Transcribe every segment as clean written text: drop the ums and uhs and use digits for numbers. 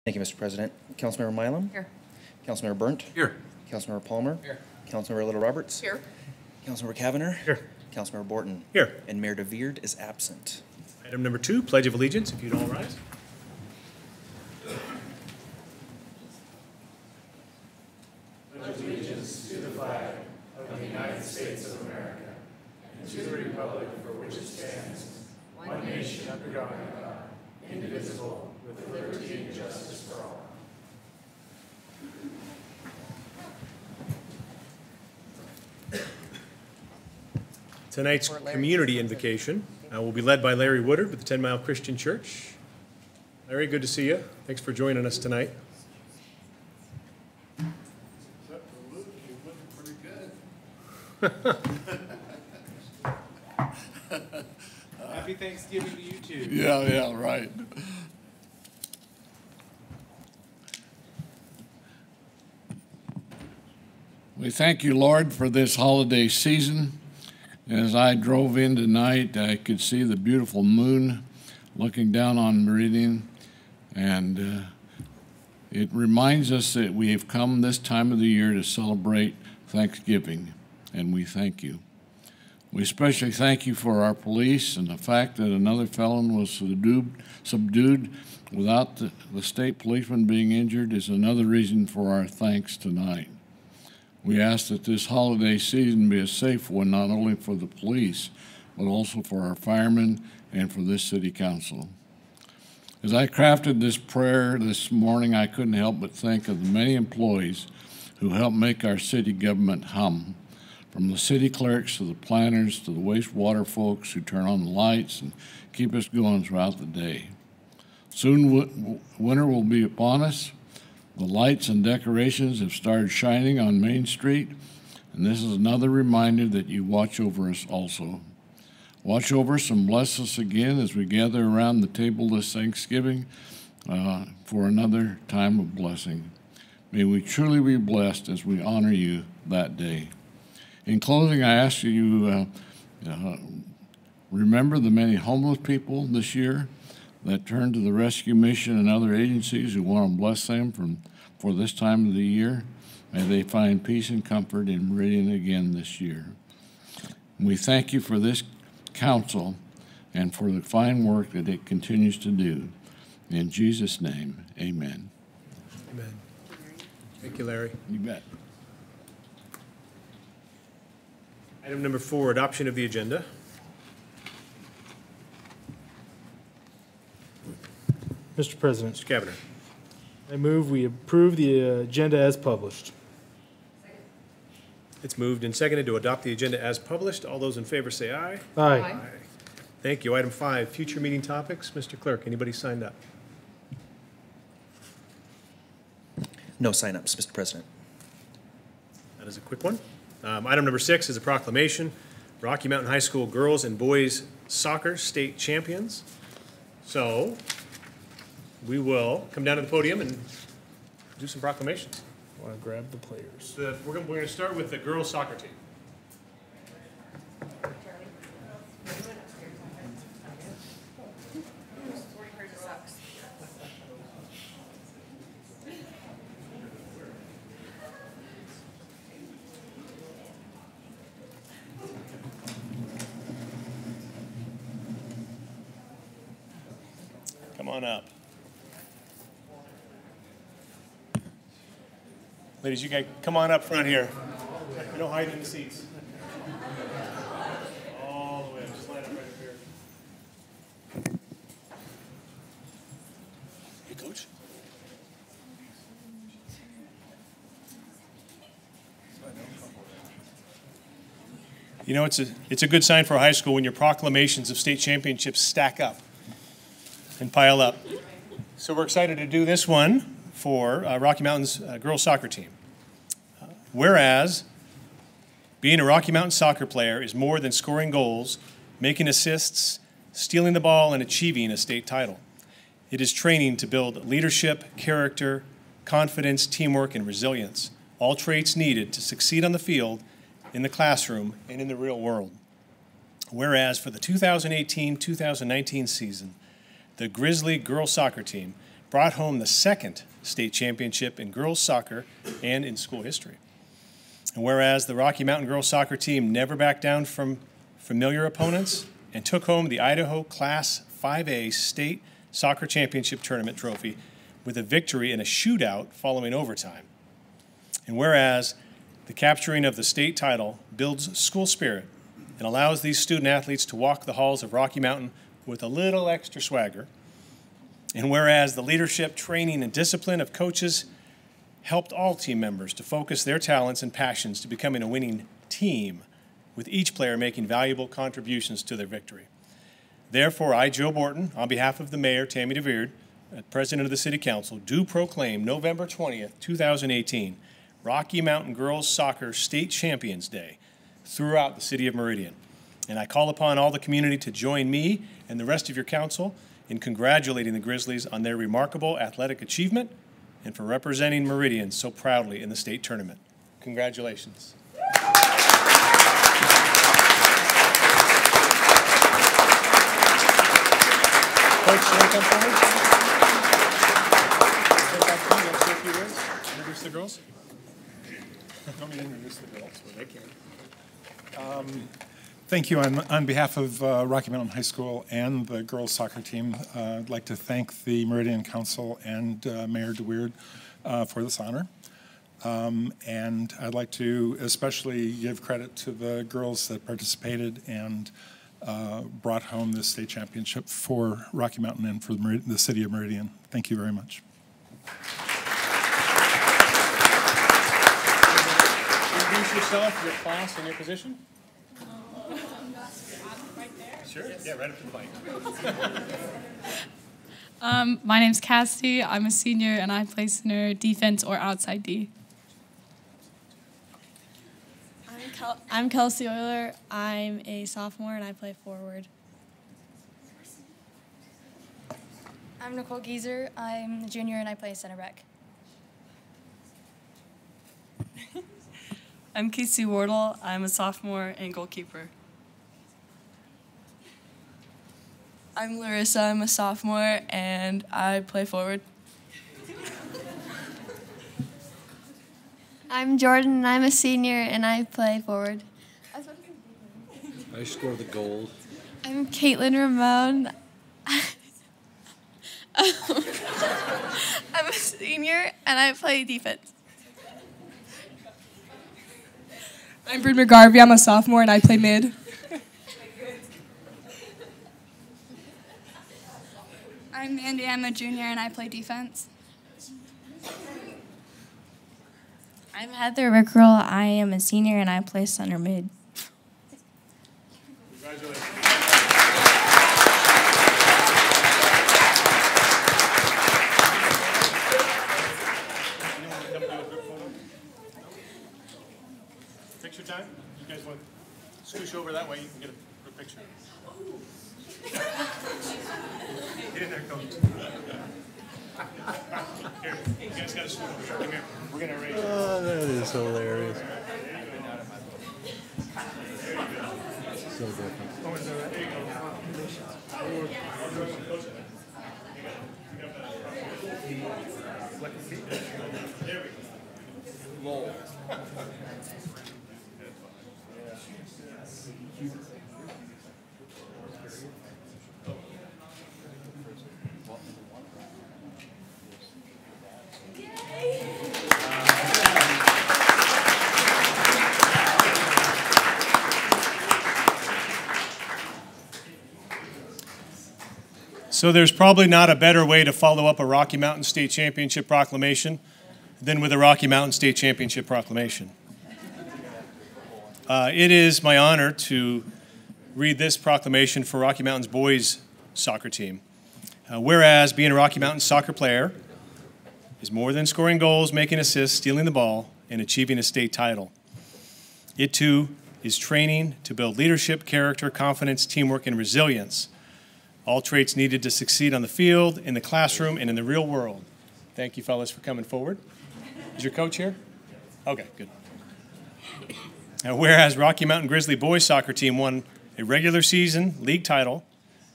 Thank you, Mr. President. Councilmember Mylum? Here. Councilmember Burnt? Here. Councilmember Palmer? Here. Councilmember Little Roberts? Here. Councilmember Cavanagh? Here. Councilmember Borton? Here. And Mayor DeVeerd is absent. Item number 2, Pledge of Allegiance, if you'd all rise. Tonight's community invocation will be led by Larry Woodard with the 10 Mile Christian Church. Larry, good to see you. Thanks for joining us tonight. Except for Luke, you look pretty good. Happy Thanksgiving to you too. Yeah, right. We thank you, Lord, for this holiday season. As I drove in tonight, I could see the beautiful moon looking down on Meridian, and it reminds us that we have come this time of the year to celebrate Thanksgiving, and we thank you. We especially thank you for our police and the fact that another felon was subdued without the state policeman being injured is another reason for our thanks tonight. We ask that this holiday season be a safe one, not only for the police, but also for our firemen and for this city council. As I crafted this prayer this morning, I couldn't help but think of the many employees who help make our city government hum, from the city clerks to the planners to the wastewater folks who turn on the lights and keep us going throughout the day. Soon winter will be upon us. The lights and decorations have started shining on Main Street, and this is another reminder that you watch over us also. Watch over us and bless us again as we gather around the table this Thanksgiving for another time of blessing. May we truly be blessed as we honor you that day. In closing, I ask you remember the many homeless people this year that turn to the rescue mission and other agencies who want to bless them for this time of the year. May they find peace and comfort in Meridian again this year. We thank you for this council and for the fine work that it continues to do. In Jesus' name, amen. Amen. Thank you, Larry. You bet. Item number 4, adoption of the agenda. Mr. President, Mr. Cavanagh. I move we approve the agenda as published. It's moved and seconded to adopt the agenda as published. All those in favor say aye. Aye. Thank you. Item 5, future meeting topics. Mr. Clerk, anybody signed up? No sign-ups, Mr. President. That is a quick one. Item number 6 is a proclamation. Rocky Mountain High School girls and boys soccer state champions. So we will come down to the podium and do some proclamations. Want to grab the players. We're going to start with the girls soccer team. Come on up. Ladies, you guys come on up front here. No hiding in the seats. All the way, just line up right up here. Hey, Coach. You know, it's a good sign for a high school when your proclamations of state championships stack up and pile up. So we're excited to do this one for Rocky Mountain's girls soccer team. Whereas being a Rocky Mountain soccer player is more than scoring goals, making assists, stealing the ball, and achieving a state title. It is training to build leadership, character, confidence, teamwork, and resilience, all traits needed to succeed on the field, in the classroom, and in the real world. Whereas for the 2018-2019 season, the Grizzly girls soccer team brought home the second state championship in girls soccer and in school history. And whereas the Rocky Mountain girls soccer team never backed down from familiar opponents and took home the Idaho Class 5A State Soccer Championship Tournament trophy with a victory in a shootout following overtime. And whereas the capturing of the state title builds school spirit and allows these student athletes to walk the halls of Rocky Mountain with a little extra swagger. And whereas the leadership, training, and discipline of coaches helped all team members to focus their talents and passions to becoming a winning team, with each player making valuable contributions to their victory. Therefore, I, Joe Borton, on behalf of the Mayor, Tammy DeVeard, President of the City Council, do proclaim November 20th, 2018, Rocky Mountain Girls Soccer State Champions Day throughout the city of Meridian. And I call upon all the community to join me and the rest of your council in congratulating the Grizzlies on their remarkable athletic achievement and for representing Meridian so proudly in the state tournament. Congratulations. Coach, you want to come forward? Say a few words. Introduce the girls. Let me introduce the girls where they can. Thank you. On behalf of Rocky Mountain High School and the girls soccer team, I'd like to thank the Meridian Council and Mayor DeWeard for this honor. And I'd like to especially give credit to the girls that participated and brought home the state championship for Rocky Mountain and for the city of Meridian. Thank you very much. Introduce yourself, your class, and your position. Sure. Yeah, right up to the mic. My name's Cassie. I'm a senior, and I play center, defense, or outside D. I'm Kelsey Euler. I'm a sophomore, and I play forward. I'm Nicole Gieser. I'm a junior, and I play center back. I'm Casey Wardle. I'm a sophomore and goalkeeper. I'm Larissa. I'm a sophomore, and I play forward. I'm Jordan, and I'm a senior, and I play forward. I score the goals. I'm Caitlin Ramon. I'm a senior, and I play defense. I'm Bryn McGarvey. I'm a sophomore, and I play mid. I'm Mandy. I'm a junior, and I play defense. I'm Heather Rickrell. I am a senior, and I play center mid. Congratulations. Picture time? You guys want to scooch over that way? You can get a group picture. Get in there, coach. Here, you guys got to scoot over. Come here. We're going to raise you. Oh, that is hilarious. So different. Oh, is that right? There you go. There we go. So there's probably not a better way to follow up a Rocky Mountain State Championship proclamation than with a Rocky Mountain State Championship proclamation. It is my honor to read this proclamation for Rocky Mountain's boys soccer team. Whereas being a Rocky Mountain soccer player is more than scoring goals, making assists, stealing the ball, and achieving a state title. It too is training to build leadership, character, confidence, teamwork, and resilience. All traits needed to succeed on the field, in the classroom, and in the real world. Thank you, fellas, for coming forward. Is your coach here? Okay, good. Now, whereas Rocky Mountain Grizzly boys soccer team won a regular season league title,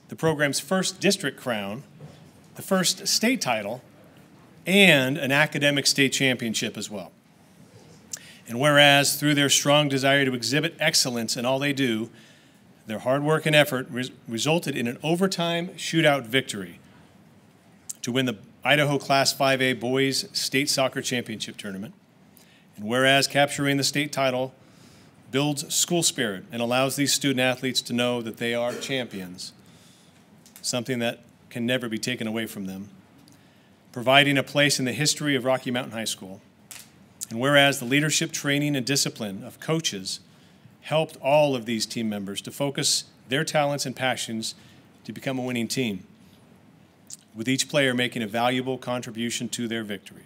the program's first district crown, the first state title, and an academic state championship as well. And whereas through their strong desire to exhibit excellence in all they do, their hard work and effort resulted in an overtime shootout victory to win the Idaho Class 5A Boys State Soccer Championship Tournament. And whereas capturing the state title builds school spirit and allows these student athletes to know that they are champions, something that can never be taken away from them, providing a place in the history of Rocky Mountain High School. And whereas the leadership, training, and discipline of coaches helped all of these team members to focus their talents and passions to become a winning team, with each player making a valuable contribution to their victory.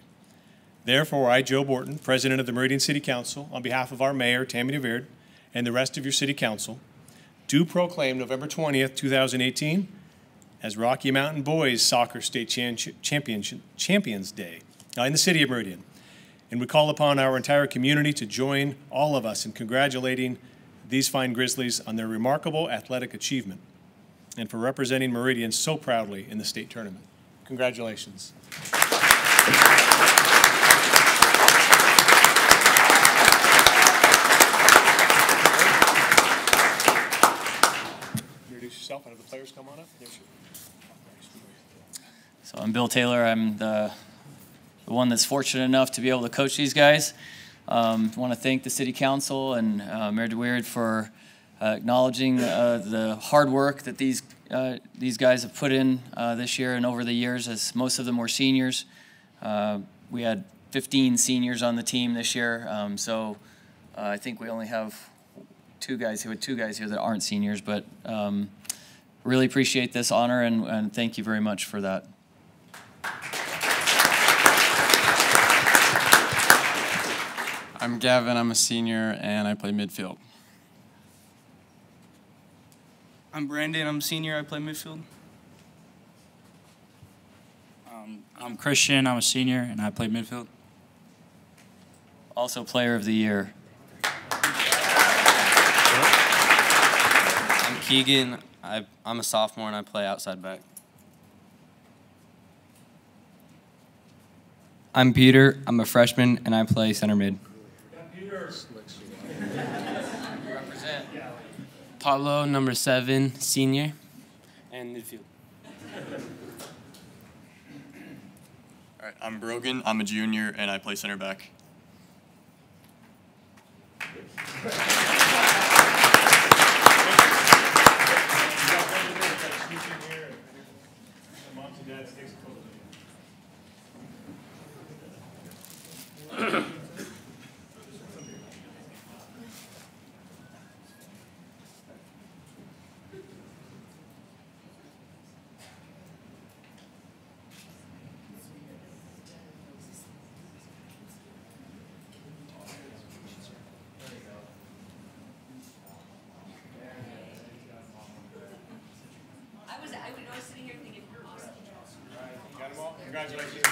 Therefore, I, Joe Borton, President of the Meridian City Council, on behalf of our Mayor, Tammy DeVeard, and the rest of your City Council, do proclaim November 20th, 2018 as Rocky Mountain Boys Soccer State Champions Day in the City of Meridian. And we call upon our entire community to join all of us in congratulating these fine Grizzlies on their remarkable athletic achievement and for representing Meridian so proudly in the state tournament. Congratulations. Introduce yourself and have the players come on up. So I'm Bill Taylor. I'm the one that's fortunate enough to be able to coach these guys. I want to thank the City Council and Mayor DeWeerd for acknowledging the hard work that these guys have put in this year and over the years, as most of them were seniors. We had 15 seniors on the team this year, so I think we only have two guys here that aren't seniors, but really appreciate this honor and thank you very much for that. I'm Gavin, I'm a senior, and I play midfield. I'm Brandon, I'm a senior, I play midfield. I'm Christian, I'm a senior, and I play midfield. Also Player of the Year. I'm Keegan, I'm a sophomore, and I play outside back. I'm Peter, I'm a freshman, and I play center mid. Represent. Pablo, number 7, senior, and midfield. All right, I'm Brogan, I'm a junior, and I play center back. I was sitting here thinking, awesome. You got them all? Congratulations.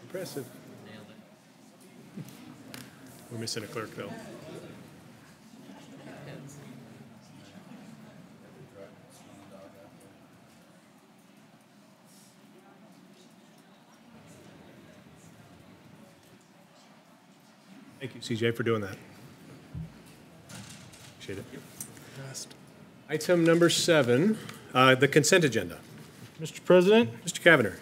Impressive. We're missing a clerk, though. Thank you, CJ, for doing that. Appreciate it. Item number 7, the consent agenda. Mr. President? Mr. Kavanagh.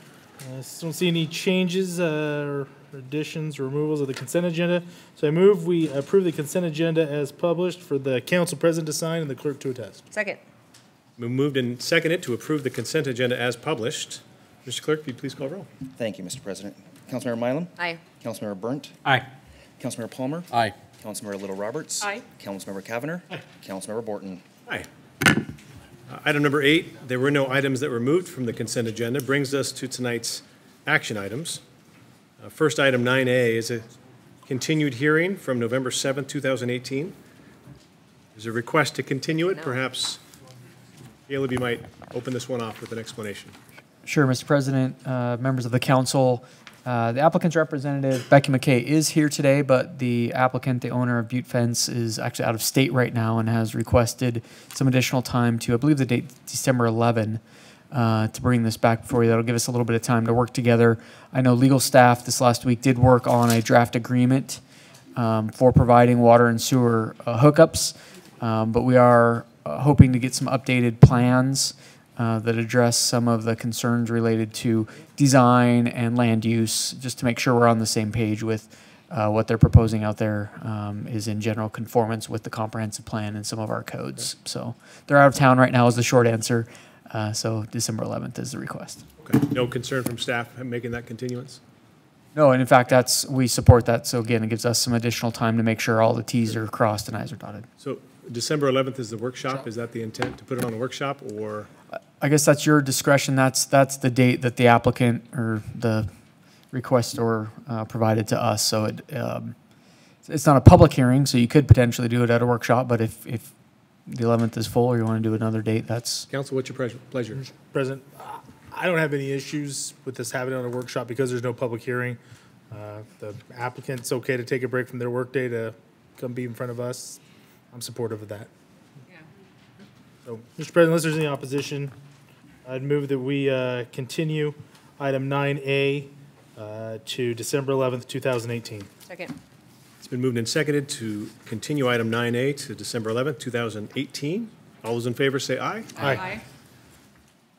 I don't see any changes or additions or removals of the consent agenda. So I move we approve the consent agenda as published for the council president to sign and the clerk to attest. Second. We moved and seconded to approve the consent agenda as published. Mr. Clerk, will you please call roll? Thank you, Mr. President. Councilmember Mylum? Aye. Councilmember Burnt? Aye. Councilmember Palmer? Aye. Councilmember Little Roberts? Aye. Councilmember Cavanagh? Aye. Councilmember Borton? Aye. Item number 8, there were no items that were moved from the consent agenda, brings us to tonight's action items. First item 9A is a continued hearing from November 7th, 2018. There's a request to continue it. Perhaps, Caleb, you might open this one off with an explanation. Sure, Mr. President, members of the council. The applicant's representative, Becky McKay, is here today, but the applicant, the owner of Butte Fence, is actually out of state right now and has requested some additional time to, I believe the date, December 11, to bring this back before you. That'll give us a little bit of time to work together. I know legal staff this last week did work on a draft agreement for providing water and sewer hookups, but we are hoping to get some updated plans that address some of the concerns related to design and land use, just to make sure we're on the same page with what they're proposing out there is in general conformance with the comprehensive plan and some of our codes. So they're out of town right now is the short answer. So December 11th is the request. Okay. No concern from staff making that continuance? No, and in fact, we support that. So again, it gives us some additional time to make sure all the T's are crossed and I's are dotted. So December 11th is the workshop. Is that the intent, to put it on the workshop, or? I guess that's your discretion. That's the date that the applicant or the requestor provided to us. So it's not a public hearing, so you could potentially do it at a workshop. But if the 11th is full, or you want to do another date, that's Council, what's your pleasure? President, I don't have any issues with this having it on a workshop because there's no public hearing. The applicant's okay to take a break from their workday to come be in front of us. I'm supportive of that. Yeah. So, Mr. President, unless there's any opposition, I'd move that we continue item 9A to December 11th, 2018. Second. It's been moved and seconded to continue item 9A to December 11th, 2018. All those in favor say aye. Aye. Aye.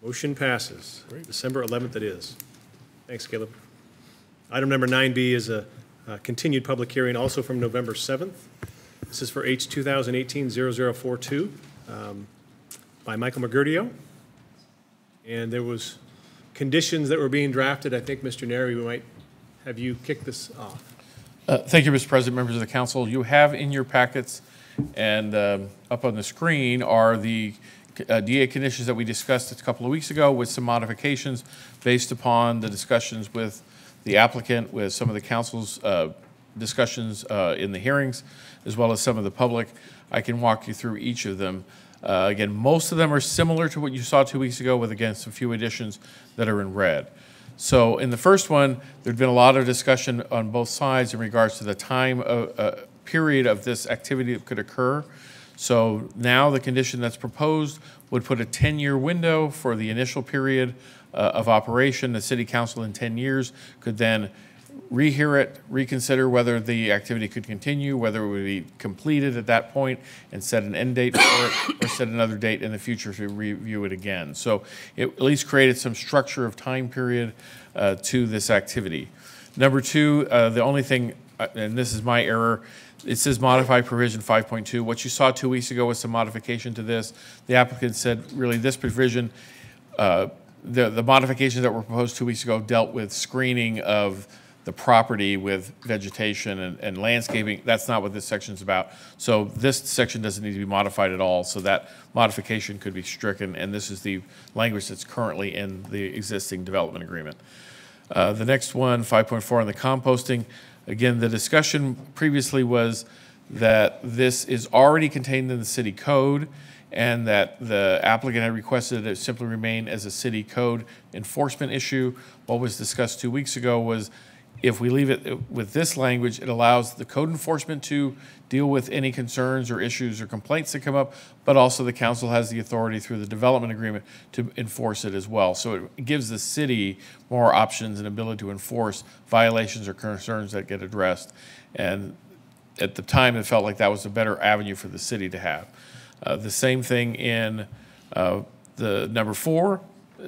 Motion passes. December 11th it is. Thanks, Caleb. Item number 9B is a continued public hearing, also from November 7th. This is for H 2018-0042 by Michael Meridian. And there was conditions that were being drafted. I think, Mr. Neri, we might have you kick this off. Thank you, Mr. President, members of the council. You have in your packets and up on the screen are the DA conditions that we discussed a couple of weeks ago with some modifications based upon the discussions with the applicant, with some of the council's discussions in the hearings, as well as some of the public. I can walk you through each of them. Again, most of them are similar to what you saw 2 weeks ago with, again, some few additions that are in red. So in the first one, there'd been a lot of discussion on both sides in regards to the time period of this activity that could occur. So now the condition that's proposed would put a 10-year window for the initial period of operation. The city council in 10 years could then rehear it, reconsider whether the activity could continue, whether it would be completed at that point, and set an end date for it, or set another date in the future to review it again. So it at least created some structure of time period to this activity. Number two, the only thing, and this is my error, it says modify provision 5.2. What you saw 2 weeks ago was some modification to this. The applicant said really this provision, the modifications that were proposed 2 weeks ago dealt with screening of the property with vegetation and landscaping. That's not what this section is about. So this section doesn't need to be modified at all. So that modification could be stricken, and this is the language that's currently in the existing development agreement. The next one, 5.4 on the composting. Again, the discussion previously was that this is already contained in the city code and that the applicant had requested that it simply remain as a city code enforcement issue. What was discussed 2 weeks ago was if we leave it with this language, it allows the code enforcement to deal with any concerns or issues or complaints that come up, but also the council has the authority through the development agreement to enforce it as well. So it gives the city more options and ability to enforce violations or concerns that get addressed. And at the time, it felt like that was a better avenue for the city to have. The same thing in the number 4.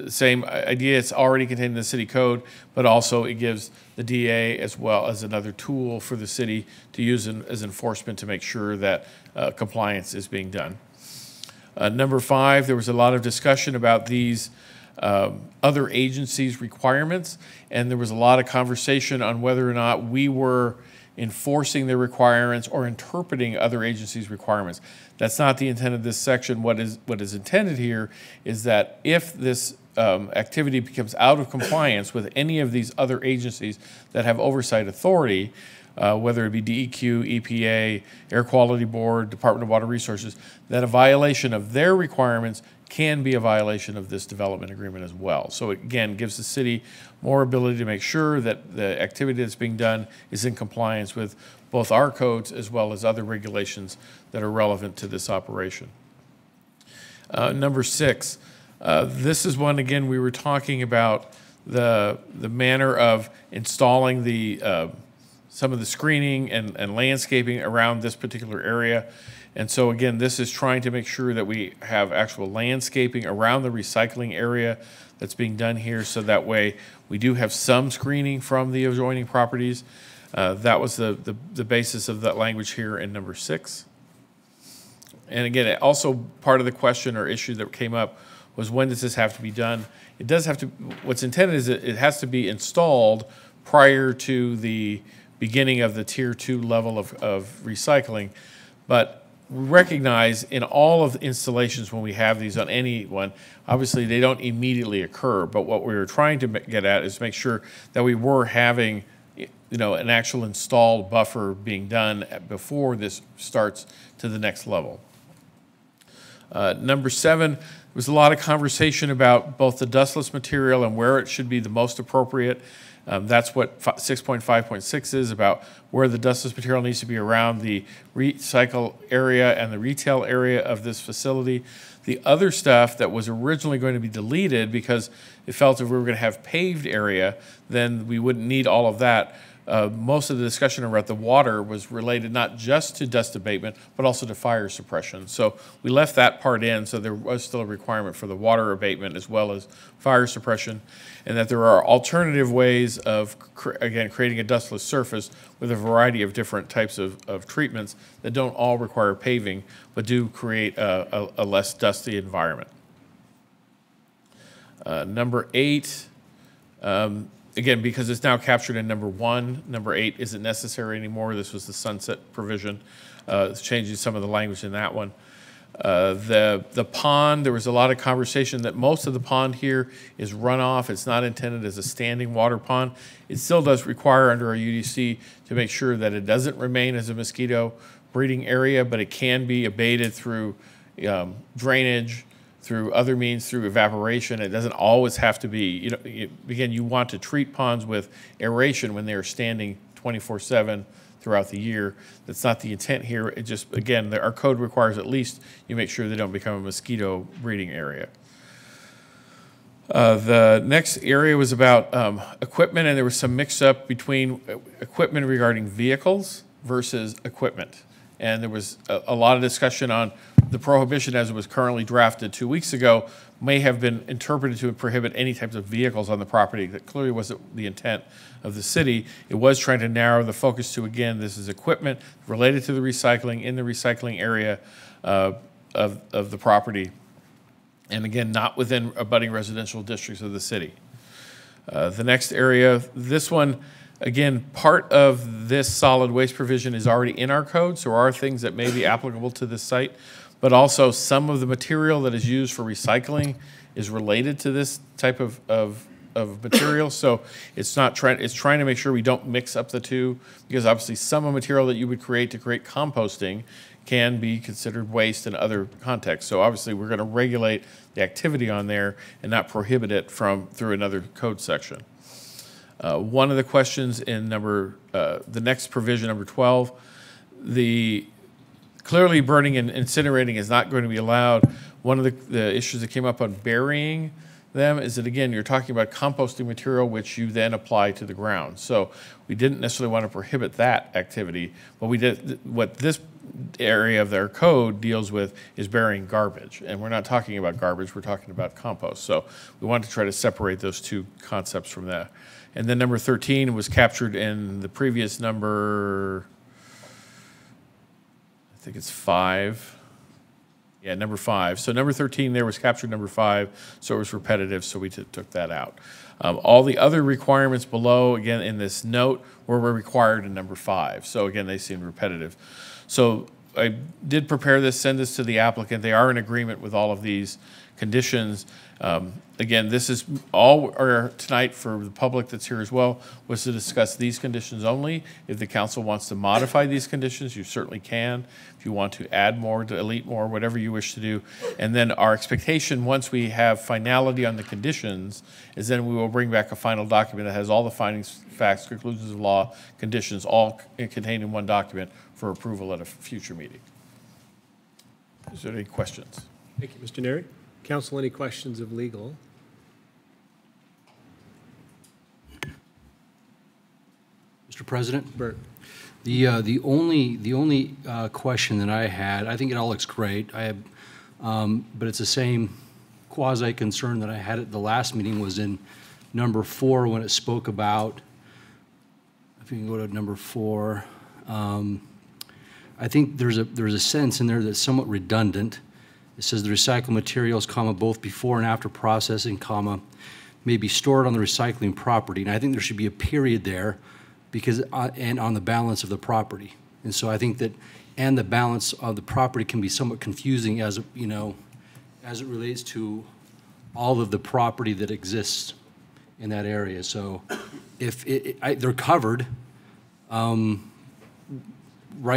Same idea, it's already contained in the city code, but also it gives the DA as well as another tool for the city to use as enforcement to make sure that compliance is being done. Number 5, there was a lot of discussion about these other agencies' requirements, and there was a lot of conversation on whether or not we were enforcing their requirements or interpreting other agencies' requirements. That's not the intent of this section. What is intended here is that if this activity becomes out of compliance with any of these other agencies that have oversight authority, whether it be DEQ, EPA, Air Quality Board, Department of Water Resources, that a violation of their requirements can be a violation of this development agreement as well. So it, again, gives the city more ability to make sure that the activity that's being done is in compliance with both our codes as well as other regulations that are relevant to this operation. Number 6, this is one, again, we were talking about the manner of installing the some of the screening and landscaping around this particular area. And so again, this is trying to make sure that we have actual landscaping around the recycling area that's being done here, so that way we do have some screening from the adjoining properties. That was the basis of that language here in number 6. And again, also part of the question or issue that came up was, when does this have to be done? It does have to, what's intended is that it has to be installed prior to the beginning of the tier 2 level of recycling. But we recognize in all of the installations, when we have these on any one, obviously they don't immediately occur. But what we were trying to get at is make sure that we were having, you know, an actual installed buffer being done before this starts to the next level. Number 7, there was a lot of conversation about both the dustless material and where it should be the most appropriate. That's what 6.5.6 is about, where the dustless material needs to be around the recycle area and the retail area of this facility. The other stuff that was originally going to be deleted because it felt if we were going to have paved area, then we wouldn't need all of that. Most of the discussion about the water was related not just to dust abatement, but also to fire suppression. So we left that part in, so there was still a requirement for the water abatement as well as fire suppression, and that there are alternative ways of, again, creating a dustless surface with a variety of different types of treatments that don't all require paving, but do create a less dusty environment. Number 8, again, because it's now captured in number 1, number 8 isn't necessary anymore. This was the sunset provision. It's changing some of the language in that one. The pond, there was a lot of conversation that most of the pond here is runoff. It's not intended as a standing water pond. It still does require under our UDC to make sure that it doesn't remain as a mosquito breeding area, but it can be abated through drainage, through other means, through evaporation. It doesn't always have to be, you know, again, you want to treat ponds with aeration when they are standing 24/7 throughout the year. That's not the intent here. It just, again, our code requires at least you make sure they don't become a mosquito breeding area. The next area was about equipment, and there was some mix-up between equipment regarding vehicles versus equipment. And there was a lot of discussion on the prohibition as it was currently drafted 2 weeks ago may have been interpreted to prohibit any types of vehicles on the property. That clearly wasn't the intent of the city. It was trying to narrow the focus to, again, this is equipment related to the recycling in the recycling area of the property. And again, not within abutting residential districts of the city. The next area, this one, again, part of this solid waste provision is already in our code, so there are things that may be applicable to this site, but also some of the material that is used for recycling is related to this type of material. So it's trying to make sure we don't mix up the two, because obviously some of the material that you would create to create composting can be considered waste in other contexts. So obviously we're going to regulate the activity on there and not prohibit it through another code section. One of the questions in the next provision, number 12, clearly burning and incinerating is not going to be allowed. One of the issues that came up on burying them is that, again, you're talking about composting material which you then apply to the ground. So we didn't necessarily want to prohibit that activity, but what this area of their code deals with is burying garbage. And we're not talking about garbage, we're talking about compost. So we wanted to try to separate those two concepts from that. And then number 13 was captured in the previous number, I think it's 5. Yeah, number 5. So number 13 there was captured number 5, so it was repetitive, so we took that out. All the other requirements below, again, in this note, were required in number 5. So again, they seemed repetitive. So I did prepare this, send this to the applicant. They are in agreement with all of these conditions. Again, this is all tonight for the public that's here as well, was to discuss these conditions only. If the council wants to modify these conditions, you certainly can. If you want to add more, delete more, whatever you wish to do. And then our expectation, once we have finality on the conditions, is then we will bring back a final document that has all the findings, facts, conclusions of law, conditions, all contained in one document for approval at a future meeting. Is there any questions? Thank you, Mr. Neri. Council, any questions of legal? Mr. President? Bert. The only question that I had, I think it all looks great. But it's the same quasi concern that I had at the last meeting, was in number 4 when it spoke about, if you can go to number 4, I think there's a sentence in there that's somewhat redundant. It says the recycled materials, comma, both before and after processing, comma, may be stored on the recycling property. And I think there should be a period there, because and on the balance of the property. And so I think that, and the balance of the property can be somewhat confusing as, you know, as it relates to all of the property that exists in that area. So if they're covered right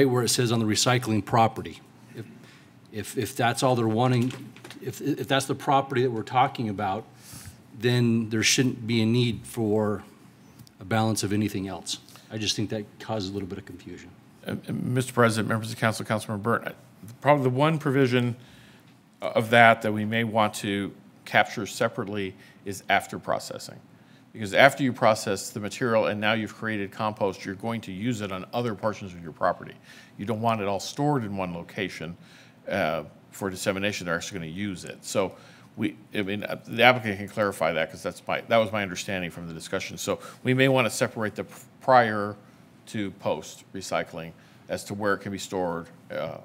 where it says on the recycling property. If that's all they're wanting, if that's the property that we're talking about, then there shouldn't be a need for a balance of anything else. I just think that causes a little bit of confusion. Mr. President, members of the council, Councilmember Burt, probably the one provision of that we may want to capture separately is after processing. Because after you process the material and now you've created compost, you're going to use it on other portions of your property. You don't want it all stored in one location for dissemination. They're actually going to use it. So the applicant can clarify that, because that was my understanding from the discussion. So we may want to separate the prior to post recycling as to where it can be stored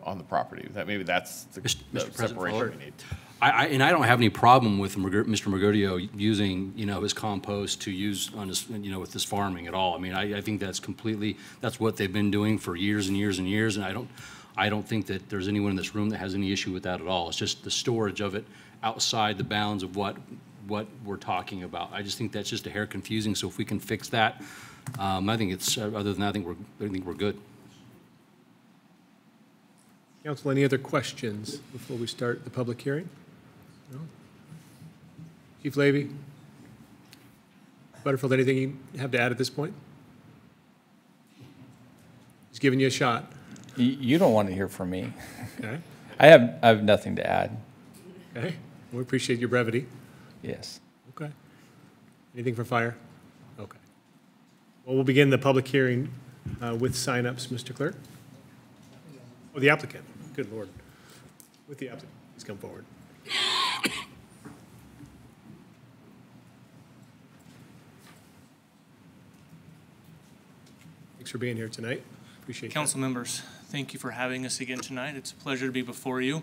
on the property. Maybe that's the separation we need. And I don't have any problem with Mr. Mergodio using, you know, his compost to use on his, you know, with his farming at all. I mean, I think that's what they've been doing for years and years and years, and I don't think that there's anyone in this room that has any issue with that at all. It's just the storage of it outside the bounds of what we're talking about. I just think that's just a hair confusing. So if we can fix that, I think it's, other than that, I think we're good. Council, any other questions before we start the public hearing? No? Chief Levy? Butterfield, anything you have to add at this point? He's giving you a shot. You don't want to hear from me. Okay. I have nothing to add. Okay. We appreciate your brevity. Yes. Okay. Anything for fire? Okay. Well, we'll begin the public hearing with sign-ups, Mr. Clerk. Oh, the applicant. Good Lord. With the applicant. Please come forward. Thanks for being here tonight. Appreciate it. Council members, thank you for having us again tonight. It's a pleasure to be before you.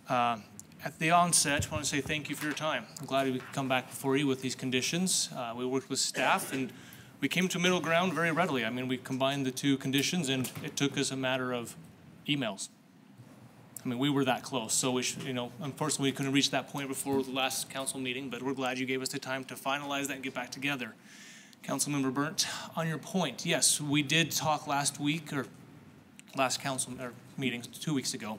At the onset, I want to say thank you for your time. I'm glad we could come back before you with these conditions. We worked with staff and we came to middle ground very readily. I mean, we combined the two conditions and it took us a matter of emails. I mean, we were that close. So, unfortunately, we couldn't reach that point before the last council meeting, but we're glad you gave us the time to finalize that and get back together. Councilmember Burnt, on your point, yes, we did talk last week, or last council meeting 2 weeks ago,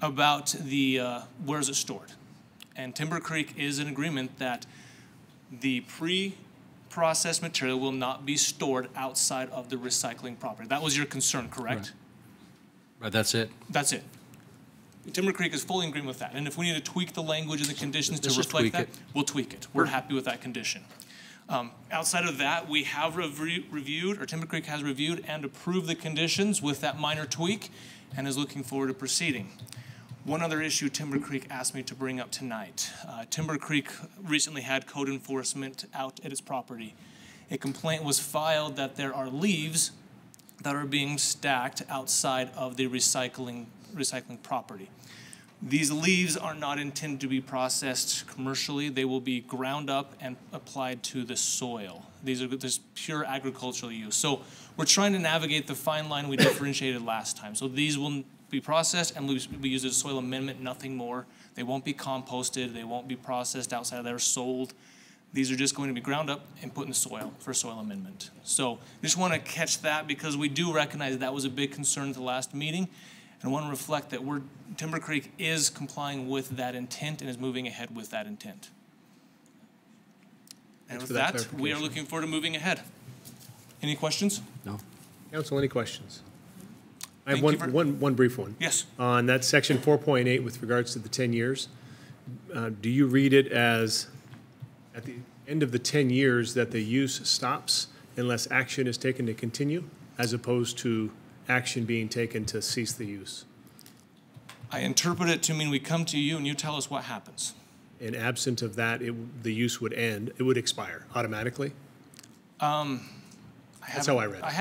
about the where is it stored. And Timber Creek is in agreement that the pre-processed material will not be stored outside of the recycling property. That was your concern, correct? Right, that's it. That's it. Timber Creek is fully in agreement with that. And if we need to tweak the language and the conditions to Let's just reflect tweak that, it. we'll tweak it. We're happy with that condition. Outside of that, we have reviewed, or Timber Creek has reviewed and approved the conditions with that minor tweak and is looking forward to proceeding. One other issue Timber Creek asked me to bring up tonight. Timber Creek recently had code enforcement out at its property. A complaint was filed that there are leaves that are being stacked outside of the recycling property. These leaves are not intended to be processed commercially. They will be ground up and applied to the soil. These are this pure agricultural use. So we're trying to navigate the fine line we differentiated last time. So these will be processed and will be used as a soil amendment, nothing more. They won't be composted. They won't be processed outside of there, sold. These are just going to be ground up and put in the soil for soil amendment. So just want to catch that because we do recognize that was a big concern at the last meeting. And I want to reflect that Timber Creek is complying with that intent and is moving ahead with that intent. And with that, we are looking forward to moving ahead. Any questions? No. Council, any questions? I have Thank you one brief one. Yes. On that section 4.8 with regards to the 10 years, do you read it as at the end of the 10 years that the use stops unless action is taken to continue, as opposed to action being taken to cease the use? I interpret it to mean we come to you and you tell us what happens. And absent of that, the use would end, it would expire automatically? That's how I read it. I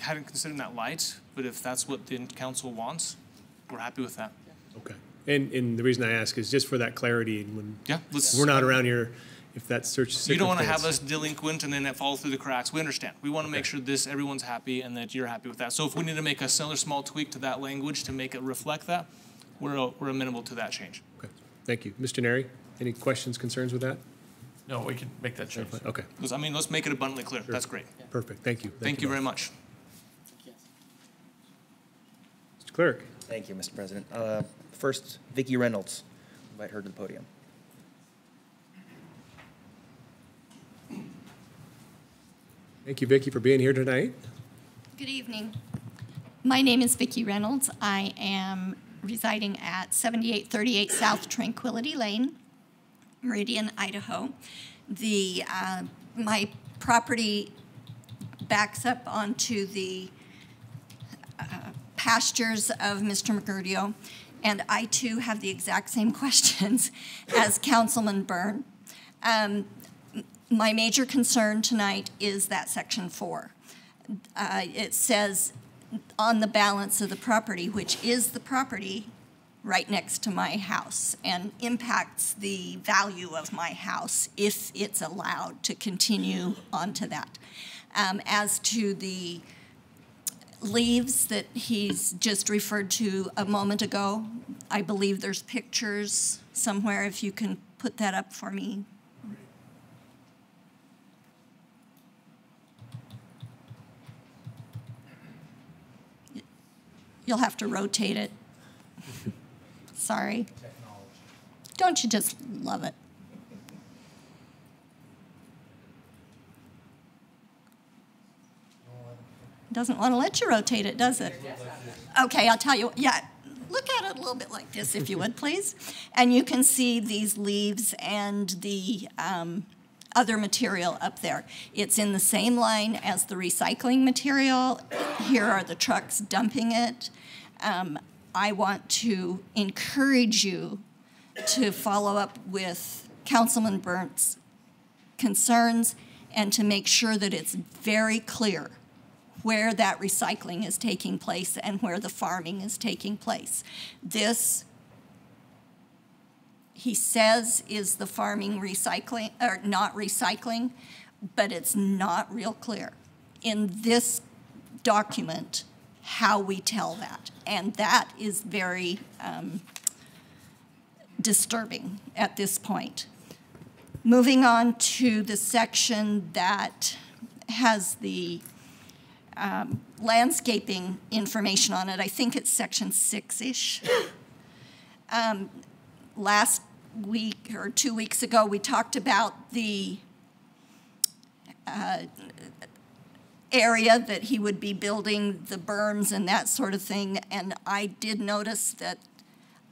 hadn't considered that light, but if that's what the council wants, we're happy with that. Okay. And the reason I ask is just for that clarity, when let's- we're not around here, if that search You don't want to have circumstance- us delinquent and then it falls through the cracks. We understand. We want to make sure everyone's happy and that you're happy with that. So if we need to make another small tweak to that language to make it reflect that, we're amenable to that change. Okay, thank you. Mr. Neri, any questions, concerns with that? No, we can make that change. Okay. Let's make it abundantly clear. Sure. That's great. Perfect, thank you. Thank you very much. Mr. Clerk. Thank you, Mr. President. First, Vicki Reynolds. Invite her to the podium. Thank you, Vicki, for being here tonight. Good evening. My name is Vicki Reynolds. I am residing at 7838 South Tranquility Lane, Meridian, Idaho. My property backs up onto the pastures of Mr. McGurdio, and I too have the exact same questions as Councilman Byrne. My major concern tonight is that section 4. It says on the balance of the property, which is the property right next to my house and impacts the value of my house if it's allowed to continue onto that. As to the leaves that he's just referred to a moment ago, I believe there's pictures somewhere, if you can put that up for me. You'll have to rotate it. Sorry. Don't you just love it? Doesn't want to let you rotate it, does it? Okay, I'll tell you. Yeah, look at it a little bit like this, if you would, please. And you can see these leaves and the other material up there. It's in the same line as the recycling material. Here are the trucks dumping it. I want to encourage you to follow up with Councilman Byrne's concerns and to make sure that it's very clear where that recycling is taking place and where the farming is taking place. This, he says, is the farming recycling, or not recycling, but it's not real clear in this document how we tell that. And that is very disturbing at this point. Moving on to the section that has the landscaping information on it. I think it's section 6-ish. Last week or 2 weeks ago, we talked about the area that he would be building the berms and that sort of thing. And I did notice that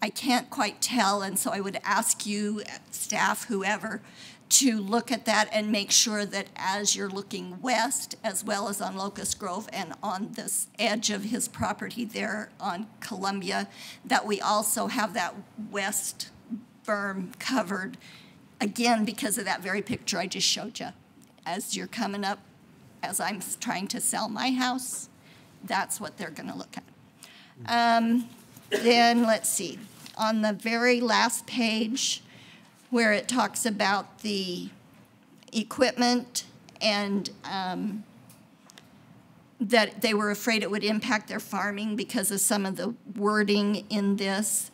I can't quite tell, and so I would ask you, staff, whoever, to look at that and make sure that as you're looking west, as well as on Locust Grove and on this edge of his property there on Columbia, that we also have that west berm covered, again, because of that very picture I just showed you. As you're coming up, as I'm trying to sell my house, that's what they're going to look at. then let's see, on the very last page where it talks about the equipment and that they were afraid it would impact their farming because of some of the wording in this.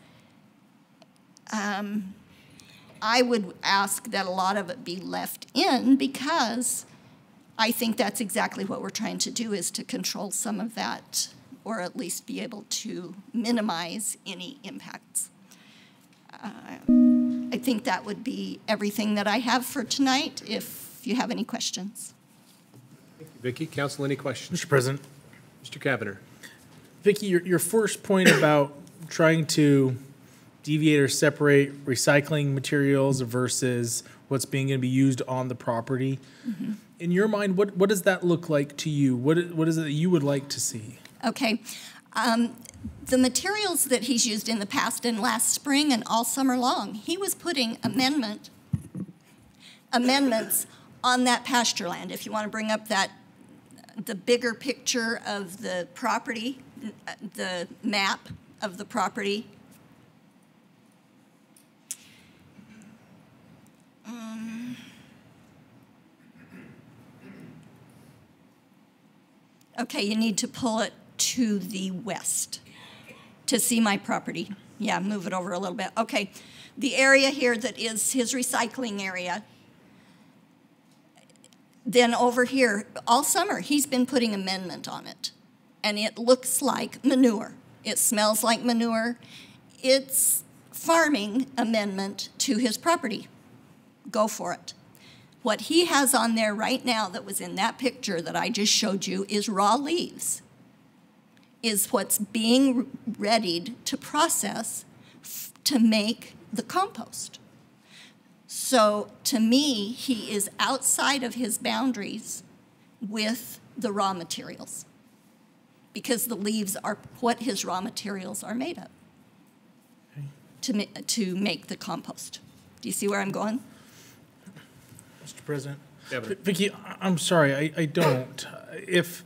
I would ask that a lot of it be left in because I think that's exactly what we're trying to do, is to control some of that, or at least be able to minimize any impacts. I think that would be everything that I have for tonight, if you have any questions. Thank you, Vicki. Council, any questions? Mr. President. Mr. Kavanagh. Vicki, your first point about trying to deviate or separate recycling materials versus what's going to be used on the property. Mm-hmm. In your mind, what does that look like to you? What is it that you would like to see? Okay. The materials that he's used in the past and last spring and all summer long, he was putting amendments on that pasture land. If you want to bring up the bigger picture of the property, the map of the property. Okay, you need to pull it to the west to see my property. Yeah, move it over a little bit. Okay, the area here that is his recycling area. Then over here, all summer, he's been putting amendment on it. And it looks like manure. It smells like manure. It's farming amendment to his property. Go for it. What he has on there right now that was in that picture that I just showed you is raw leaves, is what's being readied to process to make the compost. So to me, he is outside of his boundaries with the raw materials because the leaves are what his raw materials are made of to make the compost. Do you see where I'm going? Mr. President. Yeah, Vicki, I'm sorry, I don't. If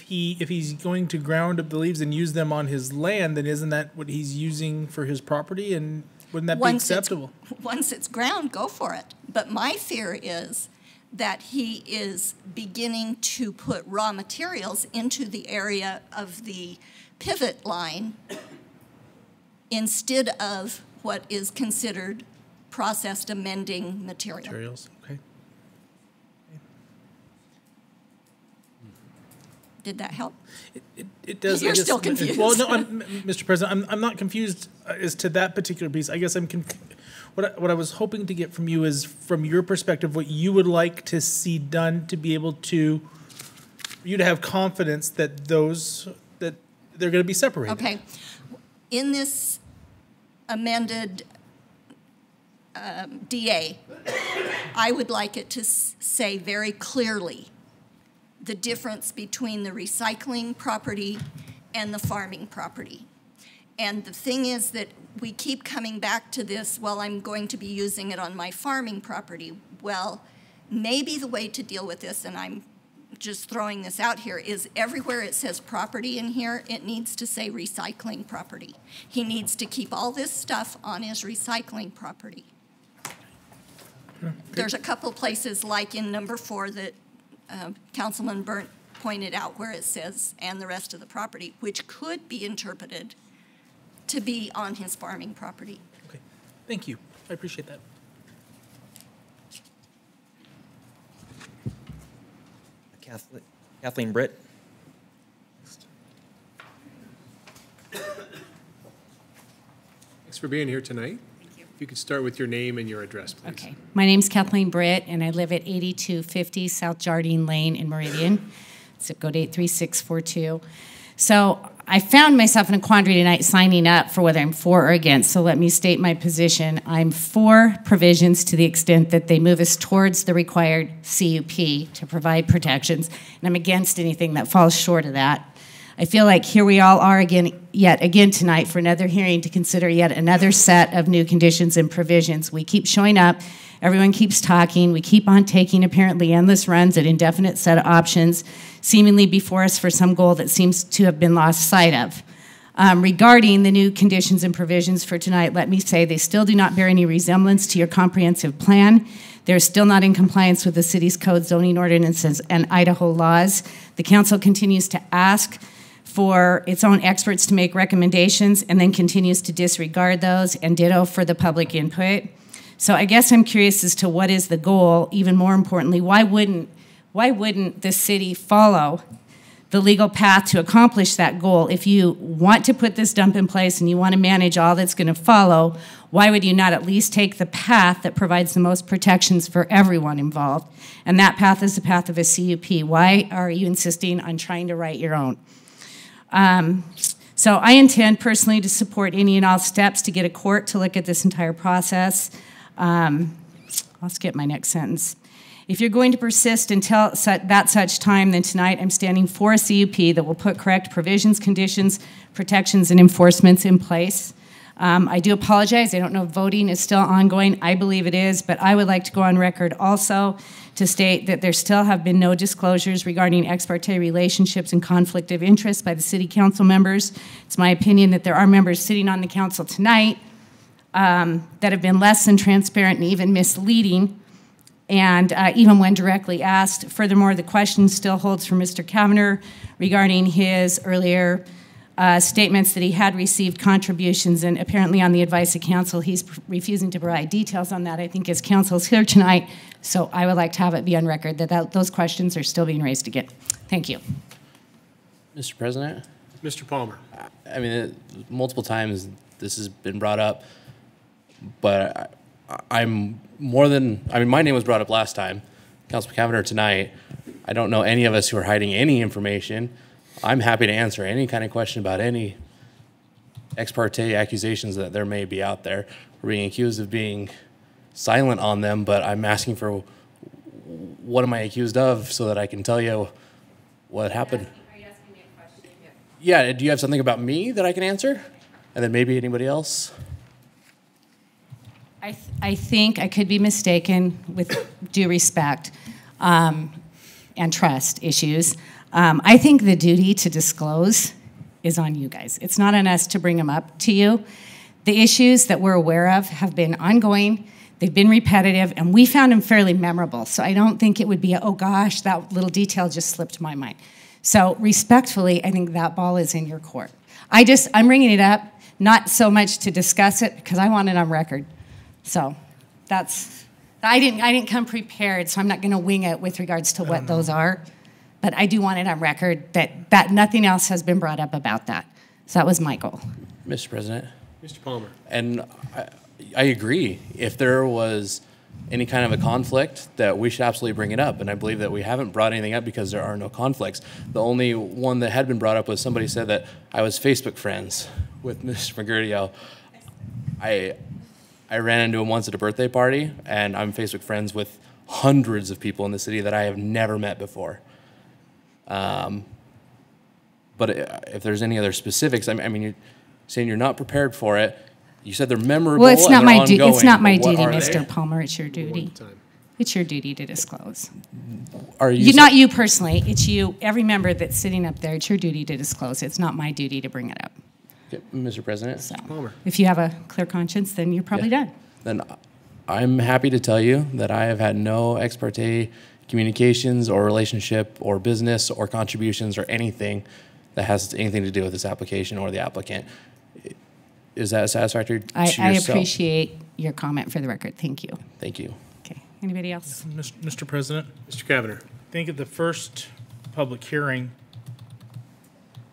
he's going to ground up the leaves and use them on his land, then isn't that what he's using for his property? And wouldn't that be acceptable? Once it's ground, go for it. But my fear is that he is beginning to put raw materials into the area of the pivot line instead of what is considered processed amending material. Materials, okay. Did that help? It does. You're still confused. Well, no, Mr. President, I'm not confused as to that particular piece. I guess what I was hoping to get from you is, from your perspective, what you would like to see done to be able to, for you to have confidence that that they're going to be separated. Okay. In this amended DA, I would like it to say very clearly the difference between the recycling property and the farming property. And the thing is that we keep coming back to this, well, I'm going to be using it on my farming property. Well, maybe the way to deal with this, and I'm just throwing this out here, is everywhere it says property in here, it needs to say recycling property. He needs to keep all this stuff on his recycling property. There's a couple places, like in number 4, that Councilman Burnt pointed out, where it says, and the rest of the property, which could be interpreted to be on his farming property. Okay, thank you. I appreciate that. Kathleen Britt. Thanks for being here tonight. If you could start with your name and your address, please. Okay. My name's Kathleen Britt, and I live at 8250 South Jardine Lane in Meridian, zip code 83642. So I found myself in a quandary tonight signing up for whether I'm for or against, so let me state my position. I'm for provisions to the extent that they move us towards the required CUP to provide protections, and I'm against anything that falls short of that. I feel like here we all are yet again tonight for another hearing to consider yet another set of new conditions and provisions. We keep showing up, everyone keeps talking, we keep on taking apparently endless runs at indefinite set of options, seemingly before us for some goal that seems to have been lost sight of. Regarding the new conditions and provisions for tonight, let me say they still do not bear any resemblance to your comprehensive plan. They're still not in compliance with the city's code, zoning ordinances, and Idaho laws. The council continues to ask for its own experts to make recommendations and then continues to disregard those, and ditto for the public input. So I guess I'm curious as to what is the goal. Even more importantly, why wouldn't the city follow the legal path to accomplish that goal? If you want to put this dump in place and you want to manage all that's going to follow, why would you not at least take the path that provides the most protections for everyone involved? And that path is the path of a CUP. Why are you insisting on trying to write your own? So I intend personally to support any and all steps to get a court to look at this entire process. I'll skip my next sentence. If you're going to persist until that such time, then tonight I'm standing for a CUP that will put correct provisions, conditions, protections, and enforcements in place. I do apologize. I don't know if voting is still ongoing. I believe it is, but I would like to go on record also to state that there still have been no disclosures regarding ex parte relationships and conflict of interest by the city council members. It's my opinion that there are members sitting on the council tonight that have been less than transparent and even misleading, and even when directly asked. Furthermore, the question still holds for Mr. Kavanagh regarding his earlier statements that he had received contributions, and apparently on the advice of council, he's refusing to provide details on that. I think his council's here tonight, so I would like to have it be on record that those questions are still being raised again. Thank you. Mr. President? Mr. Palmer. I mean, multiple times this has been brought up, but I'm more than, I mean, my name was brought up last time, Councilman Kavanagh tonight. I don't know any of us who are hiding any information. I'm happy to answer any kind of question about any ex parte accusations that there may be out there. We're being accused of being silent on them, but I'm asking for what am I accused of so that I can tell you what happened. Are you asking me a question? Yeah, do you have something about me that I can answer? And then maybe anybody else? I think I could be mistaken, with due respect and trust issues. I think the duty to disclose is on you guys. It's not on us to bring them up to you. The issues that we're aware of have been ongoing, they've been repetitive, and we found them fairly memorable. So I don't think it would be, oh gosh, that little detail just slipped my mind. So respectfully, I think that ball is in your court. I'm bringing it up, not so much to discuss it, because I want it on record. So I didn't come prepared, so I'm not going to wing it with regards to what those are. But I do want it on record that nothing else has been brought up about that. So that was my goal. Mr. President? Mr. Palmer. And I agree. If there was any kind of a conflict, that we should absolutely bring it up. And I believe that we haven't brought anything up because there are no conflicts. The only one that had been brought up was somebody said that I was Facebook friends with Mr. McGurdio. I ran into him once at a birthday party, and I'm Facebook friends with hundreds of people in the city that I have never met before. But if there's any other specifics, I mean, you're saying you're not prepared for it. You said they're memorable. Well, it's not my duty. It's not my duty, Mr. Palmer. It's your duty. It's your duty to disclose. Are you? Not you personally. It's you. Every member that's sitting up there. It's your duty to disclose. It's not my duty to bring it up. Okay, Mr. President. So, if you have a clear conscience, then you're probably done. Then I'm happy to tell you that I have had no ex parte communications or relationship or business or contributions or anything that has anything to do with this application or the applicant. Is that satisfactory to yourself? I appreciate your comment for the record. Thank you. Thank you. Okay. Anybody else? Mr. President? Mr. Kavanagh. I think at the first public hearing,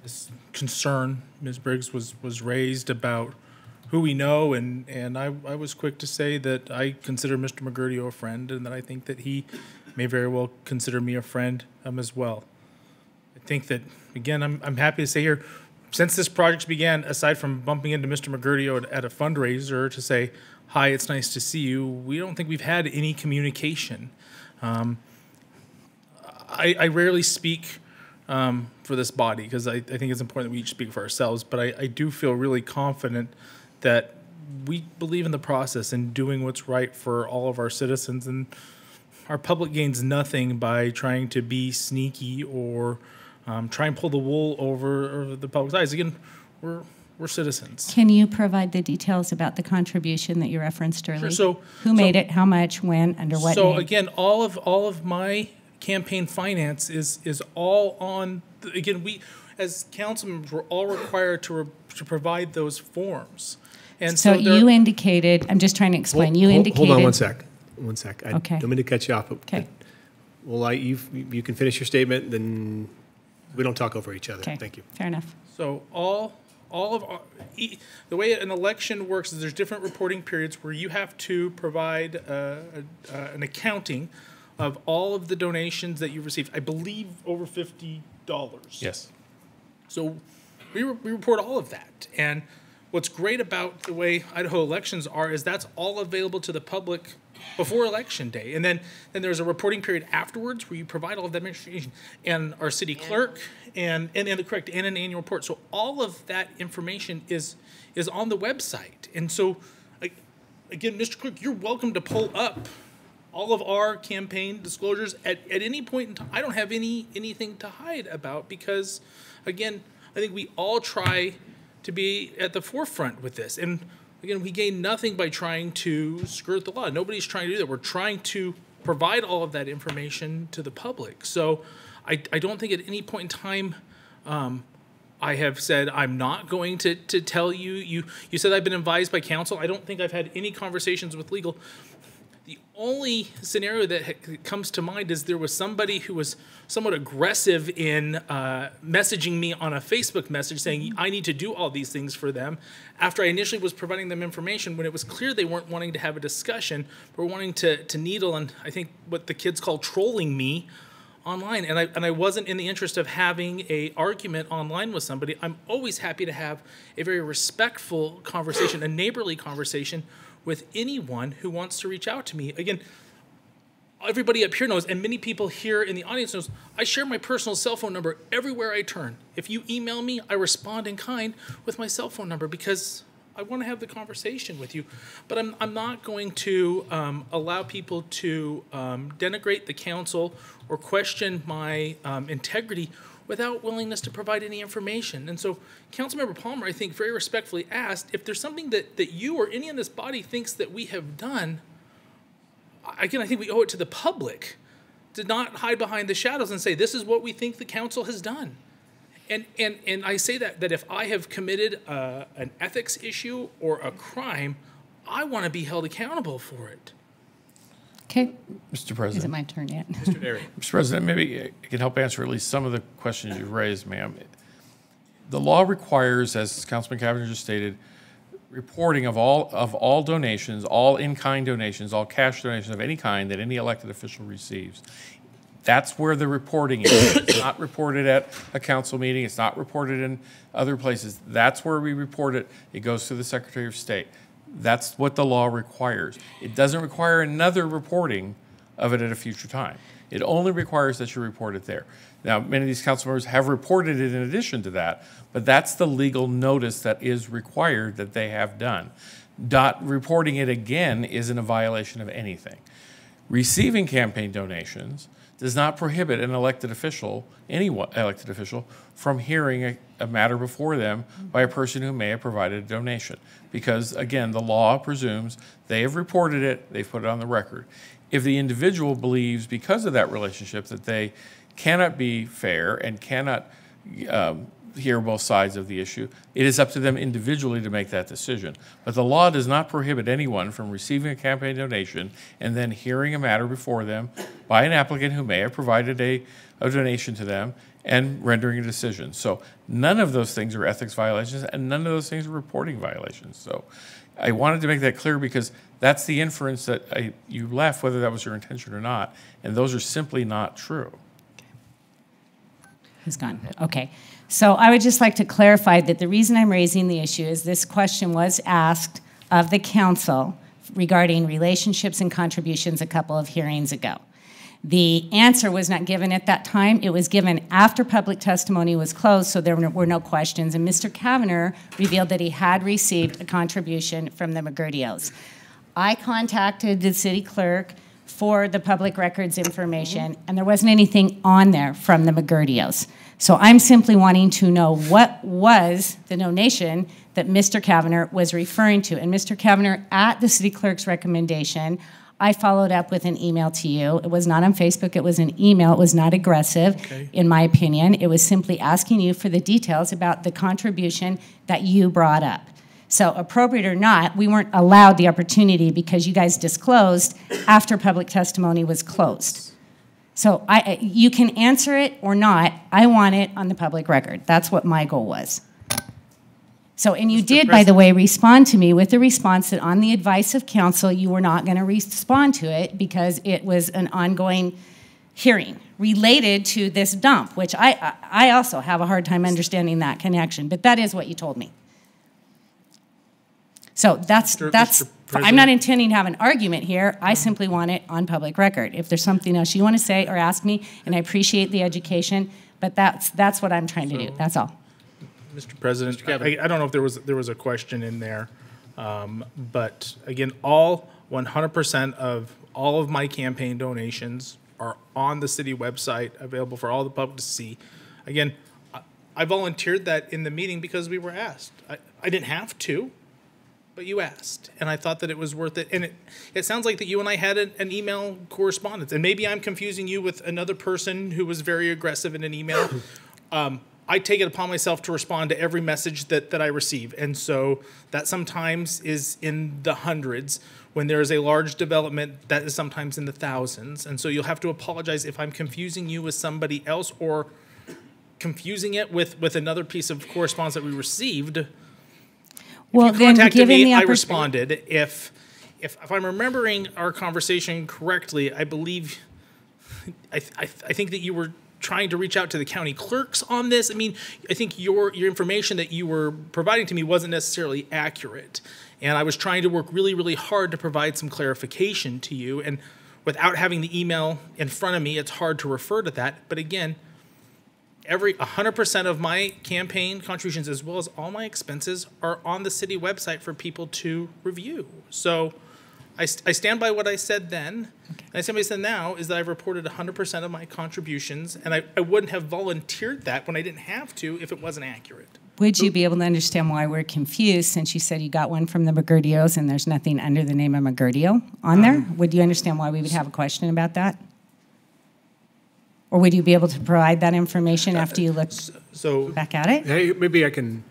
this concern, Ms. Briggs, was raised about who we know, and I was quick to say that I consider Mr. McGurdio a friend, and that I think that he may very well consider me a friend as well. I think that, again, I'm happy to say here, since this project began, aside from bumping into Mr. McGurdio at a fundraiser to say, hi, it's nice to see you, we don't think we've had any communication. I rarely speak for this body because I think it's important that we each speak for ourselves, but I do feel really confident that we believe in the process and doing what's right for all of our citizens, and our public gains nothing by trying to be sneaky or try and pull the wool over the public's eyes. Again, we're We're citizens. Can you provide the details about the contribution that you referenced earlier? Sure. Who made it, how much, when, under what So name? again, all of my campaign finance is all on, again, we, as council members, we're all required to provide those forms. And So so you indicated, I'm just trying to explain, you indicated. Hold on 1 sec. 1 sec. I Okay. don't mean to cut you off. Okay. Well, you can finish your statement, then we don't talk over each other. Okay. Thank you. Fair enough. So all of our, the way an election works is there's different reporting periods where you have to provide an accounting of all of the donations that you've received. I believe over $50. Yes. So we report all of that. And what's great about the way Idaho elections are is that's all available to the public before Election Day. And then there's a reporting period afterwards where you provide all of that information. And our city clerk and the correct and an annual report. So all of that information is on the website. And so, again, Mr. Clerk, you're welcome to pull up all of our campaign disclosures at any point in time. I don't have anything to hide about because, again, I think we all try to be at the forefront with this. And again, we gain nothing by trying to skirt the law. Nobody's trying to do that. We're trying to provide all of that information to the public. So I don't think at any point in time I have said I'm not going to tell you. You said I've been advised by counsel. I don't think I've had any conversations with legal. The only scenario that comes to mind is there was somebody who was somewhat aggressive in messaging me on a Facebook message saying I need to do all these things for them after I initially was providing them information when it was clear they weren't wanting to have a discussion, but were wanting to needle and I think what the kids call trolling me online. And I wasn't in the interest of having a argument online with somebody. I'm always happy to have a very respectful conversation, a neighborly conversation with anyone who wants to reach out to me. Again, everybody up here knows, and many people here in the audience knows, I share my personal cell phone number everywhere I turn. If you email me, I respond in kind with my cell phone number because I want to have the conversation with you. But I'm not going to allow people to denigrate the council or question my integrity without willingness to provide any information. And so Councilmember Palmer, I think, very respectfully asked if there's something that you or any in this body thinks that we have done. Again, I think we owe it to the public to not hide behind the shadows and say, this is what we think the council has done. And I say that if I have committed an ethics issue or a crime, I want to be held accountable for it. Okay. Mr. President. Is it my turn yet? Mr. Derry. Mr. President, maybe I can help answer at least some of the questions you've raised, ma'am. The law requires, as Councilman Cavanagh just stated, reporting of all donations, all in-kind donations, all cash donations of any kind that any elected official receives. That's where the reporting is. It's not reported at a council meeting. It's not reported in other places. That's where we report it. It goes to the Secretary of State. That's what the law requires. It doesn't require another reporting of it at a future time. It only requires that you report it there. Now, many of these council members have reported it in addition to that, but that's the legal notice that is required that they have done. Reporting it again isn't a violation of anything. Receiving campaign donations does not prohibit an elected official, any elected official, from hearing a matter before them by a person who may have provided a donation. Because, again, the law presumes they have reported it, they've put it on the record. If the individual believes, because of that relationship, that they cannot be fair and cannot hear both sides of the issue, it is up to them individually to make that decision. But the law does not prohibit anyone from receiving a campaign donation and then hearing a matter before them by an applicant who may have provided a donation to them and rendering a decision. So none of those things are ethics violations and none of those things are reporting violations. So I wanted to make that clear because that's the inference that you left, whether that was your intention or not, and those are simply not true. Who's gone? Okay. So I would just like to clarify that the reason I'm raising the issue is this question was asked of the council regarding relationships and contributions a couple of hearings ago. The answer was not given at that time. It was given after public testimony was closed, so there were no questions. And Mr. Cavanagh revealed that he had received a contribution from the McGurdios. I contacted the city clerk for the public records information, and there wasn't anything on there from the McGurdios. So I'm simply wanting to know what was the donation that Mr. Kavanagh was referring to. And Mr. Kavanagh, at the city clerk's recommendation, I followed up with an email to you. It was not on Facebook, it was an email. It was not aggressive, in my opinion. It was simply asking you for the details about the contribution that you brought up. So appropriate or not, we weren't allowed the opportunity because you guys disclosed after public testimony was closed. So you can answer it or not. I want it on the public record. That's what my goal was. So, and you did, by the way, respond to me with a response that on the advice of counsel, you were not going to respond to it because it was an ongoing hearing related to this dump, which I also have a hard time understanding that connection, but that is what you told me. So that's I'm not intending to have an argument here. I simply want it on public record. If there's something else you want to say or ask me, and I appreciate the education, but that's what I'm trying to do. That's all. Mr. President, I don't know if there was a question in there, but again, 100% of all of my campaign donations are on the city website, available for all the public to see. Again, I volunteered that in the meeting because we were asked. I didn't have to, but you asked, and I thought that it was worth it. And it sounds like that you and I had an email correspondence, and maybe I'm confusing you with another person who was very aggressive in an email. I take it upon myself to respond to every message that I receive. And so that sometimes is in the hundreds. When there is a large development, that is sometimes in the thousands. And so you'll have to apologize if I'm confusing you with somebody else or confusing it with another piece of correspondence that we received. Well, if you contacted then given me, the I responded. If I'm remembering our conversation correctly, I believe, I think that you were trying to reach out to the county clerks on this. I mean, I think your information that you were providing to me wasn't necessarily accurate. And I was trying to work really, really hard to provide some clarification to you. And without having the email in front of me, it's hard to refer to that. But again, 100% of my campaign contributions, as well as all my expenses, are on the city website for people to review. So I stand by what I said then. And I stand by what I said now is that I've reported 100% of my contributions, and I wouldn't have volunteered that when I didn't have to if it wasn't accurate. Would you be able to understand why we're confused since you said you got one from the McGurdios and there's nothing under the name of McGurdio on there? Would you understand why we would have a question about that? Or would you be able to provide that information after you look back at it? Hey, maybe I can.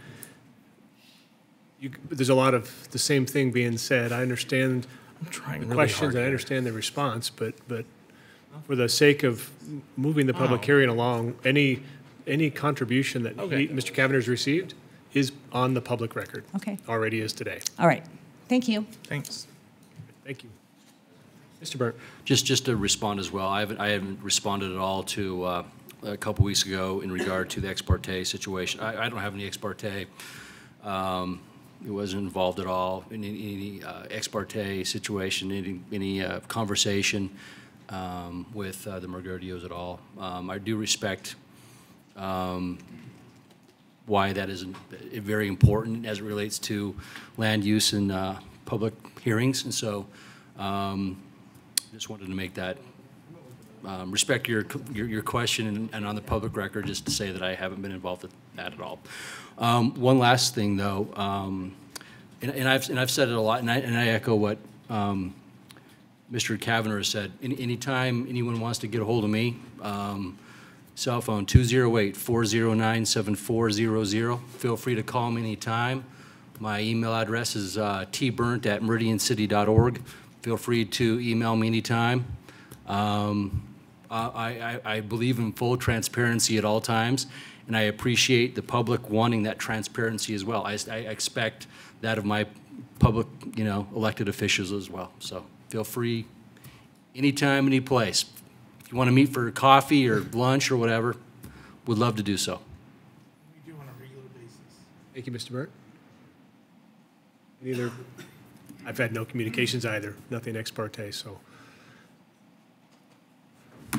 There's a lot of the same thing being said. I understand the questions, I understand the response, but for the sake of moving the public hearing along, any contribution that Mr. Kavanagh's received is on the public record. Okay. Already is today. All right. Thank you. Thanks. Thank you. Mr. Burt. Just to respond as well, I haven't responded at all to a couple weeks ago in regard to the ex parte situation. I don't have any ex parte. It wasn't involved at all in any ex parte situation, any conversation with the Mergurdios at all. I do respect why that is very important as it relates to land use and public hearings, and so just wanted to make that respect your question and on the public record, just to say that I haven't been involved with that at all. One last thing, though, and I've said it a lot, and I echo what Mr. Kavanagh has said. Anytime anyone wants to get a hold of me, cell phone 208-409-7400. Feel free to call me anytime. My email address is tburnt@meridiancity.org. Feel free to email me anytime. I believe in full transparency at all times, and I appreciate the public wanting that transparency as well. I expect that of my public, elected officials as well. So feel free anytime, any place. If you want to meet for coffee or lunch or whatever, would love to do so. We do on a regular basis. Thank you, Mr. Burt. Any other? I've had no communications either, nothing ex parte, so.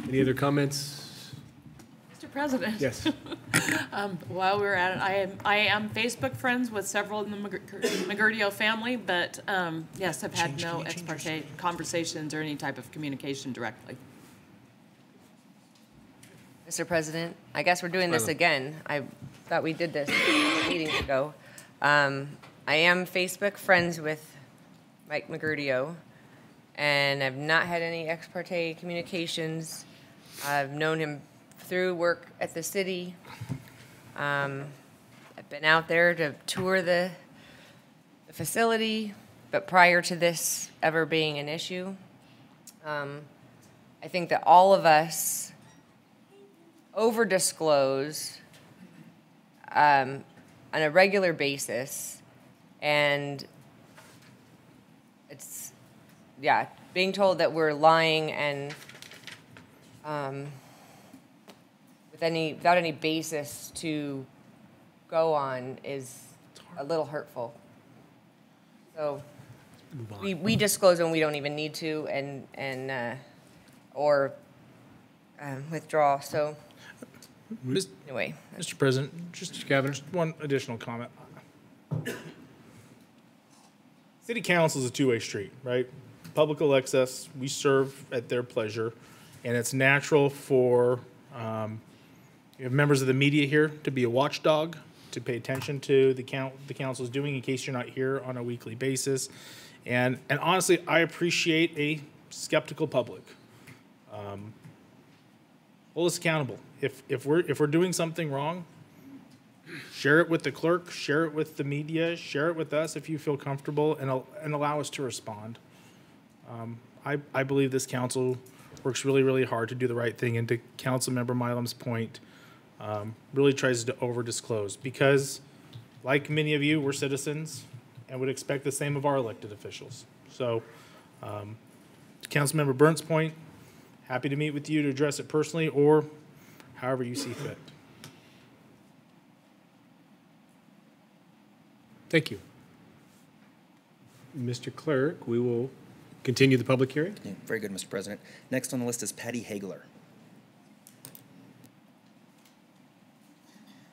Any other comments? Mr. President. Yes. While we're at it, I am Facebook friends with several in the McGurdio family, but yes, I've had no ex parte conversations or any type of communication directly. Mr. President, I guess we're doing this again. I thought we did this meetings ago. I am Facebook friends with Mike McGurdio, and I've not had any ex parte communications. I've known him through work at the city. I've been out there to tour the facility, but prior to this ever being an issue, I think that all of us over-disclose on a regular basis, and it's, yeah, being told that we're lying and without any basis to go on is a little hurtful. So we disclose when we don't even need to, or withdraw. So anyway, Mr. President, just one additional comment. City council is a two-way street, right? Public elects us, we serve at their pleasure, and it's natural for you have members of the media here to be a watchdog, to pay attention to the council is doing in case you're not here on a weekly basis. And honestly, I appreciate a skeptical public. Hold us accountable. If we're doing something wrong, share it with the clerk, share it with the media, share it with us if you feel comfortable, and allow us to respond. I believe this council works really, really hard to do the right thing, and to Councilmember Milam's point, really tries to over-disclose because, like many of you, we're citizens and would expect the same of our elected officials. So, to Councilmember Burnt's point, happy to meet with you to address it personally or however you see fit. Thank you. Mr. Clerk, we will continue the public hearing. Yeah, very good, Mr. President. Next on the list is Patty Hagler.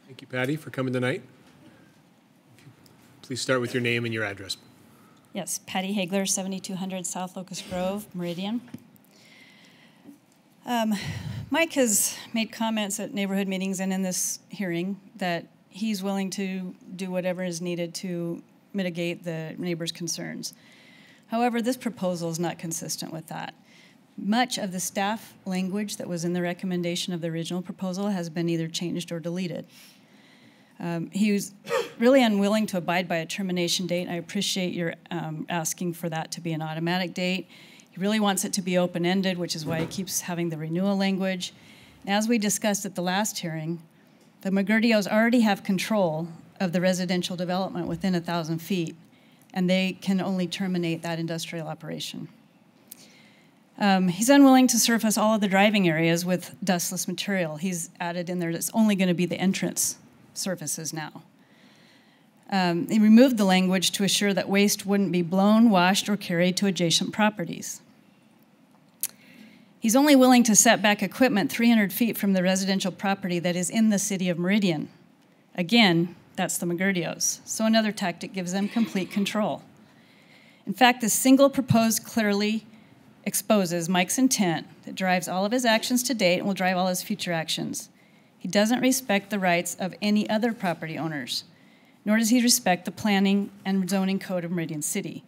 Thank you, Patty, for coming tonight. Please start with your name and your address. Yes, Patty Hagler, 7200 South Locust Grove, Meridian. Mike has made comments at neighborhood meetings and in this hearing that he's willing to do whatever is needed to mitigate the neighbors' concerns. However, this proposal is not consistent with that. Much of the staff language that was in the recommendation of the original proposal has been either changed or deleted. He was really unwilling to abide by a termination date. I appreciate your asking for that to be an automatic date. He really wants it to be open-ended, which is why he keeps having the renewal language. And as we discussed at the last hearing, the McGurdios already have control of the residential development within 1,000 feet, and they can only terminate that industrial operation. He's unwilling to surface all of the driving areas with dustless material. He's added in there that's only going to be the entrance surfaces now. He removed the language to assure that waste wouldn't be blown, washed, or carried to adjacent properties. He's only willing to set back equipment 300 feet from the residential property that is in the city of Meridian. Again, that's the McGurdios. So another tactic gives them complete control. In fact, this single proposed clearly exposes Mike's intent that drives all of his actions to date and will drive all his future actions. He doesn't respect the rights of any other property owners, nor does he respect the planning and zoning code of Meridian City.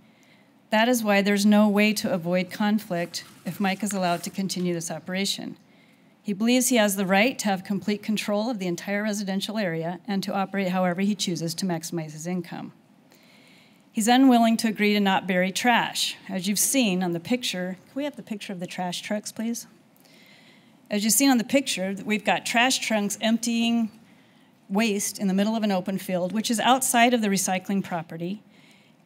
That is why there's no way to avoid conflict if Mike is allowed to continue this operation. He believes he has the right to have complete control of the entire residential area and to operate however he chooses to maximize his income. He's unwilling to agree to not bury trash. As you've seen on the picture, can we have the picture of the trash trucks, please? As you've seen on the picture, we've got trash trunks emptying waste in the middle of an open field, which is outside of the recycling property.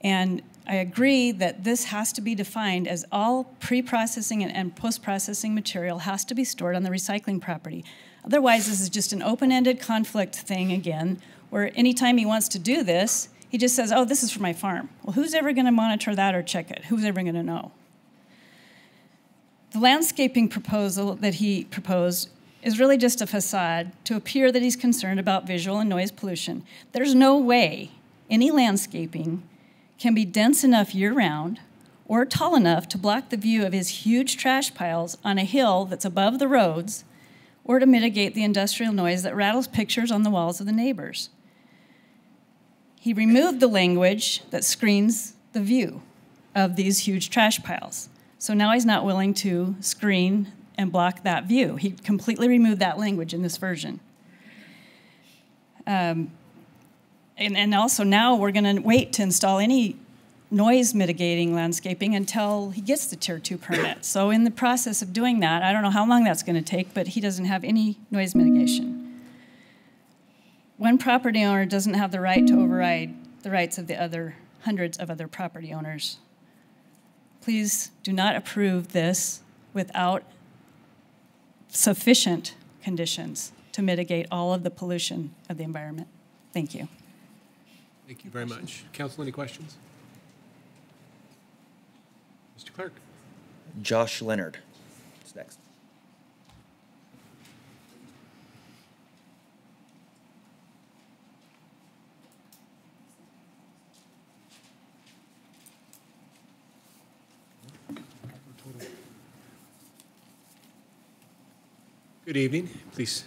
And I agree that this has to be defined as all pre-processing and post-processing material has to be stored on the recycling property. Otherwise, this is just an open-ended conflict thing again, where anytime he wants to do this, he just says, oh, this is for my farm. Well, who's ever going to monitor that or check it? Who's ever going to know? The landscaping proposal that he proposed is really just a facade to appear that he's concerned about visual and noise pollution. There's no way any landscaping can be dense enough year-round or tall enough to block the view of his huge trash piles on a hill that's above the roads or to mitigate the industrial noise that rattles pictures on the walls of the neighbors. he removed the language that screens the view of these huge trash piles. So now he's not willing to screen and block that view. He completely removed that language in this version. And also now we're going to wait to install any noise mitigating landscaping until he gets the Tier 2 permit. So in the process of doing that, I don't know how long that's going to take, but he doesn't have any noise mitigation. One property owner doesn't have the right to override the rights of the other hundreds of other property owners. Please do not approve this without sufficient conditions to mitigate all of the pollution of the environment. Thank you. Thank you very much. Council, any questions? Mr. Clerk. Josh Leonard is next. Good evening. Please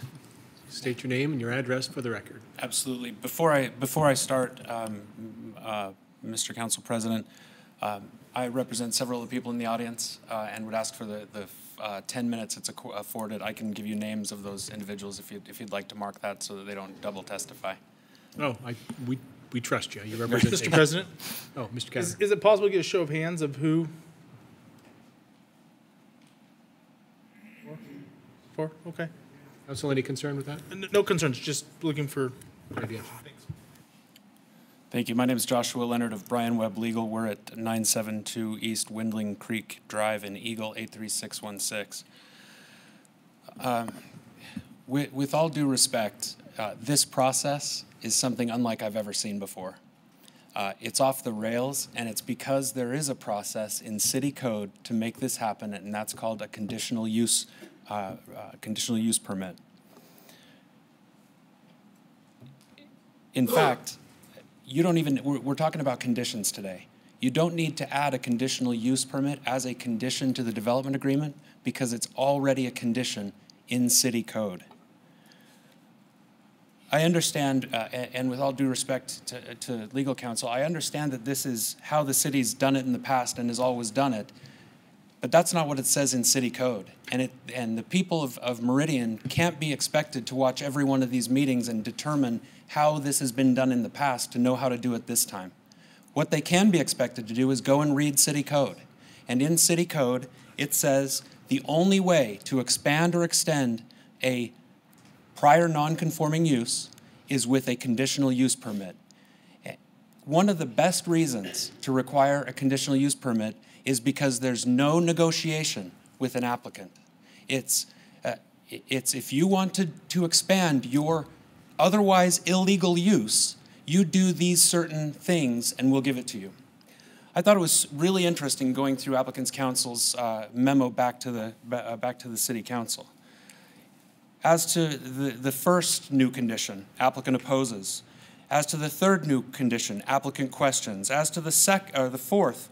state your name and your address for the record. Absolutely. Before I start, Mr. Council President, I represent several of the people in the audience and would ask for the 10 minutes it's afforded. I can give you names of those individuals if you'd like to mark that so that they don't double testify. Oh, we trust you. You represent Mr. President? Oh, Mr. Kavanaugh. Is it possible to get a show of hands of who? Four? Okay. Council, any concern with that? No concerns, just looking for idea. Thanks. Thank you. My name is Joshua Leonard of Bryan Webb Legal. We're at 972 East Windling Creek Drive in Eagle 83616. With all due respect, this process is something unlike I've ever seen before. It's off the rails, and it's because there is a process in city code to make this happen, and that's called a conditional use permit. In fact, you don't even, we're talking about conditions today. You don't need to add a conditional use permit as a condition to the development agreement because it's already a condition in city code. I understand, and with all due respect to legal counsel, I understand that this is how the city's done it in the past and has always done it, but that's not what it says in city code. And the people of Meridian can't be expected to watch every one of these meetings and determine how this has been done in the past to know how to do it this time. What they can be expected to do is go and read city code. And in city code, it says the only way to expand or extend a prior non-conforming use is with a conditional use permit. One of the best reasons to require a conditional use permit is because there's no negotiation with an applicant. It's if you want to expand your otherwise illegal use, you do these certain things and we'll give it to you. I thought it was really interesting going through Applicants Council's memo back to the City Council. As to the first new condition, applicant opposes. As to the third new condition, applicant questions. As to the fourth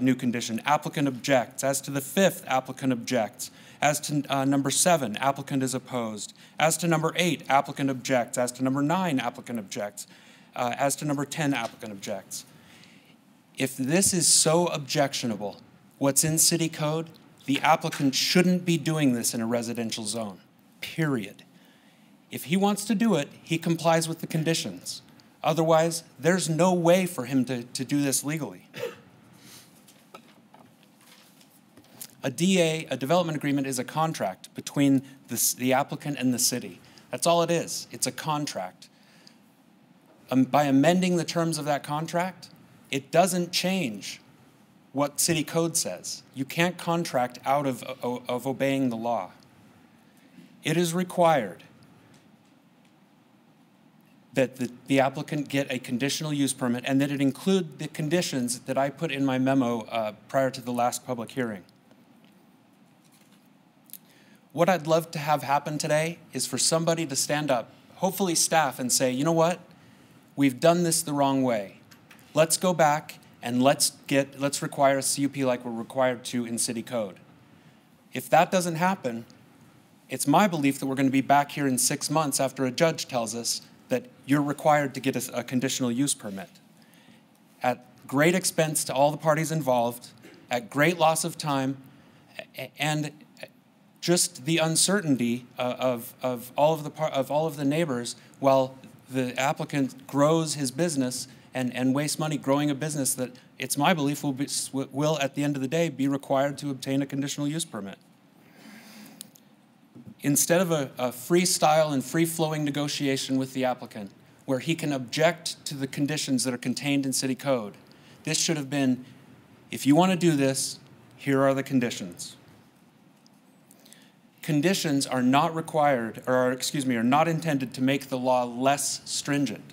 new condition, applicant objects. As to the fifth, applicant objects. As to number 7, applicant is opposed. As to number 8, applicant objects. As to number 9, applicant objects. As to number 10, applicant objects. If this is so objectionable, what's in city code, the applicant shouldn't be doing this in a residential zone, period. If he wants to do it, he complies with the conditions. Otherwise, there's no way for him to do this legally. A DA, a development agreement, is a contract between the applicant and the city. That's all it is. It's a contract. By amending the terms of that contract, it doesn't change what city code says. You can't contract out of obeying the law. It is required that the applicant get a conditional use permit and that it include the conditions that I put in my memo prior to the last public hearing. What I'd love to have happen today is for somebody to stand up, hopefully staff, and say, you know what? We've done this the wrong way. Let's go back and let's require a CUP like we're required to in city code. If that doesn't happen, it's my belief that we're going to be back here in 6 months after a judge tells us that you're required to get a conditional use permit. At great expense to all the parties involved, at great loss of time, and just the uncertainty of all of the neighbors while the applicant grows his business and wastes money growing a business that it's my belief will at the end of the day be required to obtain a conditional use permit. Instead of a freestyle and free-flowing negotiation with the applicant where he can object to the conditions that are contained in city code, this should have been, if you want to do this, here are the conditions. Conditions are not required, or are not intended to make the law less stringent.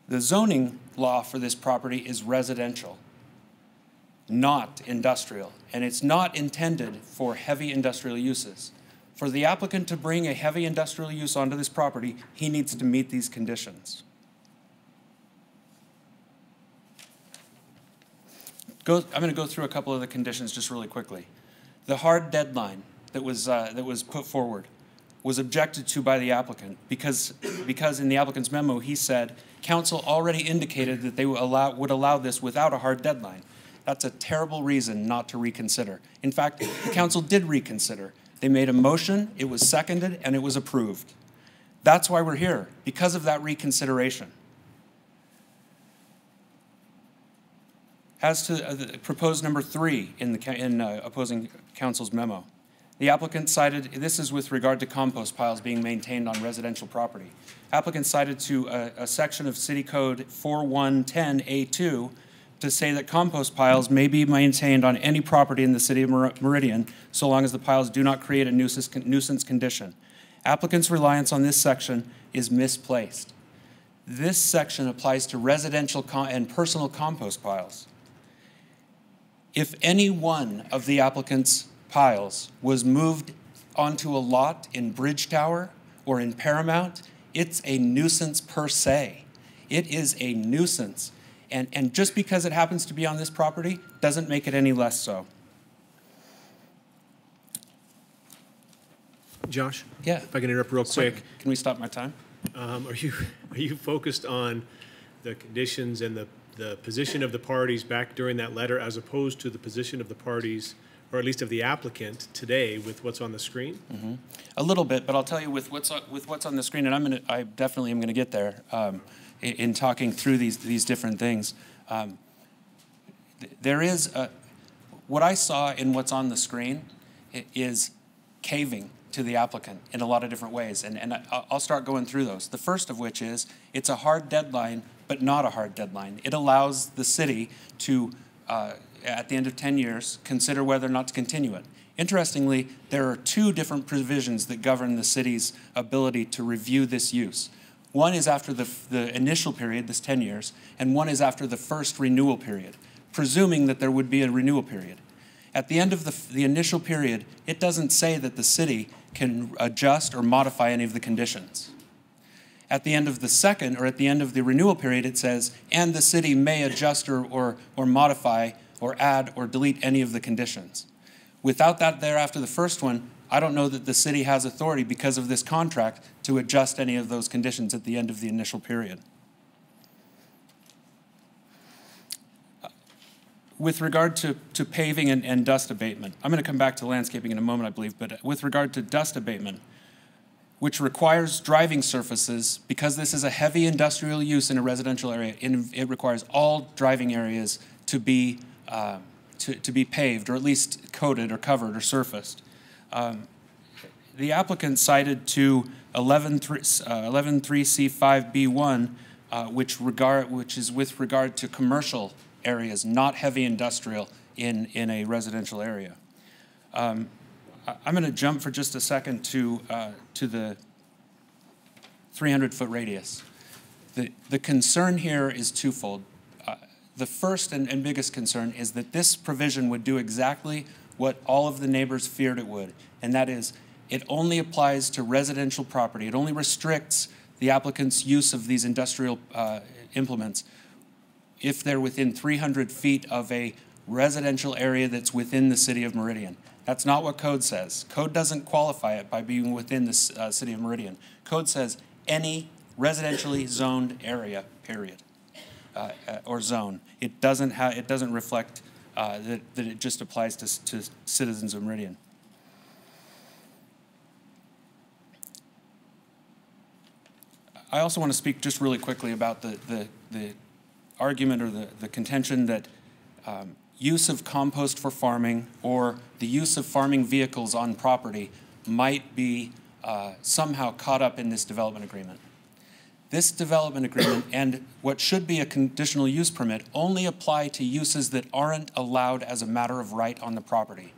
The zoning law for this property is residential, not industrial, and it's not intended for heavy industrial uses. For the applicant to bring a heavy industrial use onto this property, he needs to meet these I'm going to go through a couple of the conditions just really quickly. The hard deadline that was put forward was objected to by the applicant because in the applicant's memo he said council already indicated that they would allow this without a hard deadline. That's a terrible reason not to reconsider. In fact, the council did reconsider. They made a motion, it was seconded, and it was approved. That's why we're here, because of that reconsideration. As to proposed number 3 in opposing council's memo, the applicant cited, this is with regard to compost piles being maintained on residential property. Applicant cited to a section of City Code 4110A2 to say that compost piles may be maintained on any property in the city of Meridian so long as the piles do not create a nuisance condition. Applicant's reliance on this section is misplaced. This section applies to residential and personal compost piles. If any one of the applicant's piles was moved onto a lot in Bridge Tower or in Paramount, it's a nuisance per se. It is a nuisance. And just because it happens to be on this property doesn't make it any less so. Josh? Yeah. If I can interrupt real quick. Can we stop my time? Are you focused on the conditions and the position of the parties back during that letter as opposed to the position of the parties, or at least of the applicant today with what's on the screen? Mm-hmm. A little bit, but I'll tell you with what's on the screen, and I definitely am going to get there in talking through these different things. There is what I saw in what's on the screen is caving to the applicant in a lot of different ways, and I'll start going through those. The first of which is it's a hard deadline, but not a hard deadline. It allows the city to, at the end of 10 years, consider whether or not to continue it. Interestingly, there are 2 different provisions that govern the city's ability to review this use. One is after the initial period, this 10 years, and one is after the first renewal period, presuming that there would be a renewal period. At the end of the initial period, it doesn't say that the city can adjust or modify any of the conditions. At the end of the second, or at the end of the renewal period, it says, and the city may adjust or modify or add or delete any of the conditions. Without that there after the first one, I don't know that the city has authority because of this contract to adjust any of those conditions at the end of the initial period. With regard to paving and dust abatement, I'm going to come back to landscaping in a moment, I believe, but with regard to dust abatement, which requires driving surfaces, because this is a heavy industrial use in a residential area, it requires all driving areas to be paved, or at least coated or covered or surfaced. The applicant cited to 11.3C5B1, which is with regard to commercial areas, not heavy industrial in a residential area. I'm going to jump for just a second to the 300-foot radius. The concern here is twofold. The first and biggest concern is that this provision would do exactly what all of the neighbors feared it would, and that is it only applies to residential property. It only restricts the applicant's use of these industrial implements if they're within 300 feet of a residential area that's within the city of Meridian. That's not what code says. Code doesn't qualify it by being within the city of Meridian. Code says any residentially zoned area, period, or zone. It doesn't reflect that it just applies to citizens of Meridian. I also want to speak just really quickly about the argument or the contention that use of compost for farming or the use of farming vehicles on property might be somehow caught up in this development agreement. This development agreement and what should be a conditional use permit only apply to uses that aren't allowed as a matter of right on the property.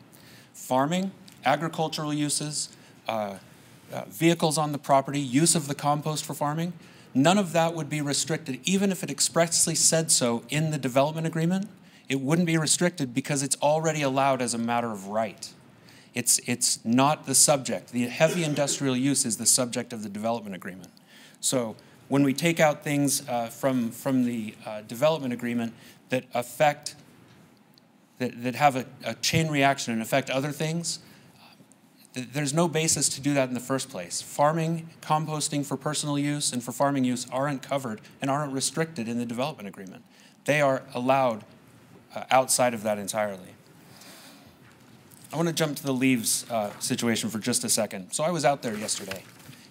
Farming, agricultural uses, vehicles on the property, use of the compost for farming, none of that would be restricted, even if it expressly said so in the development agreement. It wouldn't be restricted because it's already allowed as a matter of right. It's not the subject. The heavy industrial use is the subject of the development agreement. So when we take out things from the development agreement that affect, that have a chain reaction and affect other things, there's no basis to do that in the first place. Farming, composting for personal use and for farming use aren't covered and aren't restricted in the development agreement. They are allowed outside of that entirely. I want to jump to the leaves situation for just a second. So I was out there yesterday,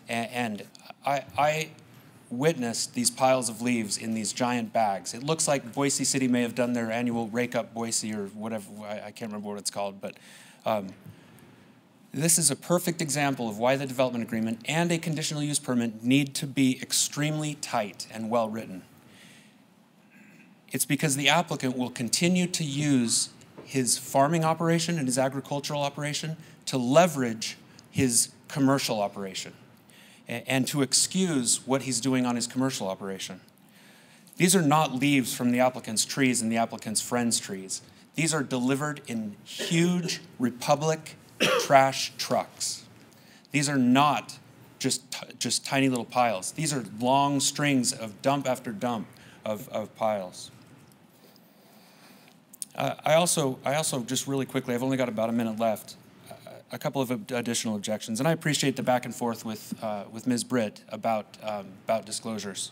and I witnessed these piles of leaves in these giant bags. It looks like Boise City may have done their annual Rake Up Boise or whatever, I can't remember what it's called, but this is a perfect example of why the development agreement and a conditional use permit need to be extremely tight and well written. It's because the applicant will continue to use his farming operation and his agricultural operation to leverage his commercial operation and to excuse what he's doing on his commercial operation. These are not leaves from the applicant's trees and the applicant's friends' trees. These are delivered in huge Republic trash trucks. These are not just tiny little piles. These are long strings of dump after dump of piles. I also just really quickly, I've only got about a minute left, a couple of additional objections, and I appreciate the back and forth with Ms. Britt about disclosures.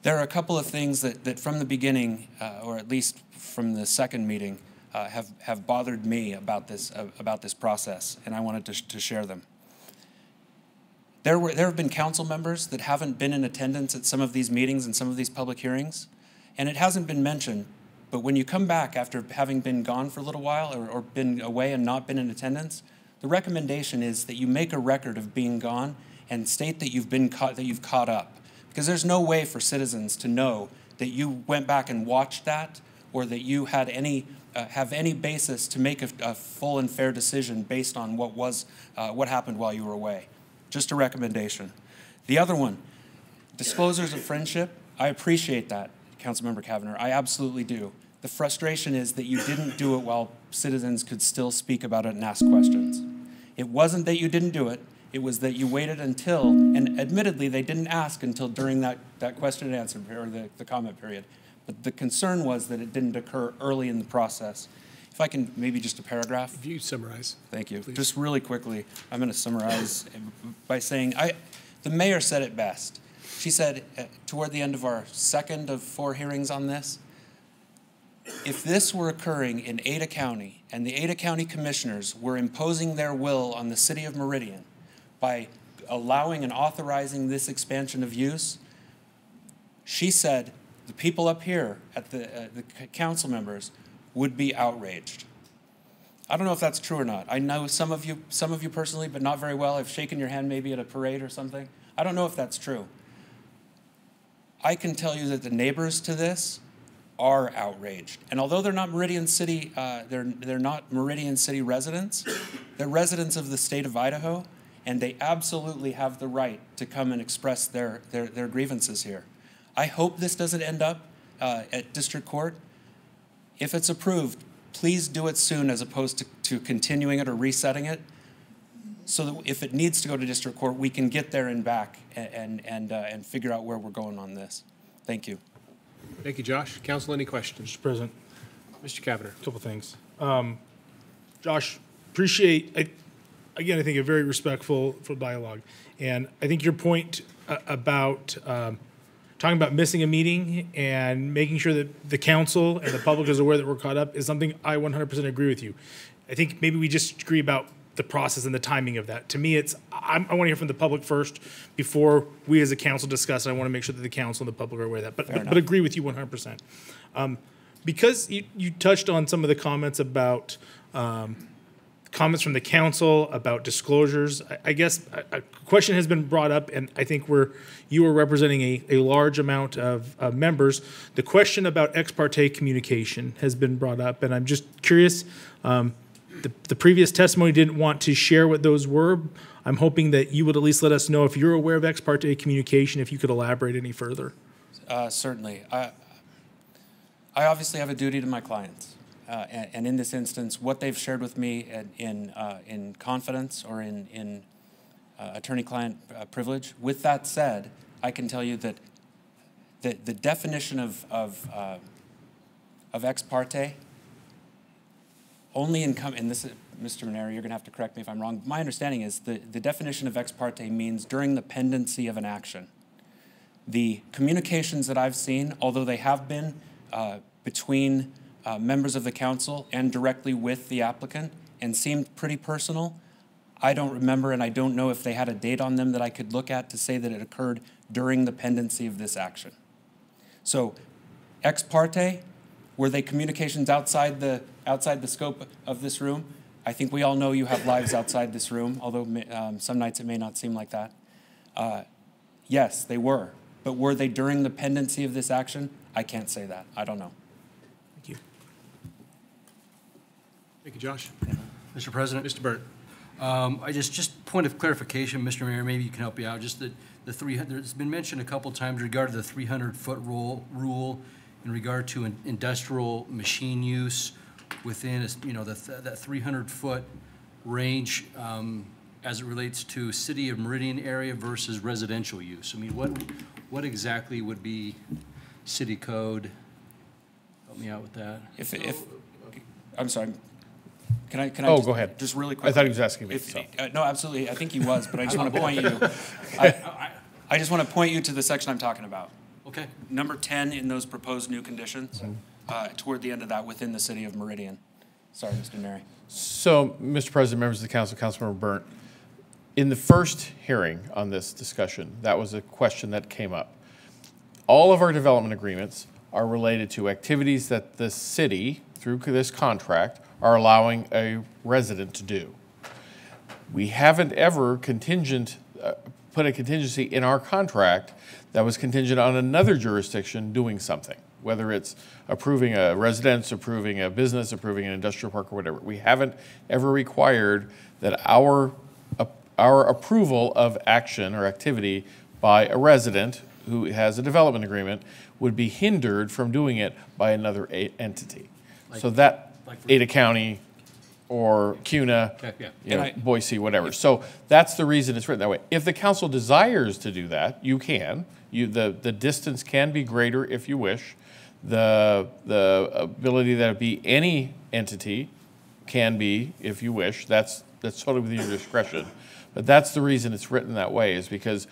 There are a couple of things that from the beginning, or at least from the second meeting, have bothered me about this process, and I wanted to share them. There have been council members that haven't been in attendance at some of these meetings and some of these public hearings, and it hasn't been mentioned. But when you come back after having been gone for a little while or been away and not been in attendance, the recommendation is that you make a record of being gone and state that you've caught up. Because there's no way for citizens to know that you went back and watched that or that you had have any basis to make a full and fair decision based on what happened while you were away. Just a recommendation. The other one, disclosures of friendship, I appreciate that, Councilmember Kavanagh. I absolutely do. The frustration is that you didn't do it while citizens could still speak about it and ask questions. It wasn't that you didn't do it. It was that you waited until, and admittedly, they didn't ask until during that question and answer period, or the comment period. But the concern was that it didn't occur early in the process. If I can, maybe just a paragraph. If you summarize. Thank you. Please. Just really quickly, I'm going to summarize by saying, the mayor said it best. She said, toward the end of our second of 4 hearings on this, if this were occurring in Ada County and the Ada County commissioners were imposing their will on the city of Meridian by allowing and authorizing this expansion of use, she said the people up here at the council members would be outraged. I don't know if that's true or not. I know some of you personally, but not very well. I've shaken your hand maybe at a parade or something. I don't know if that's true. I can tell you that the neighbors to this are outraged. And although they're not Meridian City, they're not Meridian City residents, they're residents of the state of Idaho, and they absolutely have the right to come and express their grievances here. I hope this doesn't end up at district court. If it's approved, please do it soon as opposed to continuing it or resetting it, so that if it needs to go to district court, we can get there and back and figure out where we're going on this. Thank you. Thank you, Josh. Council, any questions? Mr. President. Mr. Kavanagh. A couple things. Josh, appreciate, again, I think a very respectful dialogue. And I think your point about talking about missing a meeting and making sure that the council and the public is aware that we're caught up is something I 100% agree with you. I think maybe we just agree about the process and the timing of that. To me, I want to hear from the public first before we as a council discuss it. I want to make sure that the council and the public are aware of that. But agree with you 100%. Because you touched on some of the comments about comments from the council about disclosures, I guess a question has been brought up, and I think you are representing a large amount of members. The question about ex parte communication has been brought up, and I'm just curious. The previous testimony didn't want to share what those were. I'm hoping that you would at least let us know if you're aware of ex parte communication, if you could elaborate any further. Certainly. I obviously have a duty to my clients. And in this instance, what they've shared with me in confidence or in attorney-client privilege. With that said, I can tell you that the definition of ex parte only and this is, Mr. Maneri, you're going to have to correct me if I'm wrong. My understanding is the definition of ex parte means during the pendency of an action. The communications that I've seen, although they have been between members of the council and directly with the applicant and seemed pretty personal, I don't remember and I don't know if they had a date on them that I could look at to say that it occurred during the pendency of this action. So ex parte, were they communications outside the scope of this room? I think we all know you have lives outside this room, although some nights it may not seem like that. Yes, they were. But were they during the pendency of this action? I can't say that. I don't know. Thank you. Thank you, Josh. Mr. President. Mr. Burt. I just point of clarification, Mr. Mayor, maybe you can help me out. Just the 300, it's been mentioned a couple times regarding the 300-foot rule in regard to an industrial machine use within, that 300-foot range as it relates to City of Meridian area versus residential use. I mean, what exactly would be city code? Help me out with that. I'm sorry. Can I go ahead. Just really quick. I thought he was asking me. No, absolutely. I think he was, but I just want to point you. I just want to point you to the section I'm talking about. Okay. Number 10 in those proposed new conditions, toward the end of that, within the City of Meridian. Sorry, Mr. Neri. So, Mr. President, members of the council, Councilmember Burnt, in the first hearing on this discussion, that was a question that came up. All of our development agreements are related to activities that the city, through this contract, are allowing a resident to do. We haven't ever put a contingency in our contract that was contingent on another jurisdiction doing something, whether it's approving a residence, approving a business, approving an industrial park, or whatever. We haven't ever required that our approval of action or activity by a resident who has a development agreement would be hindered from doing it by another entity. So that Ada County or CUNA, Boise, whatever. So that's the reason it's written that way. If the council desires to do that, you can. The distance can be greater if you wish. The ability that it be any entity can be if you wish. That's totally within your discretion. But that's the reason it's written that way, is because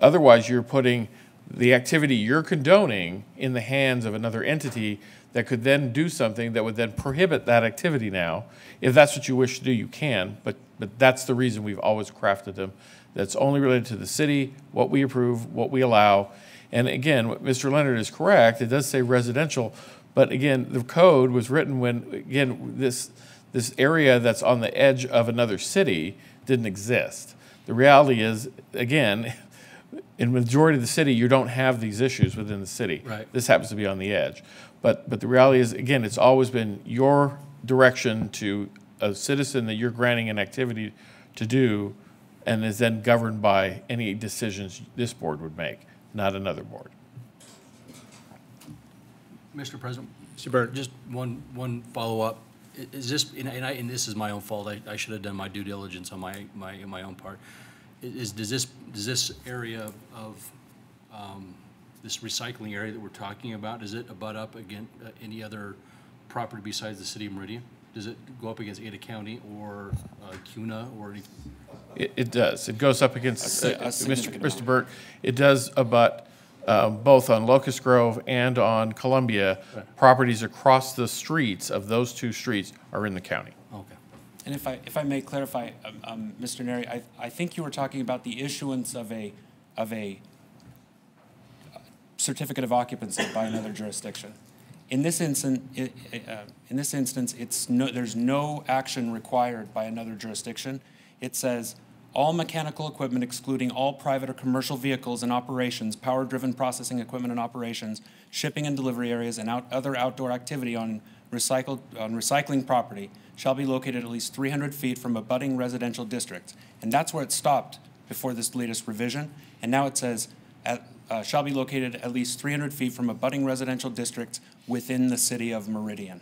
otherwise you're putting the activity you're condoning in the hands of another entity that could then do something that would then prohibit that activity now. If that's what you wish to do, you can, but that's the reason we've always crafted them. That's only related to the city, what we approve, what we allow. And again, Mr. Leonard is correct, it does say residential, but again, the code was written when, again, this area that's on the edge of another city didn't exist. The reality is, again, in the majority of the city, you don't have these issues within the city. Right. This happens to be on the edge. But the reality is, again, it's always been your direction to a citizen that you're granting an activity to do, and is then governed by any decisions this board would make, not another board. Mr. President, Mr. Burt. Just one follow-up. Is this, and this is my own fault, I should have done my due diligence on my own part. Does this area of this recycling area that we're talking about, does it abut up against any other property besides the City of Meridian? Does it go up against Ada County or CUNA or any? It does. It goes up against, significant Mr. Burt, it does abut both on Locust Grove and on Columbia. Properties across the streets of those two streets are in the county. Okay. And if I may clarify, Mr. Neri, I think you were talking about the issuance of a certificate of occupancy by another jurisdiction. In this instance, there's no action required by another jurisdiction. It says, all mechanical equipment excluding all private or commercial vehicles and operations, power-driven processing equipment and operations, shipping and delivery areas, and other outdoor activity on recycling property shall be located at least 300 feet from abutting residential districts. And that's where it stopped before this latest revision. And now it says, shall be located at least 300 feet from abutting residential districts within the city of Meridian.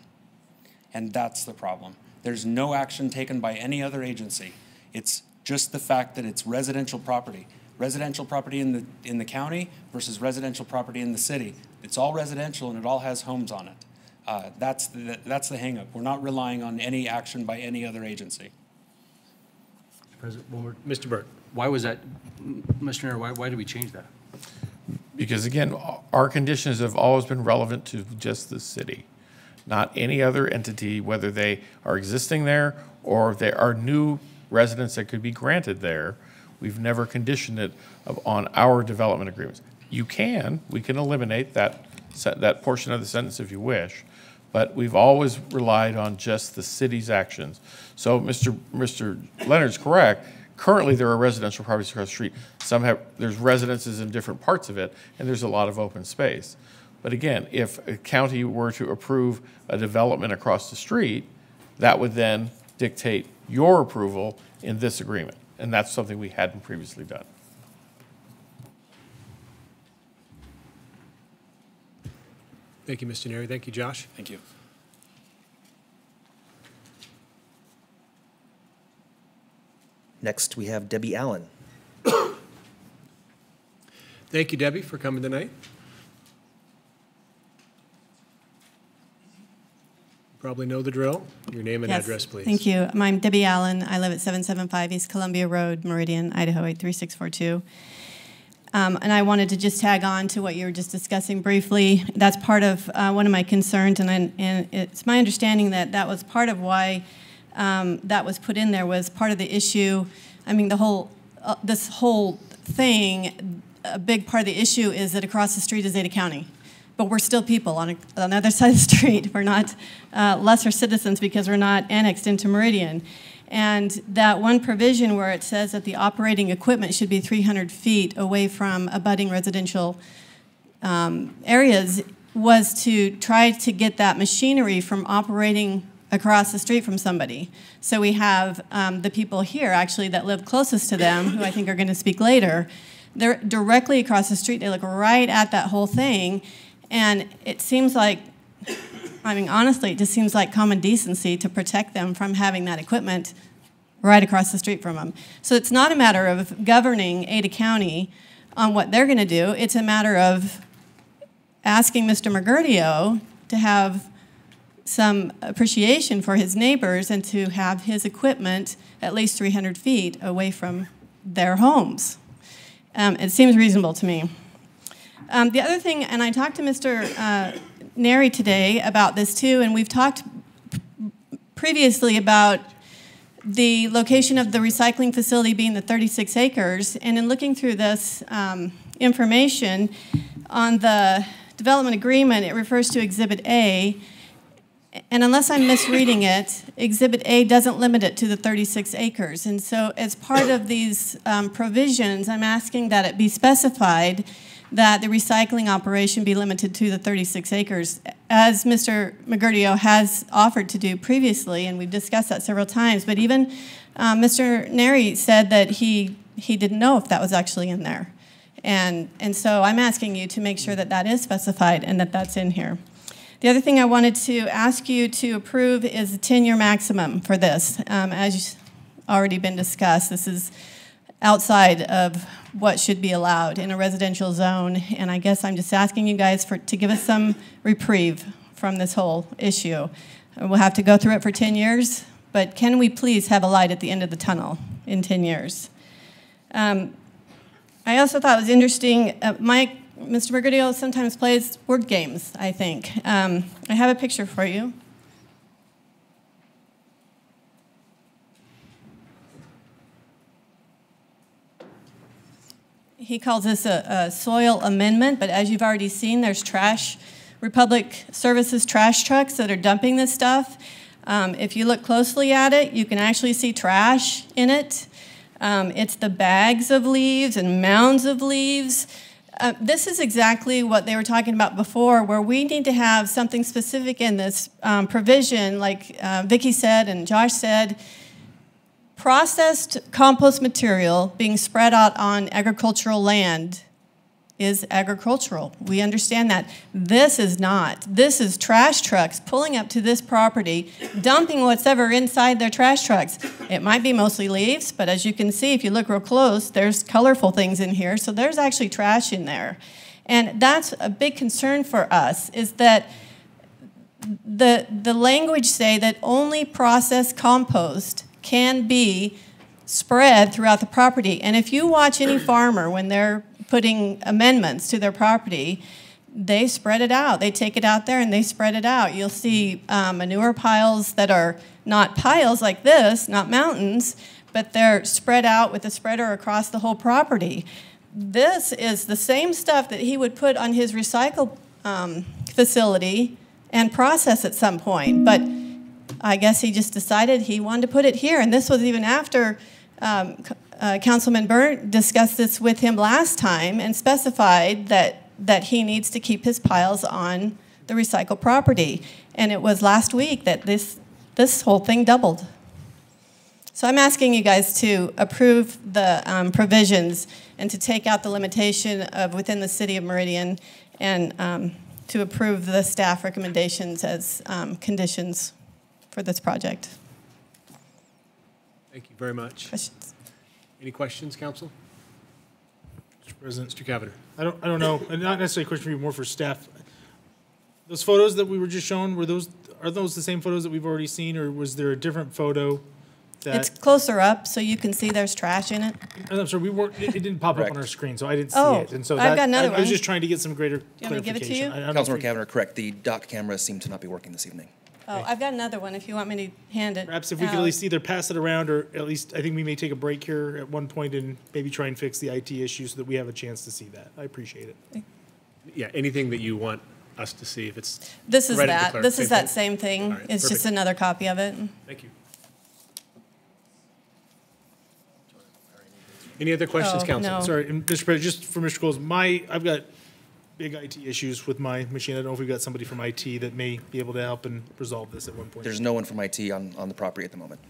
And that's the problem. There's no action taken by any other agency. It's just the fact that it's residential property. Residential property in the county versus residential property in the city. It's all residential and it all has homes on it. That's the hang up. We're not relying on any action by any other agency. Mr. President, one more. Mr. Burt. Why was that, Mr. Neri, why did we change that? Because again, our conditions have always been relevant to just the city, not any other entity, whether they are existing there or they are new residents that could be granted there. We've never conditioned it on our development agreements. We can eliminate that portion of the sentence if you wish, but we've always relied on just the city's actions. So Mr. Leonard's correct. Currently, there are residential properties across the street. There's residences in different parts of it, and there's a lot of open space. But again, if a county were to approve a development across the street, that would then dictate your approval in this agreement. And that's something we hadn't previously done. Thank you, Mr. Neri. Thank you, Josh. Thank you. Next, we have Debbie Allen. Thank you, Debbie, for coming tonight. Probably know the drill. Your name and address, please. Thank you. I'm Debbie Allen. I live at 775 East Columbia Road, Meridian, Idaho 83642. And I wanted to just tag on to what you were just discussing briefly. That's part of one of my concerns, and it's my understanding that that was part of why that was put in there, was part of the issue. I mean, this whole thing, a big part of the issue is that across the street is Ada County. But we're still people on the other side of the street. We're not lesser citizens because we're not annexed into Meridian. And that one provision where it says that the operating equipment should be 300 feet away from abutting residential areas was to try to get that machinery from operating across the street from somebody. So we have the people here actually that live closest to them, who I think are going to speak later. They're directly across the street. They look right at that whole thing. And it seems like, I mean, honestly, it just seems like common decency to protect them from having that equipment right across the street from them. So it's not a matter of governing Ada County on what they're going to do. It's a matter of asking Mr. Meridio to have some appreciation for his neighbors and to have his equipment at least 300 feet away from their homes. It seems reasonable to me. The other thing, and I talked to Mr. Neri today about this too, and we've talked previously about the location of the recycling facility being the 36 acres, and in looking through this information on the development agreement, it refers to Exhibit A, and unless I'm misreading it, Exhibit A doesn't limit it to the 36 acres. And so as part of these provisions, I'm asking that it be specified that the recycling operation be limited to the 36 acres, as Mr. Meridio has offered to do previously, and we've discussed that several times. But even Mr. Neri said that he didn't know if that was actually in there. And so I'm asking you to make sure that that is specified and that that's in here. The other thing I wanted to ask you to approve is a 10-year maximum for this. As already been discussed, this is outside of what should be allowed in a residential zone, and I guess I'm just asking you guys to give us some reprieve from this whole issue. We'll have to go through it for 10 years, but can we please have a light at the end of the tunnel in 10 years? I also thought it was interesting, Mr. Meridian sometimes plays word games, I think. I have a picture for you. He calls this a soil amendment, but as you've already seen, there's trash, Republic Services trash trucks that are dumping this stuff. If you look closely at it, you can actually see trash in it. It's the bags of leaves and mounds of leaves. This is exactly what they were talking about before, where we need to have something specific in this provision, like Vicki said and Josh said. Processed compost material being spread out on agricultural land is agricultural. We understand that. This is not. This is trash trucks pulling up to this property, dumping whatever inside their trash trucks. It might be mostly leaves, but as you can see, if you look real close, there's colorful things in here, so there's actually trash in there. And that's a big concern for us, is that the language say that only processed compost can be spread throughout the property. And if you watch any farmer when they're putting amendments to their property, they spread it out. They take it out there and they spread it out. You'll see manure piles that are not piles like this, not mountains, but they're spread out with a spreader across the whole property. This is the same stuff that he would put on his recycle facility and process at some point. But I guess he just decided he wanted to put it here. And this was even after Councilman Byrne discussed this with him last time and specified that he needs to keep his piles on the recycled property. And it was last week that this whole thing doubled. So I'm asking you guys to approve the provisions and to take out the limitation of within the city of Meridian and to approve the staff recommendations as conditions for this project. Thank you very much. Questions? Any questions, council? Mr. President. Mr. Cavanagh. I don't know, and not necessarily a question for you, more for staff. Those photos that we were just shown, are those the same photos that we've already seen, or was there a different photo that? It's closer up, so you can see there's trash in it. I'm sorry, it didn't pop up on our screen, so I didn't see it. And so I've got another one. I was just trying to get some greater you want me to give it to you? Councilmember Cavanagh, correct. The dock cameras seem to not be working this evening. Oh, I've got another one if you want me to hand it. Perhaps if we could at least either pass it around, or at least I think we may take a break here at one point and maybe try and fix the IT issue so that we have a chance to see that. I appreciate it. Yeah, anything that you want us to see, if it's This is right that. This is that same thing. All right, It's just perfect. another copy of it. Thank you. Any other questions, Oh, council? no. Sorry, and Mr. President, just for Mr. Coles, I've got big IT issues with my machine. I don't know if we've got somebody from IT that may be able to help and resolve this at one point. There's no one from IT on the property at the moment.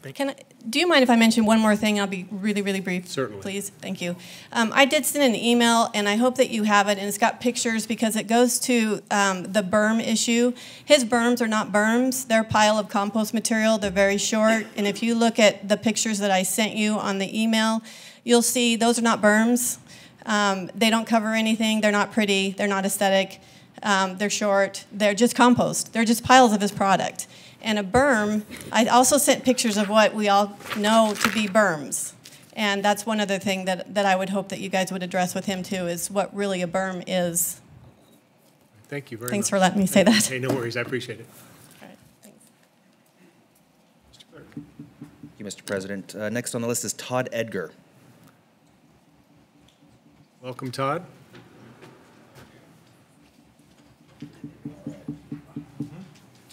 Do you mind if I mention one more thing? I'll be really, really brief. Certainly. Please, thank you. I did send an email, and I hope that you have it, and it's got pictures because it goes to the berm issue. His berms are not berms. They're a pile of compost material. They're very short, and if you look at the pictures that I sent you on the email, you'll see those are not berms. They don't cover anything. They're not pretty. They're not aesthetic. They're short. They're just compost. They're just piles of his product. And a berm, I also sent pictures of what we all know to be berms. And that's one other thing that I would hope that you guys would address with him too, is what really a berm is. Thank you very much. Thanks for letting me say that. Hey, no worries. I appreciate it. All right, thanks. Thank you, Mr. President. Next on the list is Todd Edgar. Welcome, Todd.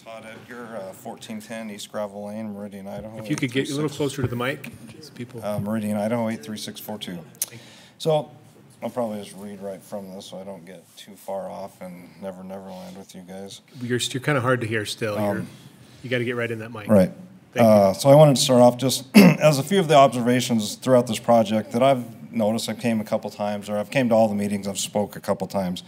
Todd Edgar, 1410 East Gravel Lane, Meridian, Idaho. If you could get a little closer to the mic, people. Meridian, Idaho, 83642. So I'll probably just read right from this so I don't get too far off and Never Neverland with you guys. You're kind of hard to hear still. You got to get right in that mic. Right. So I wanted to start off just as a few of the observations throughout this project that I've noticed. I came a couple times, or I've came to all the meetings, I've spoke a couple times.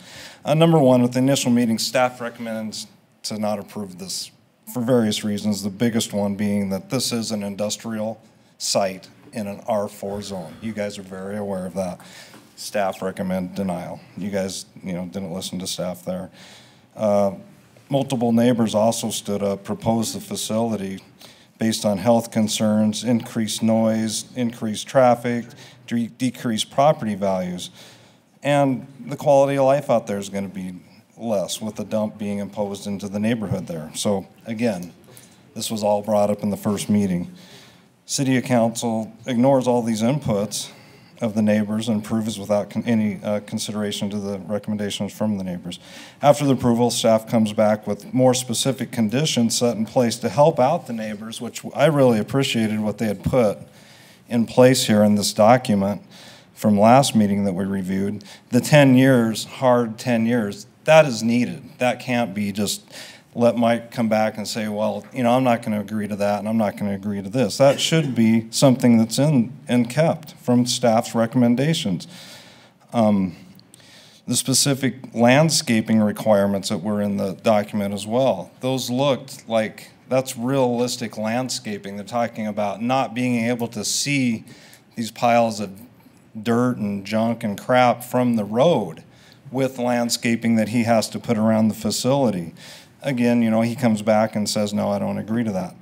Number one, with the initial meeting, staff recommends to not approve this for various reasons, the biggest one being that this is an industrial site in an R4 zone. You guys are very aware of that. Staff recommend denial. You guys, didn't listen to staff there. multiple neighbors also stood up, proposed the facility based on health concerns, increased noise, increased traffic, decreased property values. And the quality of life out there is going to be less with the dump being imposed into the neighborhood there. So again, this was all brought up in the first meeting. City Council ignores all these inputs of the neighbors and approves without any consideration to the recommendations from the neighbors. After the approval, staff comes back with more specific conditions set in place to help out the neighbors, which I really appreciated what they had put in place here in this document from last meeting that we reviewed. The 10 years, hard 10 years, that is needed. That can't be just let Mike come back and say, well, you know, I'm not going to agree to that and I'm not going to agree to this. That should be something that's in and kept from staff's recommendations. The specific landscaping requirements that were in the document as well, those looked like that's realistic landscaping. They're talking about not being able to see these piles of dirt and junk and crap from the road with landscaping that he has to put around the facility. Again, you know, he comes back and says, no, I don't agree to that.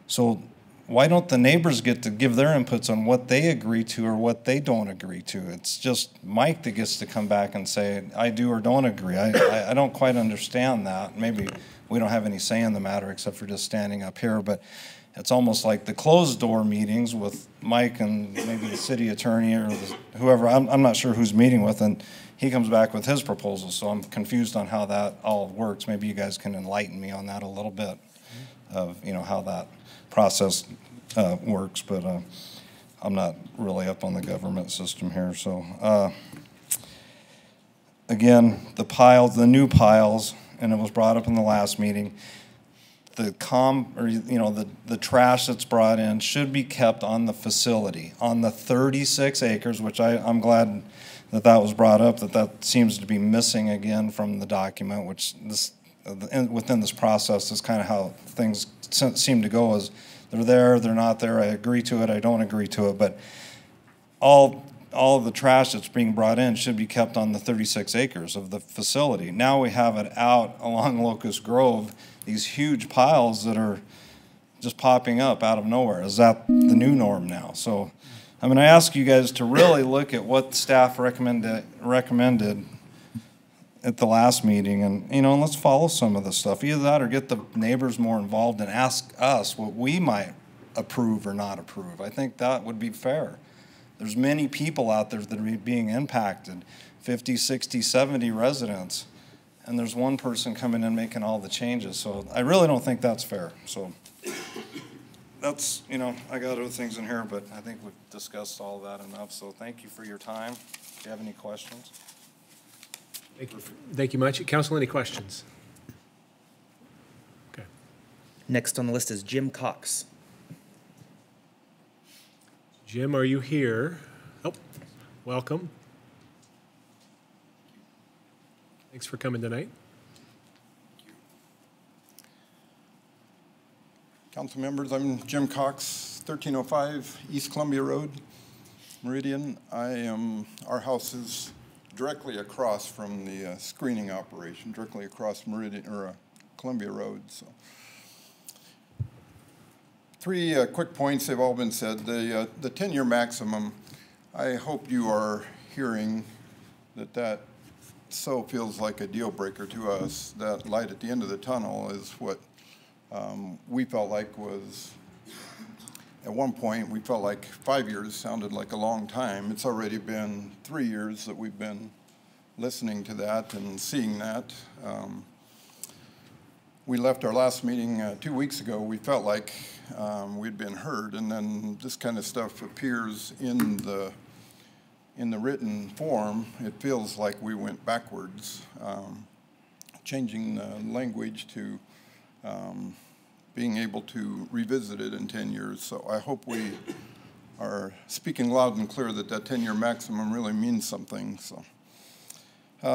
So why don't the neighbors get to give their inputs on what they agree to or what they don't agree to? It's just Mike that gets to come back and say, I do or don't agree. I don't quite understand that. Maybe we don't have any say in the matter except for just standing up here, but it's almost like the closed door meetings with Mike and maybe the city attorney or whoever, I'm not sure who's meeting with, and he comes back with his proposal, so I'm confused on how that all works. Maybe you guys can enlighten me on that a little bit of, you know, how that process works, but I'm not really up on the government system here. So again, the new piles, and it was brought up in the last meeting, the trash that's brought in should be kept on the facility, on the 36 acres, which I'm glad that was brought up, that seems to be missing again from the document, which within this process is kind of how things seem to go, is they're there, they're not there, I agree to it, I don't agree to it, but all of the trash that's being brought in should be kept on the 36 acres of the facility. Now we have it out along Locust Grove, these huge piles that are just popping up out of nowhere. Is that the new norm now? So I'm going to ask you guys to really look at what staff recommended at the last meeting, and let's follow some of this stuff. Either that or get the neighbors more involved and ask us what we might approve or not approve. I think that would be fair. There's many people out there that are being impacted, 50, 60, 70 residents, and there's one person coming in making all the changes. So I really don't think that's fair. So that's, I got other things in here, but I think we've discussed all that enough. So thank you for your time. Do you have any questions? Thank you much. Council, any questions? Okay. Next on the list is Jim Cox. Jim, are you here? Oh, welcome. Thanks for coming tonight. Council members, I'm Jim Cox, 1305 East Columbia Road, Meridian. Our house is directly across from the screening operation, directly across Meridian or Columbia Road. So, three quick points. They've all been said. The 10-year maximum. I hope you are hearing that so feels like a deal breaker to us. That light at the end of the tunnel is what we felt like was. At one point, we felt like 5 years sounded like a long time. It's already been 3 years that we've been listening to that and seeing that. We left our last meeting 2 weeks ago. We felt like we'd been heard, and then this kind of stuff appears in the written form. It feels like we went backwards, changing the language to being able to revisit it in 10 years. So I hope we are speaking loud and clear that 10-year maximum really means something. So,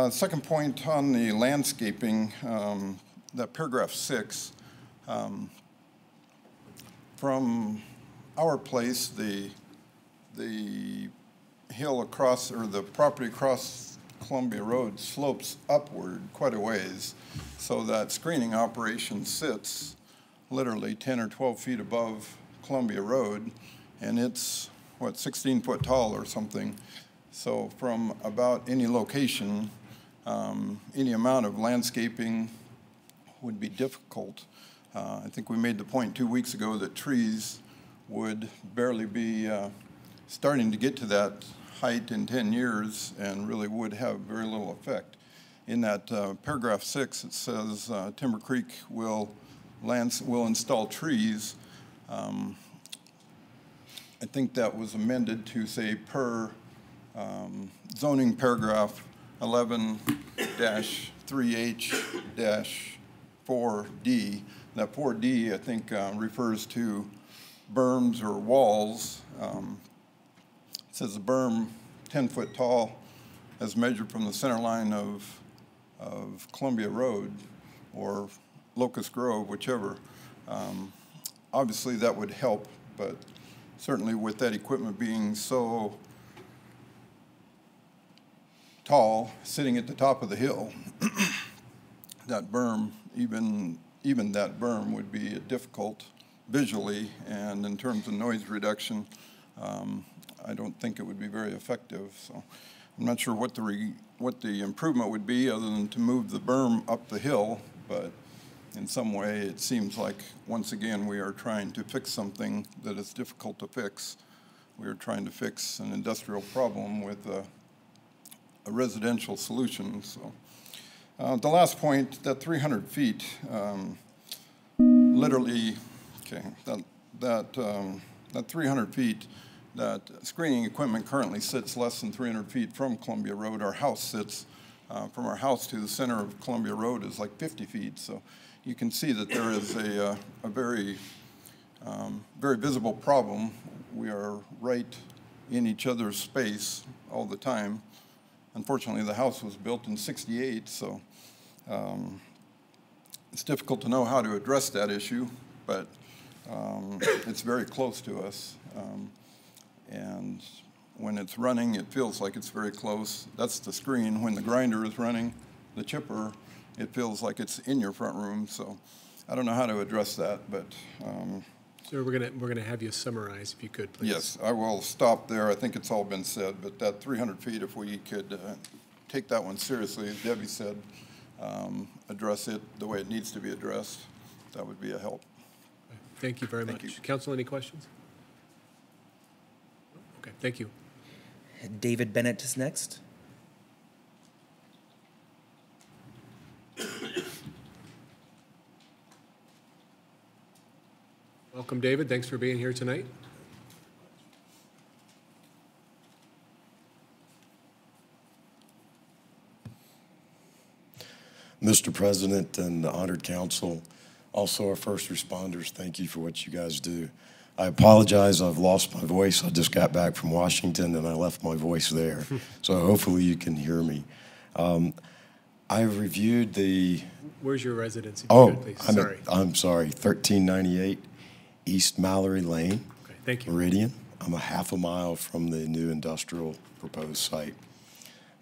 second point on the landscaping, that paragraph 6, from our place, the hill across, or the property across Columbia Road slopes upward quite a ways, so that screening operation sits literally 10 or 12 feet above Columbia Road, and it's, what, 16 foot tall or something. So from about any location, any amount of landscaping would be difficult. I think we made the point 2 weeks ago that trees would barely be starting to get to that height in 10 years and really would have very little effect. In that paragraph 6, it says Timber Creek will install trees. I think that was amended to say per zoning paragraph 11-3H-4D. That 4D, I think, refers to berms or walls. It says a berm 10 foot tall as measured from the center line of Columbia Road or Locust Grove, whichever. Obviously that would help, but certainly with that equipment being so tall, sitting at the top of the hill, that berm, even that berm would be difficult visually, and in terms of noise reduction, I don't think it would be very effective. So I'm not sure what the improvement would be other than to move the berm up the hill, but in some way it seems like once again we are trying to fix something that is difficult to fix. We are trying to fix an industrial problem with a residential solution. So the last point, that 300 feet, literally, okay, that 300 feet, that screening equipment currently sits less than 300 feet from Columbia Road. Our house sits, from our house to the center of Columbia Road is like 50 feet. So you can see that there is a very, very visible problem. We are right in each other's space all the time. Unfortunately, the house was built in '68, so it's difficult to know how to address that issue, but it's very close to us. And when it's running, it feels like it's very close. That's the screen. When the grinder is running, the chipper, it feels like it's in your front room. So I don't know how to address that, but. Sir, we're gonna have you summarize, if you could, please. Yes, I will stop there. I think it's all been said, but that 300 feet, if we could take that one seriously, as Debbie said, address it the way it needs to be addressed, that would be a help. Thank you very much. Council, any questions? Okay, thank you. David Bennett is next. Welcome, David. Thanks for being here tonight. Mr. President and the honored council, also our first responders, thank you for what you guys do. I apologize, I've lost my voice. I just got back from Washington and I left my voice there. So hopefully you can hear me. I reviewed the... Where's your residence, if you could, please? I'm sorry, 1398 East Mallory Lane, okay, thank you. Meridian. I'm a half a mile from the new industrial proposed site.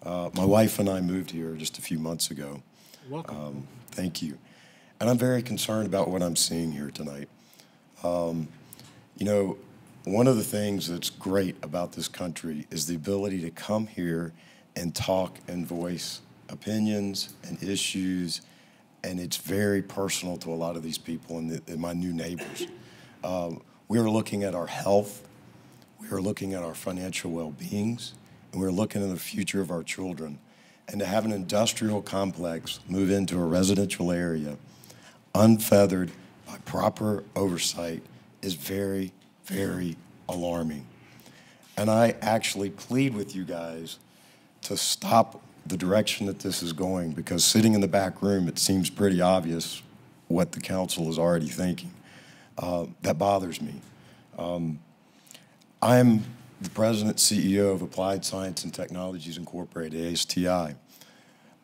My wife and I moved here just a few months ago. Welcome. Thank you. And I'm very concerned about what I'm seeing here tonight. You know, one of the things that's great about this country is the ability to come here and talk and voice opinions and issues, and it's very personal to a lot of these people and my new neighbors. We are looking at our health, we are looking at our financial well-beings, and we're looking at the future of our children. And to have an industrial complex move into a residential area unfeathered by proper oversight is very, very alarming. And I actually plead with you guys to stop the direction that this is going, because sitting in the back room, it seems pretty obvious what the council is already thinking. That bothers me. I'm the president CEO of Applied Science and Technologies Incorporated, ASTI.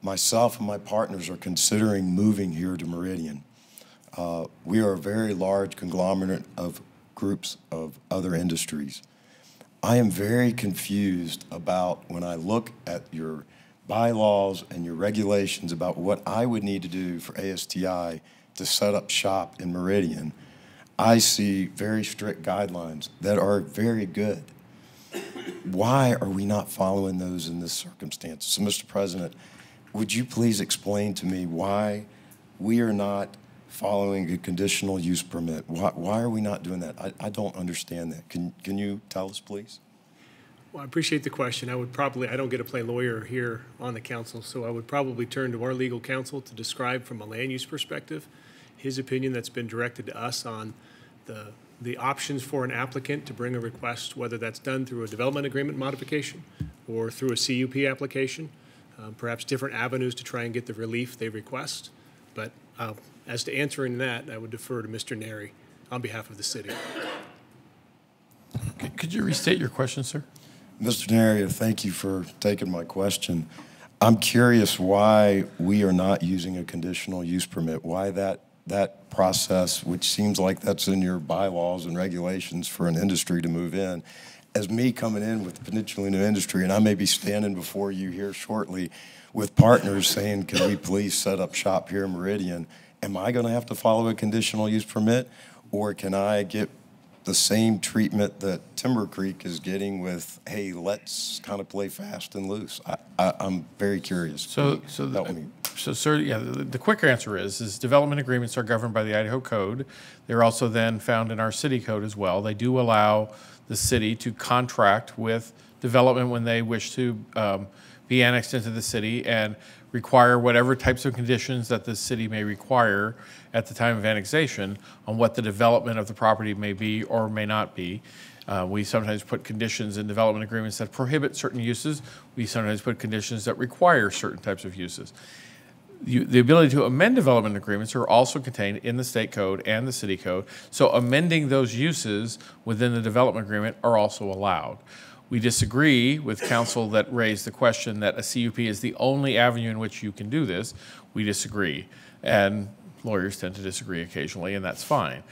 Myself and my partners are considering moving here to Meridian. We are a very large conglomerate of groups of other industries. I am very confused about when I look at your bylaws and your regulations about what I would need to do for ASTI to set up shop in Meridian, I see very strict guidelines that are very good. Why are we not following those in this circumstance? So, Mr. President, would you please explain to me why we are not following a conditional use permit? Why are we not doing that? I don't understand that. Can you tell us, please? Well, I appreciate the question. I don't get to play lawyer here on the council, so I would probably turn to our legal counsel to describe from a land use perspective his opinion that's been directed to us on the options for an applicant to bring a request, whether that's done through a development agreement modification or through a CUP application, perhaps different avenues to try and get the relief they request. But as to answering that, I would defer to Mr. Neri on behalf of the city. Could you restate your question, sir? Mr. Neri, thank you for taking my question. I'm curious why we are not using a conditional use permit, why that process, which seems like that's in your bylaws and regulations for an industry to move in. As me coming in with the potentially new industry, and I may be standing before you here shortly with partners saying, can we please set up shop here in Meridian, am I going to have to follow a conditional use permit, or can I get the same treatment that Timber Creek is getting with, hey, let's kind of play fast and loose? I'm very curious. So, sir, yeah, the quicker answer is development agreements are governed by the Idaho Code. They're also then found in our city code as well. They do allow the city to contract with development when they wish to be annexed into the city and require whatever types of conditions that the city may require at the time of annexation on what the development of the property may be or may not be. We sometimes put conditions in development agreements that prohibit certain uses. We sometimes put conditions that require certain types of uses. The ability to amend development agreements are also contained in the state code and the city code. So amending those uses within the development agreement are also allowed. We disagree with counsel that raised the question that a CUP is the only avenue in which you can do this. We disagree. And lawyers tend to disagree occasionally, and that's fine.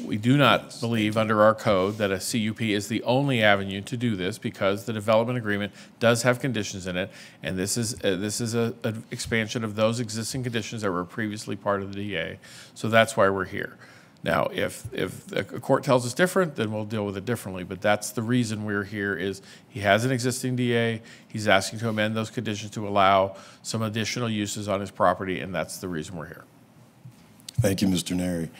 We do not believe under our code that a CUP is the only avenue to do this because the development agreement does have conditions in it, and this is an expansion of those existing conditions that were previously part of the DA. So that's why we're here. Now, if a court tells us different, then we'll deal with it differently. But that's the reason we're here is he has an existing DA. He's asking to amend those conditions to allow some additional uses on his property, and that's the reason we're here. Thank you, Mr. Neri.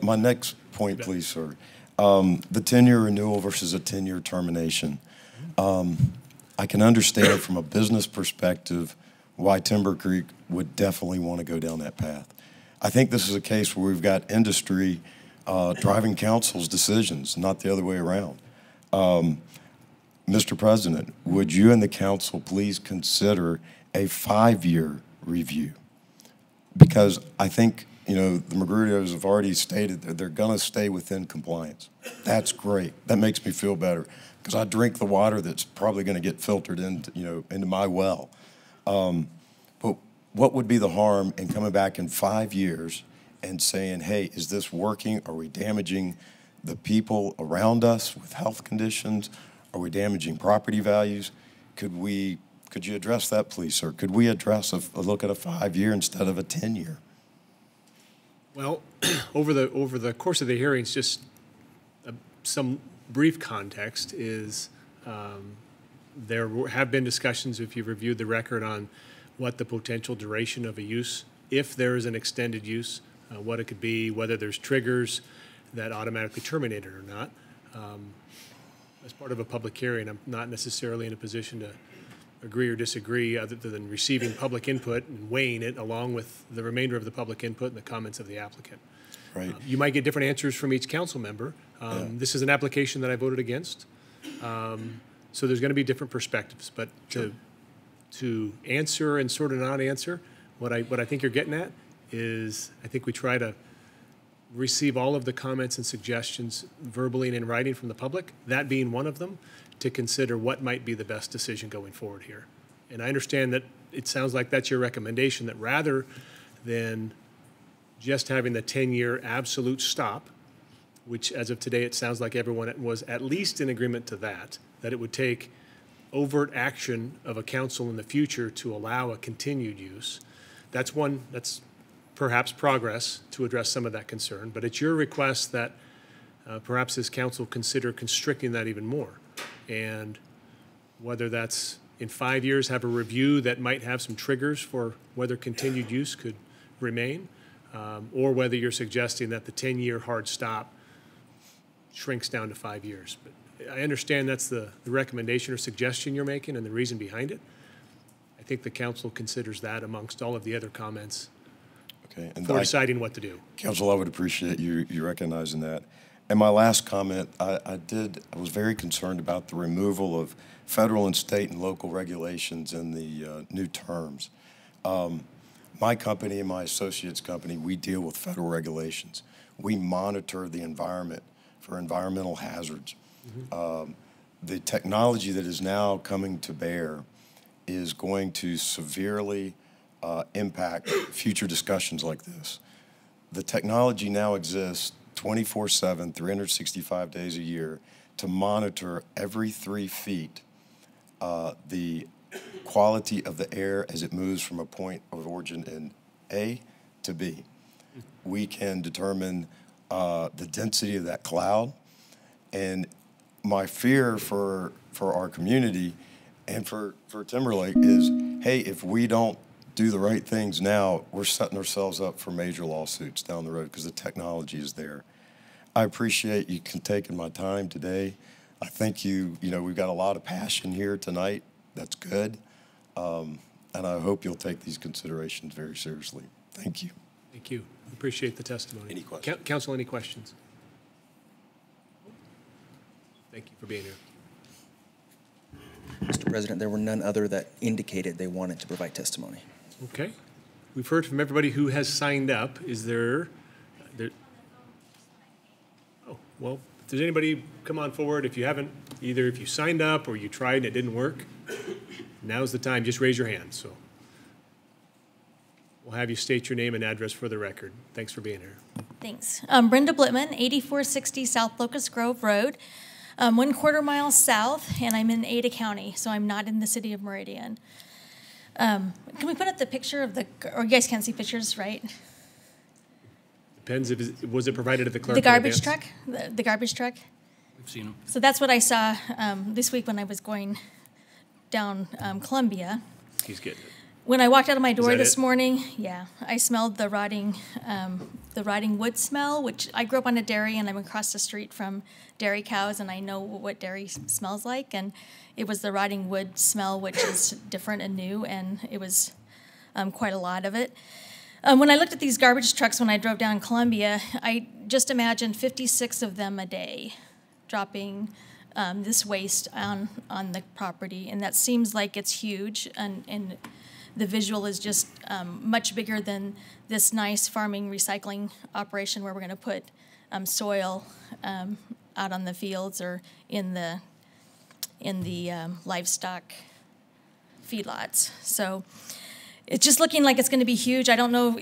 My next point, please, sir. The 10-year renewal versus a 10-year termination. I can understand from a business perspective why Timber Creek would definitely want to go down that path. I think this is a case where we've got industry driving council's decisions, not the other way around. Mr. President, would you and the council please consider a 5-year review? Because I think, you know, the Magrudios have already stated that they're going to stay within compliance. That's great. That makes me feel better because I drink the water that's probably going to get filtered into, into my well. But what would be the harm in coming back in 5 years and saying, hey, is this working? Are we damaging the people around us with health conditions? Are we damaging property values? Could you address that, please, sir? Could we address a look at a 5-year instead of a 10-year? Well, over the course of the hearings, just some brief context is there have been discussions, if you've reviewed the record, on what the potential duration of a use, if there is an extended use, what it could be, whether there's triggers that automatically terminate it or not. As part of a public hearing, I'm not necessarily in a position to agree or disagree other than receiving public input and weighing it along with the remainder of the public input and the comments of the applicant. Right. You might get different answers from each council member. This is an application that I voted against. So there's going to be different perspectives, but to answer and sort of not answer, what I think you're getting at is I think we try to receive all of the comments and suggestions verbally and in writing from the public, that being one of them, to consider what might be the best decision going forward here. And I understand that it sounds like that's your recommendation, that rather than just having the 10-year absolute stop, which as of today it sounds like everyone was at least in agreement to that it would take overt action of a council in the future to allow a continued use. That's perhaps progress to address some of that concern, but it's your request that perhaps this council consider constricting that even more. And whether that's in 5 years, have a review that might have some triggers for whether continued use could remain, or whether you're suggesting that the 10-year hard stop shrinks down to 5 years. But I understand that's the recommendation or suggestion you're making and the reason behind it. I think the council considers that amongst all of the other comments for deciding what to do. Council, I would appreciate you recognizing that. And my last comment, I was very concerned about the removal of federal and state and local regulations in the new terms. My company and my associates' company, we deal with federal regulations. We monitor the environment for environmental hazards. The technology that is now coming to bear is going to severely impact future discussions like this. The technology now exists 24/7, 365 days a year to monitor every 3 feet the quality of the air as it moves from a point of origin in A to B. We can determine the density of that cloud, and my fear for our community and for Timberlake is, hey, if we don't do the right things now, we're setting ourselves up for major lawsuits down the road because the technology is there. I appreciate you taking my time today. I think we've got a lot of passion here tonight. That's good. And I hope you'll take these considerations very seriously. Thank you. Thank you. Appreciate the testimony. Any questions? Council, any questions? Thank you for being here. Mr. President, there were none other that indicated they wanted to provide testimony. Okay. We've heard from everybody who has signed up. Is there oh, well, if there's anybody, come on forward. If you haven't, either if you signed up or you tried and it didn't work, now's the time. Just raise your hand. So we'll have you state your name and address for the record. Thanks for being here. Thanks. Brenda Blitman, 8460 South Locust Grove Road, 1/4 mile south, and I'm in Ada County, so I'm not in the city of Meridian. Can we put up the picture of or you guys can't see pictures, right? Depends if was it provided at the clerk? The garbage truck, the garbage truck. We've seen them. So that's what I saw this week when I was going down Columbia. He's getting it. When I walked out of my door this it? morning, yeah, I smelled the rotting wood smell, which I grew up on a dairy and I'm across the street from dairy cows and I know what dairy smells like. And it was the rotting wood smell, which is different and new, and it was quite a lot of it. When I looked at these garbage trucks when I drove down Columbia, I just imagined 56 of them a day dropping this waste on the property. And that seems like it's huge, and the visual is just much bigger than this nice farming recycling operation where we're going to put soil out on the fields or in the livestock feedlots. So it's just looking like it's going to be huge. I don't know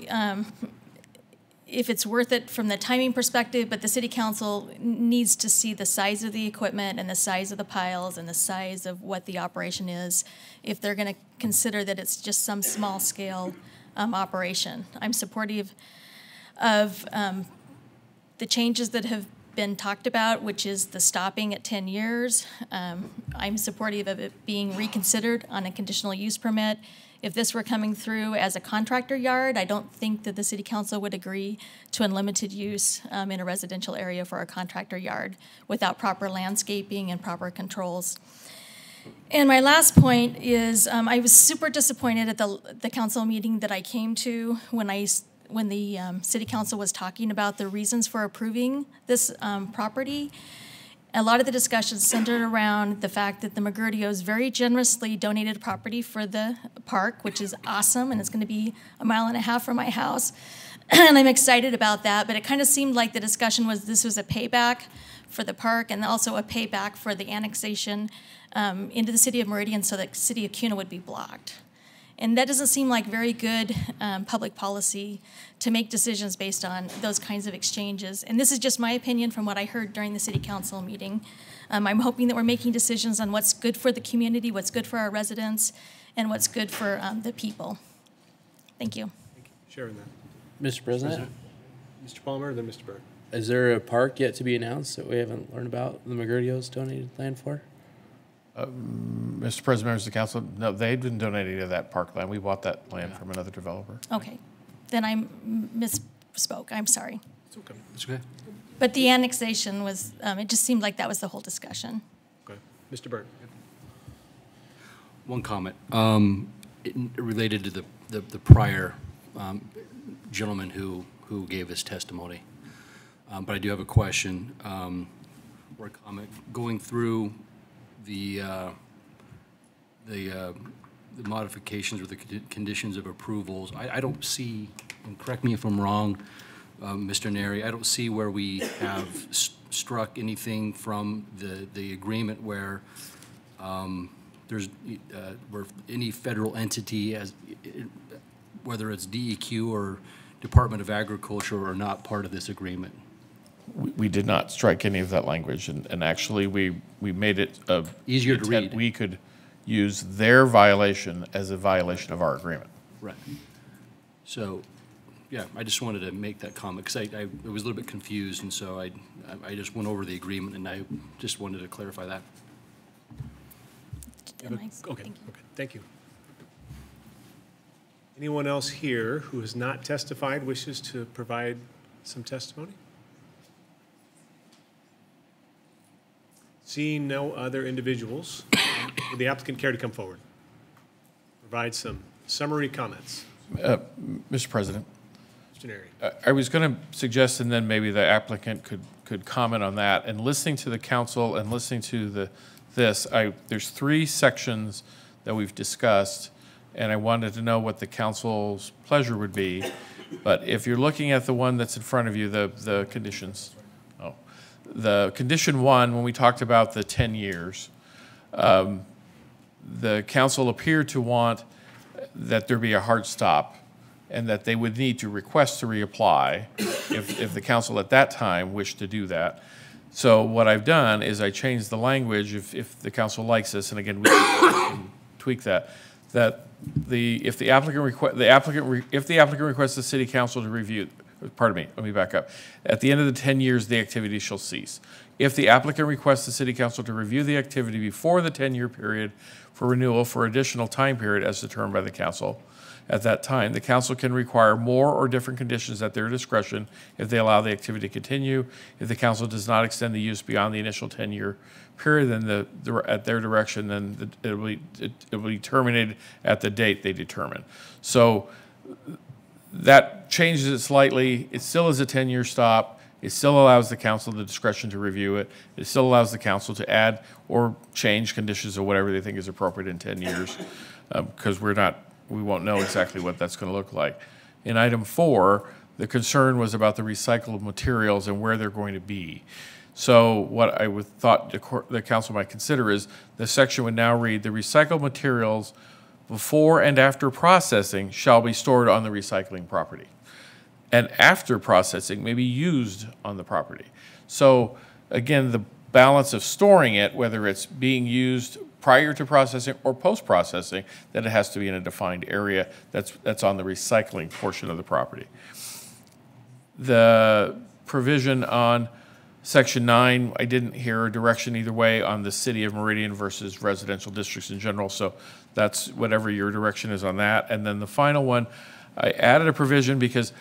if it's worth it from the timing perspective, but the city council needs to see the size of the equipment and the size of the piles and the size of what the operation is if they're going to consider that it's just some small scale operation. I'm supportive of the changes that have been talked about, which is the stopping at 10 years. I'm supportive of it being reconsidered on a conditional use permit. If this were coming through as a contractor yard, I don't think that the city council would agree to unlimited use in a residential area for a contractor yard without proper landscaping and proper controls. And my last point is I was super disappointed at the council meeting that I came to when the city council was talking about the reasons for approving this property. A lot of the discussions centered around the fact that the McGurdios very generously donated property for the park, which is awesome, and it's going to be 1.5 miles from my house. And I'm excited about that, but it kind of seemed like the discussion was this was a payback for the park and also a payback for the annexation into the city of Meridian so that the city of Kuna would be blocked. And that doesn't seem like very good public policy to make decisions based on those kinds of exchanges. And this is just my opinion from what I heard during the city council meeting. I'm hoping that we're making decisions on what's good for the community, what's good for our residents, and what's good for the people. Thank you. Sharing that. Mr. President? Mr. Palmer, then Mr. Burke. Is there a park yet to be announced that we haven't learned about the McGurdios donated land for? Mr. President, members of the council, no, they've been donating to that parkland. We bought that land from another developer. Okay. Then I misspoke. I'm sorry. It's okay. It's okay. But the annexation was, it just seemed like that was the whole discussion. Okay. Mr. Burke. One comment related to the prior gentleman who gave his testimony. But I do have a question or a comment. Going through the modifications or the conditions of approvals, I don't see, and correct me if I'm wrong, Mr. Neri, I don't see where we have struck anything from the agreement where there's where any federal entity, whether it's DEQ or Department of Agriculture, are not part of this agreement. We did not strike any of that language, and actually we made it easier to read. We could use their violation as a violation of our agreement. Right. So, yeah, I just wanted to make that comment because I was a little bit confused, and so I just went over the agreement, and I just wanted to clarify that. Okay, thank you. Anyone else here who has not testified wishes to provide some testimony? Seeing no other individuals, would the applicant care to come forward? Provide some summary comments. Mr. President. Mr. Neri. I was going to suggest, and then maybe the applicant could comment on that. And listening to the council and listening to there's 3 sections that we've discussed, and I wanted to know what the council's pleasure would be. But if you're looking at the one that's in front of you, the conditions. The condition 1, when we talked about the 10 years, the council appeared to want that there be a hard stop and that they would need to request to reapply if the council at that time wished to do that. So what I've done is I changed the language, if the council likes this, and again, we can tweak that, if the applicant requests the city council to review, pardon me, let me back up. At the end of the 10 years, the activity shall cease. If the applicant requests the city council to review the activity before the 10-year period for renewal for additional time period as determined by the council, at that time, the council can require more or different conditions at their discretion if they allow the activity to continue. If the council does not extend the use beyond the initial 10-year period, then at their direction, then it will be terminated at the date they determine. So that changes it slightly. It still is a 10-year stop. It still allows the council the discretion to review it. It still allows the council to add or change conditions or whatever they think is appropriate in 10 years, because we won't know exactly what that's going to look like. In item 4, the concern was about the recycled materials and where they're going to be. So what I thought the council might consider is the section would now read, the recycled materials before and after processing shall be stored on the recycling property. And after processing may be used on the property. So again, the balance of storing it, whether it's being used prior to processing or post-processing, that it has to be in a defined area that's on the recycling portion of the property. The provision on Section 9, I didn't hear a direction either way on the city of Meridian versus residential districts in general, so that's whatever your direction is on that. And then the final one, I added a provision because,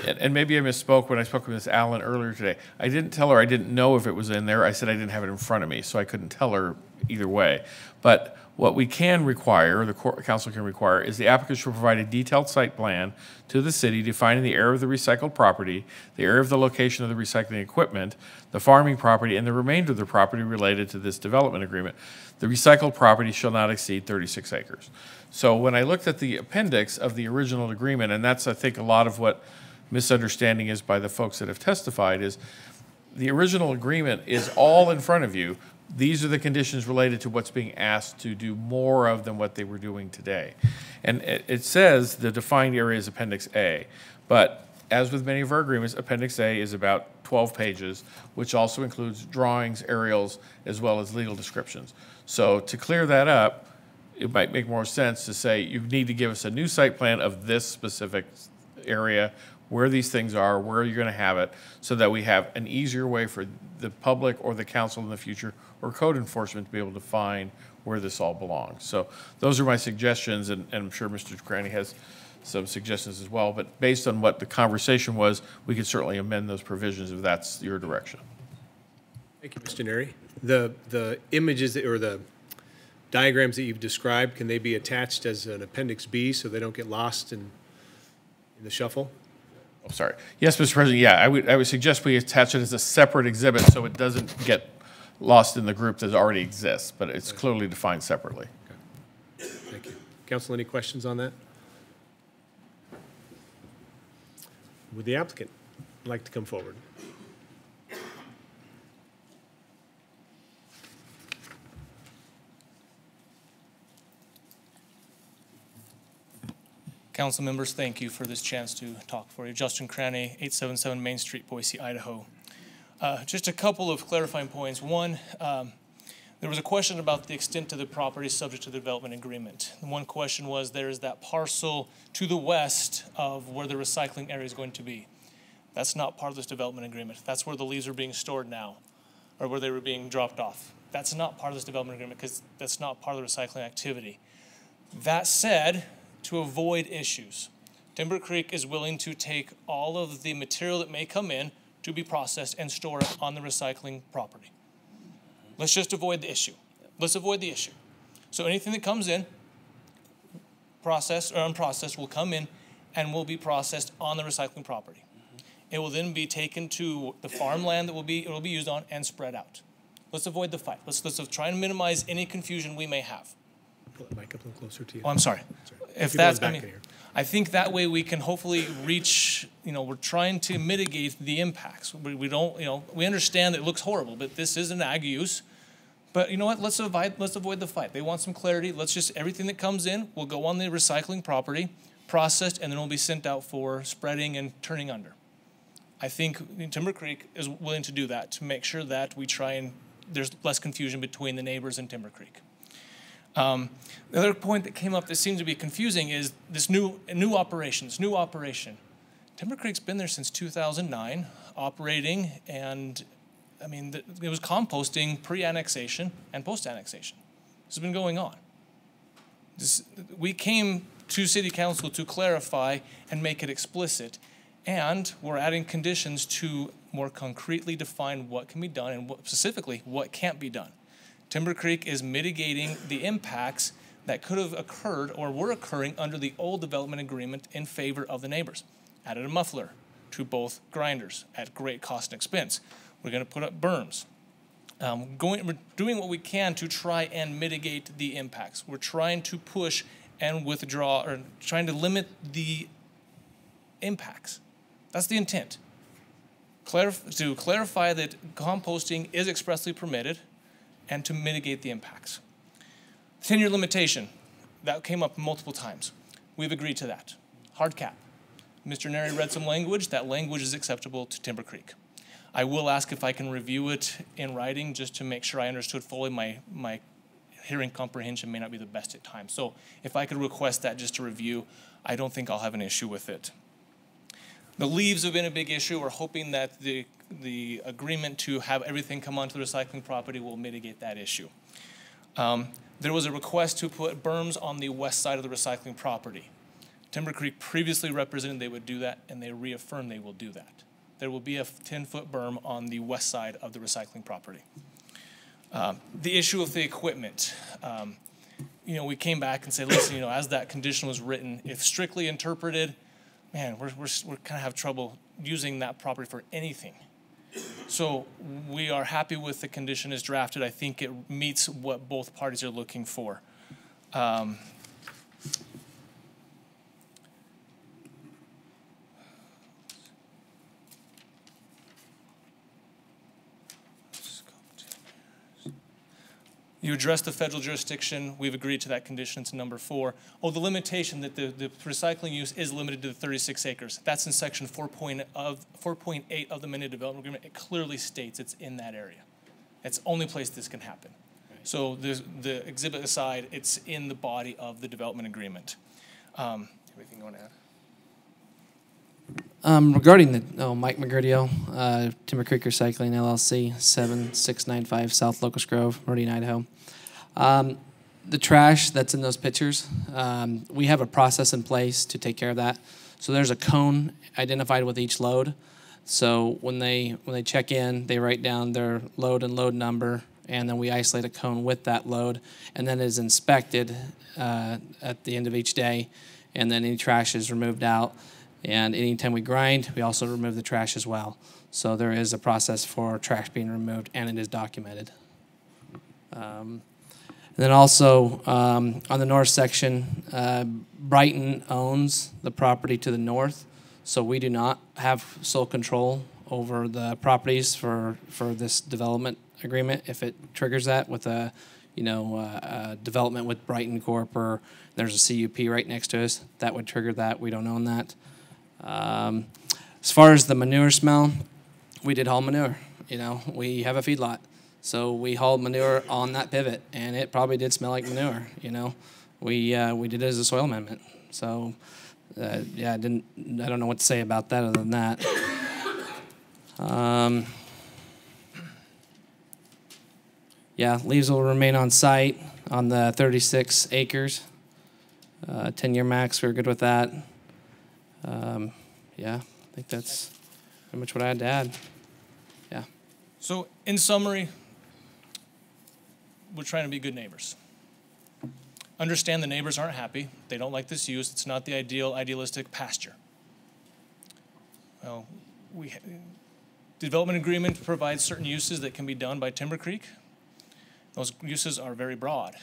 and maybe I misspoke when I spoke with Ms. Allen earlier today. I didn't tell her I didn't know if it was in there. I said I didn't have it in front of me, so I couldn't tell her either way. But what we can require, the council can require, is the applicant should provide a detailed site plan to the city defining the area of the recycled property, the area of the location of the recycling equipment, the farming property, and the remainder of the property related to this development agreement. The recycled property shall not exceed 36 acres. So when I looked at the appendix of the original agreement, and that's, I think, a lot of what misunderstanding is by the folks that have testified, is the original agreement is all in front of you. these are the conditions related to what's being asked to do more of than what they were doing today. And it says the defined area is Appendix A, but as with many of our agreements, Appendix A is about 12 pages, which also includes drawings, aerials, as well as legal descriptions. So to clear that up, it might make more sense to say you need to give us a new site plan of this specific area, where these things are, where you're going to have it, so that we have an easier way for the public or the council in the future or code enforcement to be able to find where this all belongs. So those are my suggestions, and I'm sure Mr. Cranny has some suggestions as well, but based on what the conversation was, we could certainly amend those provisions if that's your direction. Thank you, Mr. Neri. The images or the diagrams that you've described, can they be attached as an Appendix B so they don't get lost in the shuffle? Oh, sorry. Yes, Mr. President, yeah, I would suggest we attach it as a separate exhibit so it doesn't get lost in the group that already exists, but it's clearly defined separately. Okay. Thank you. Council, any questions on that? Would the applicant like to come forward? Council members, thank you for this chance to talk for you. Justin Cranny, 877 Main Street, Boise, Idaho. Just a couple of clarifying points. One, there was a question about the extent of the property subject to the development agreement. The one question was there is that parcel to the west of where the recycling area is going to be. That's not part of this development agreement. That's where the leaves are being stored now, or where they were being dropped off. That's not part of this development agreement because that's not part of the recycling activity. That said, to avoid issues, Timber Creek is willing to take all of the material that may come in to be processed and store it on the recycling property. Let's just avoid the issue. Let's avoid the issue. So anything that comes in, processed or unprocessed, will come in and will be processed on the recycling property. It will then be taken to the farmland that it will be used on and spread out. Let's avoid the fight. Let's try and minimize any confusion we may have. Pull the mic up a little closer to you. Oh, I'm sorry. If that's, I think that way we can hopefully reach, we're trying to mitigate the impacts. We don't, we understand that it looks horrible, but this is an ag use. But you know what, let's avoid the fight. They want some clarity. Let's just, everything that comes in will go on the recycling property, processed, and then will be sent out for spreading and turning under. I think Timber Creek is willing to do that to make sure that we try and there's less confusion between the neighbors and Timber Creek. The other point that came up that seems to be confusing is this new operation. Timber Creek's been there since 2009, operating, and I mean, it was composting pre-annexation and post-annexation. This has been going on. We came to City Council to clarify and make it explicit, and we're adding conditions to more concretely define what can be done and specifically what can't be done. Timber Creek is mitigating the impacts that could have occurred or were occurring under the old development agreement in favor of the neighbors. Added a muffler to both grinders at great cost and expense. We're going to put up berms. We're doing what we can to try and mitigate the impacts. We're trying to push and withdraw, or trying to limit the impacts. That's the intent. To clarify that composting is expressly permitted, and to mitigate the impacts. 10-year limitation, that came up multiple times. We've agreed to that. Hard cap. Mr. Neri read some language. That language is acceptable to Timber Creek. I will ask if I can review it in writing just to make sure I understood fully. My hearing comprehension may not be the best at times. So if I could request that just to review, I don't think I'll have an issue with it. The leaves have been a big issue. We're hoping that the agreement to have everything come onto the recycling property will mitigate that issue. There was a request to put berms on the west side of the recycling property. Timber Creek previously represented they would do that, and they reaffirmed they will do that. There will be a 10-foot berm on the west side of the recycling property. The issue of the equipment. We came back and said, listen, as that condition was written, if strictly interpreted, man, we're kind of have trouble using that property for anything. So we are happy with the condition as drafted. I think it meets what both parties are looking for. You address the federal jurisdiction. We've agreed to that condition. It's number 4. Oh, the limitation that the recycling use is limited to the 36 acres. That's in section 4.8 of the Meridian Development Agreement. It clearly states it's in that area. It's the only place this can happen. So the exhibit aside, it's in the body of the development agreement. Anything you want to add? Regarding the Mike Magurdio, Timber Creek Recycling LLC, 7695 South Locust Grove, Meridian, Idaho. The trash that's in those pictures, we have a process in place to take care of that. So there's a cone identified with each load. So when they check in, they write down their load and load number, and then we isolate a cone with that load, and then it is inspected at the end of each day, and then any trash is removed out. And anytime we grind, we also remove the trash as well. So there is a process for trash being removed, and it is documented. And then also on the north section, Brighton owns the property to the north, so we do not have sole control over the properties for this development agreement. If it triggers that with a development with Brighton Corp, or there's a CUP right next to us, that would trigger that. We don't own that. As far as the manure smell, we did haul manure. We have a feedlot, so we hauled manure on that pivot, and it probably did smell like manure. We did it as a soil amendment. So yeah, I don't know what to say about that other than that. Yeah, leaves will remain on site on the 36 acres. 10-year max, we're good with that. Yeah, I think that's pretty much what I had to add. Yeah. So in summary, we're trying to be good neighbors. Understand the neighbors aren't happy. They don't like this use. It's not the idealistic pasture. Well, the development agreement provides certain uses that can be done by Timber Creek. Those uses are very broad.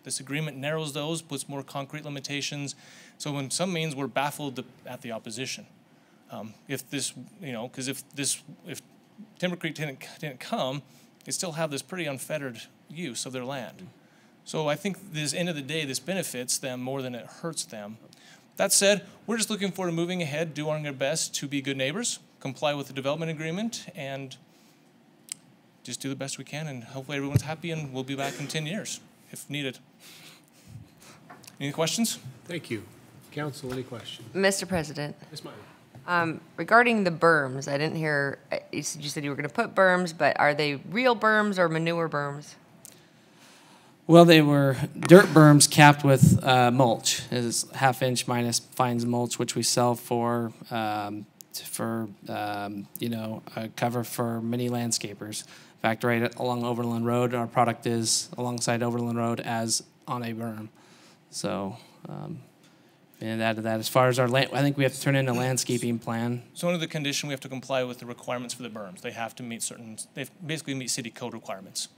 This agreement narrows those, puts more concrete limitations. So in some means, we're baffled at the opposition. If Timber Creek didn't come, they still have this pretty unfettered use of their land. So I think this end of the day, this benefits them more than it hurts them. That said, we're just looking forward to moving ahead, doing our best to be good neighbors, comply with the development agreement, and just do the best we can, and hopefully everyone's happy, and we'll be back in 10 years if needed. Any questions? Thank you. Council, any questions? Mr. President. Yes, ma'am. Regarding the berms, I didn't hear, you said you were going to put berms, but are they real berms or manure berms? Well, they were dirt berms capped with mulch. It is half-inch minus fines mulch, which we sell for a cover for many landscapers. In fact, right along Overland Road, our product is alongside Overland Road as on a berm. So, and add to that, as far as our land, I think we have to turn in a landscaping plan. So under the condition, we have to comply with the requirements for the berms. They have to meet they basically meet city code requirements.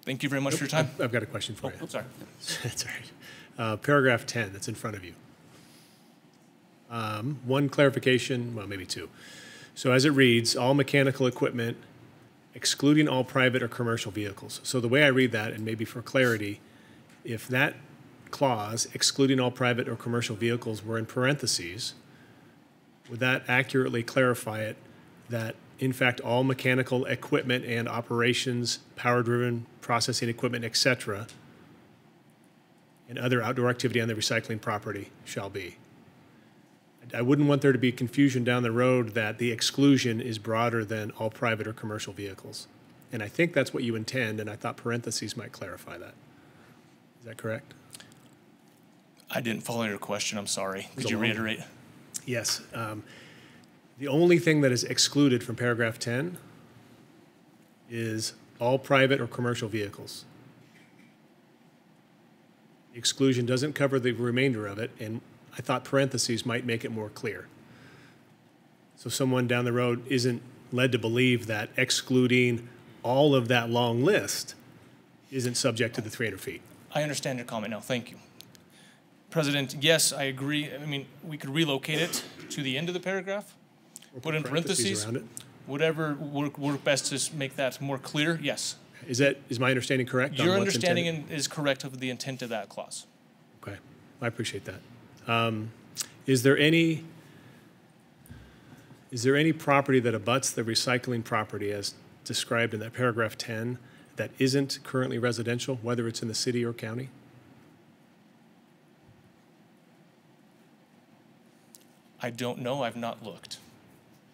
Thank you very much for your time. I've got a question for you. Oh, sorry. That's all right. Paragraph 10, that's in front of you. One clarification, well, maybe two. So as it reads, all mechanical equipment, excluding all private or commercial vehicles. So the way I read that, and maybe for clarity, if that clause, excluding all private or commercial vehicles, were in parentheses, would that accurately clarify it that, in fact, all mechanical equipment and operations, power-driven processing equipment, etc., and other outdoor activity on the recycling property shall be? I wouldn't want there to be confusion down the road that the exclusion is broader than all private or commercial vehicles. And I think that's what you intend, and I thought parentheses might clarify that. Is that correct? I didn't follow your question, I'm sorry. Could you reiterate? Yes. The only thing that is excluded from paragraph 10 is all private or commercial vehicles. The exclusion doesn't cover the remainder of it, and I thought parentheses might make it more clear. So someone down the road isn't led to believe that excluding all of that long list isn't subject to the 300 feet. I understand your comment now, thank you. President, yes, I agree. I mean, we could relocate it to the end of the paragraph, put in parentheses, around it. whatever work best to make that more clear, yes. Is my understanding correct? on Your what's intended? understanding is correct of the intent of that clause. Okay, I appreciate that. Is there any property that abuts the recycling property as described in that paragraph 10 that isn't currently residential, whether it's in the city or county? I don't know, I've not looked.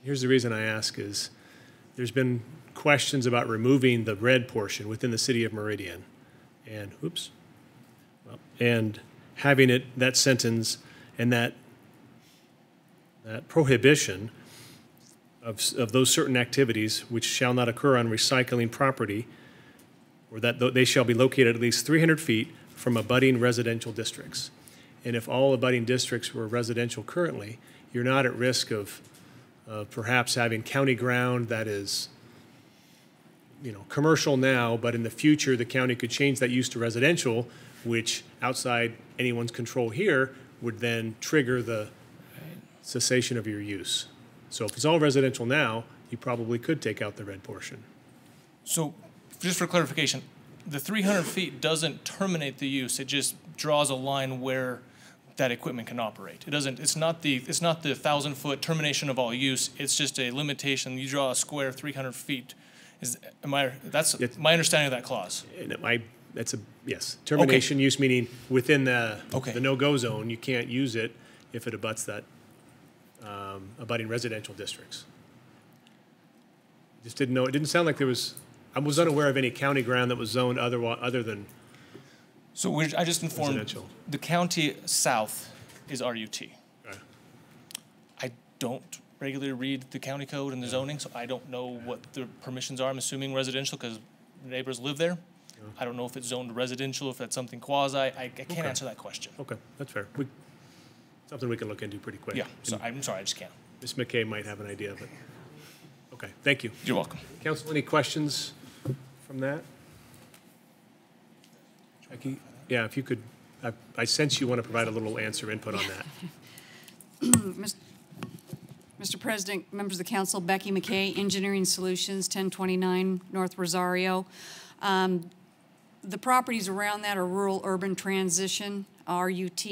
Here's the reason I ask is there's been questions about removing the red portion within the city of Meridian and, and having that sentence and that prohibition of those certain activities which shall not occur on recycling property, or that they shall be located at least 300 feet from abutting residential districts. And if all abutting districts were residential currently, you're not at risk of perhaps having county ground that is, commercial now, but in the future the county could change that use to residential, which outside anyone's control here would then trigger the cessation of your use. So if it's all residential now, you probably could take out the red portion. So, just for clarification, the 300 feet doesn't terminate the use, it just draws a line where that equipment can operate. It's not the 1,000-foot termination of all use, it's just a limitation. You draw a square 300 feet. That's my understanding of that clause. Yes. Termination use meaning within the no-go zone, you can't use it if it abuts that abutting residential districts. Just didn't know, it didn't sound like there was, I was unaware of any county ground that was zoned other than So I just informed, residential. The county south is RUT. Okay. I don't regularly read the county code and the zoning, so I don't know what the permissions are. I'm assuming residential because neighbors live there. I don't know if it's zoned residential, if that's something quasi. I can't answer that question. Okay, that's fair. Something we can look into pretty quick. Yeah, so I'm sorry, I just can't. Ms. McKay might have an idea, but, okay, thank you. You're welcome. Council, any questions from that? Jackie? Yeah, if you could, I sense you want to provide a little answer input on that. Mr. President, members of the council, Becky McKay, Engineering Solutions, 1029 North Rosario. The properties around that are rural urban transition. RUT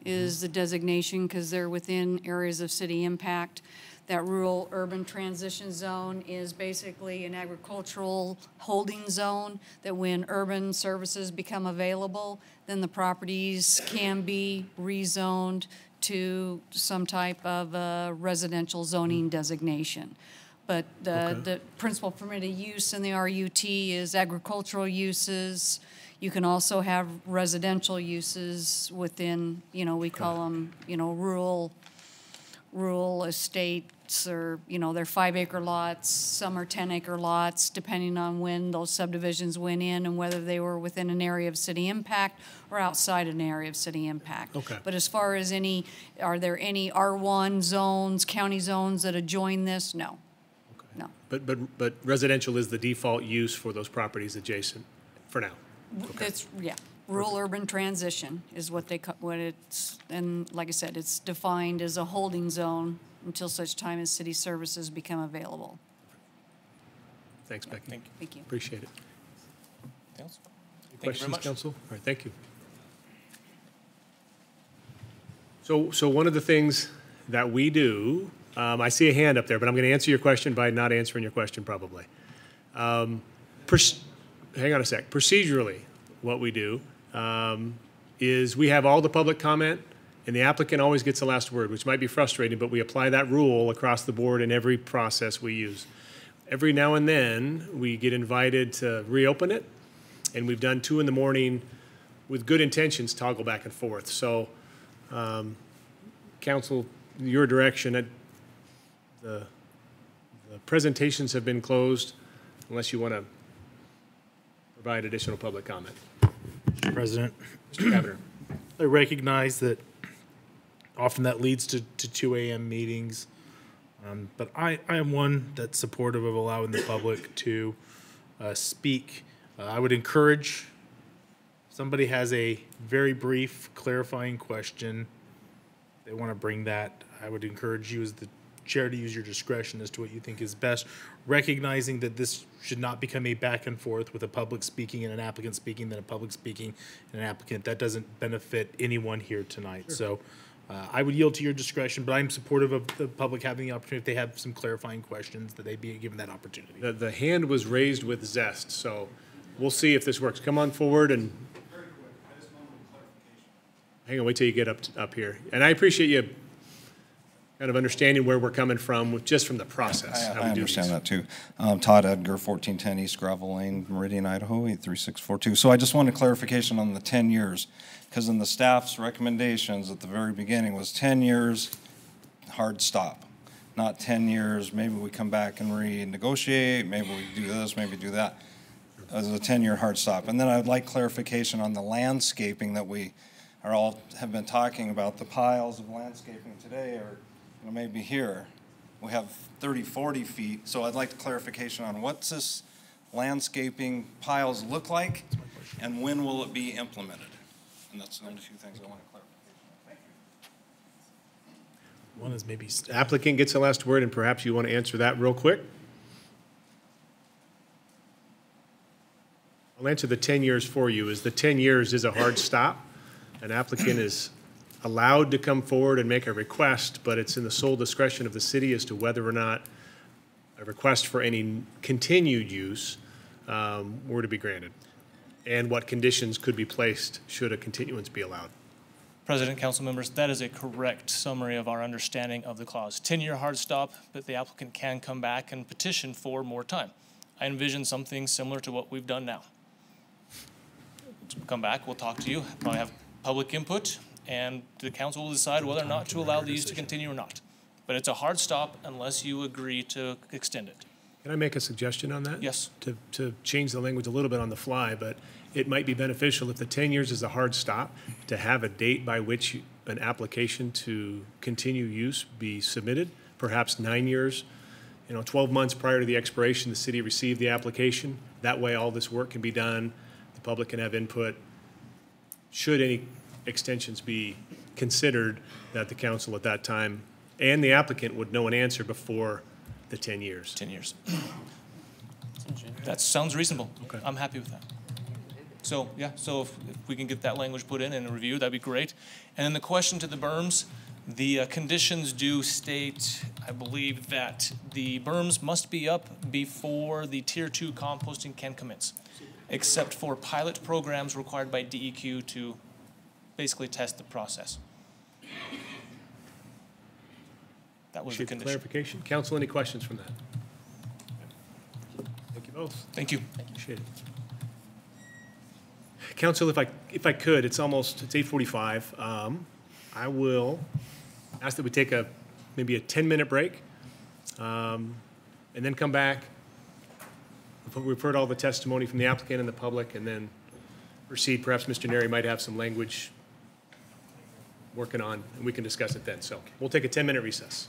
is the designation because they're within areas of city impact. That rural urban transition zone is basically an agricultural holding zone that when urban services become available, then the properties can be rezoned to some type of residential zoning designation. But the principal permitted use in the RUT is agricultural uses. You can also have residential uses within, we call them, rural estates, or, they're 5-acre lots, some are 10-acre lots, depending on when those subdivisions went in and whether they were within an area of city impact or outside an area of city impact. Okay. But as far as are there any R1 zones, county zones that adjoin this? No. Okay. No. But residential is the default use for those properties adjacent for now. That's, rural urban transition is what it's, and like I said, it's defined as a holding zone until such time as city services become available. Thanks, Becky. Thank you. Thank you. Appreciate it. Anything else? Any Thank you very questions, much. council? All right, thank you. So one of the things that we do, I see a hand up there, but I'm going to answer your question by not answering your question probably. Hang on a sec. Procedurally, what we do is we have all the public comment, and the applicant always gets the last word, which might be frustrating, but we apply that rule across the board in every process we use. Every now and then, we get invited to reopen it, and we've done 2 in the morning with good intentions, toggle back and forth. So, council, your direction, the presentations have been closed unless you want to provide additional public comment. Mr. President. Mr. Cabinet. I recognize that often that leads to 2 a.m. meetings, but I am one that's supportive of allowing the public to speak. I would encourage, if somebody has a very brief clarifying question, they want to bring that, I would encourage you as the chair to use your discretion as to what you think is best, recognizing that this should not become a back and forth with a public speaking and an applicant speaking, then a public speaking and an applicant. That doesn't benefit anyone here tonight. Sure. So I would yield to your discretion, but I'm supportive of the public having the opportunity, if they have some clarifying questions, that they be given that opportunity. The hand was raised with zest, so we'll see if this works. Come on forward and hang on, wait till you get up here. And I appreciate you kind of understanding where we're coming from, just from the process. how we I do understand these. that too. Todd Edgar, 1410 East Gravel Lane, Meridian, Idaho, 83642. So I just wanted clarification on the 10 years, because in the staff's recommendations at the very beginning was 10 years, hard stop. Not 10 years, maybe we come back and renegotiate, maybe we do this, maybe do that. As a 10-year hard stop. And then I'd like clarification on the landscaping that we have been talking about. The piles of landscaping today are, maybe here. We have 30, 40 feet. So I'd like clarification on what's this landscaping piles look like and when will it be implemented? And that's the only two things I want to clarify. One is maybe Applicant gets the last word, and perhaps you want to answer that real quick. I'll answer the 10 years for you. Is the 10 years is a hard stop. An applicant is allowed to come forward and make a request, but it's in the sole discretion of the city as to whether or not a request for any continued use were to be granted, and what conditions could be placed should a continuance be allowed. President, council members, that is a correct summary of our understanding of the clause. 10-year hard stop, but the applicant can come back and petition for more time. I envision something similar to what we've done now. Come back, we'll talk to you, probably have public input, and the council will decide whether or not to allow the use to continue or not. But it's a hard stop unless you agree to extend it. Can I make a suggestion on that? Yes. To change the language a little bit on the fly, but it might be beneficial if the 10 years is a hard stop, to have a date by which an application to continue use be submitted, perhaps 9 years, 12 months prior to the expiration, the city received the application. That way all this work can be done, the public can have input. Should any extensions be considered, that the council at that time and the applicant would know an answer before the 10 years. 10 years. That sounds reasonable. Okay. I'm happy with that. So, yeah, so if we can get that language put in and a review, that'd be great. And then the question to the berms, the conditions do state, I believe, that the berms must be up before the Tier 2 composting can commence, except for pilot programs required by DEQ to basically test the process. That was the Appreciate the condition. clarification. Council, any questions from that? Thank you both. Thank you. Appreciate it. Council, if I could, it's 8:45. I will ask that we take maybe a 10-minute break, and then come back. We've heard all the testimony from the applicant and the public, and then proceed. Perhaps Mr. Neri might have some language working on, and we can discuss it then. So we'll take a 10-minute recess.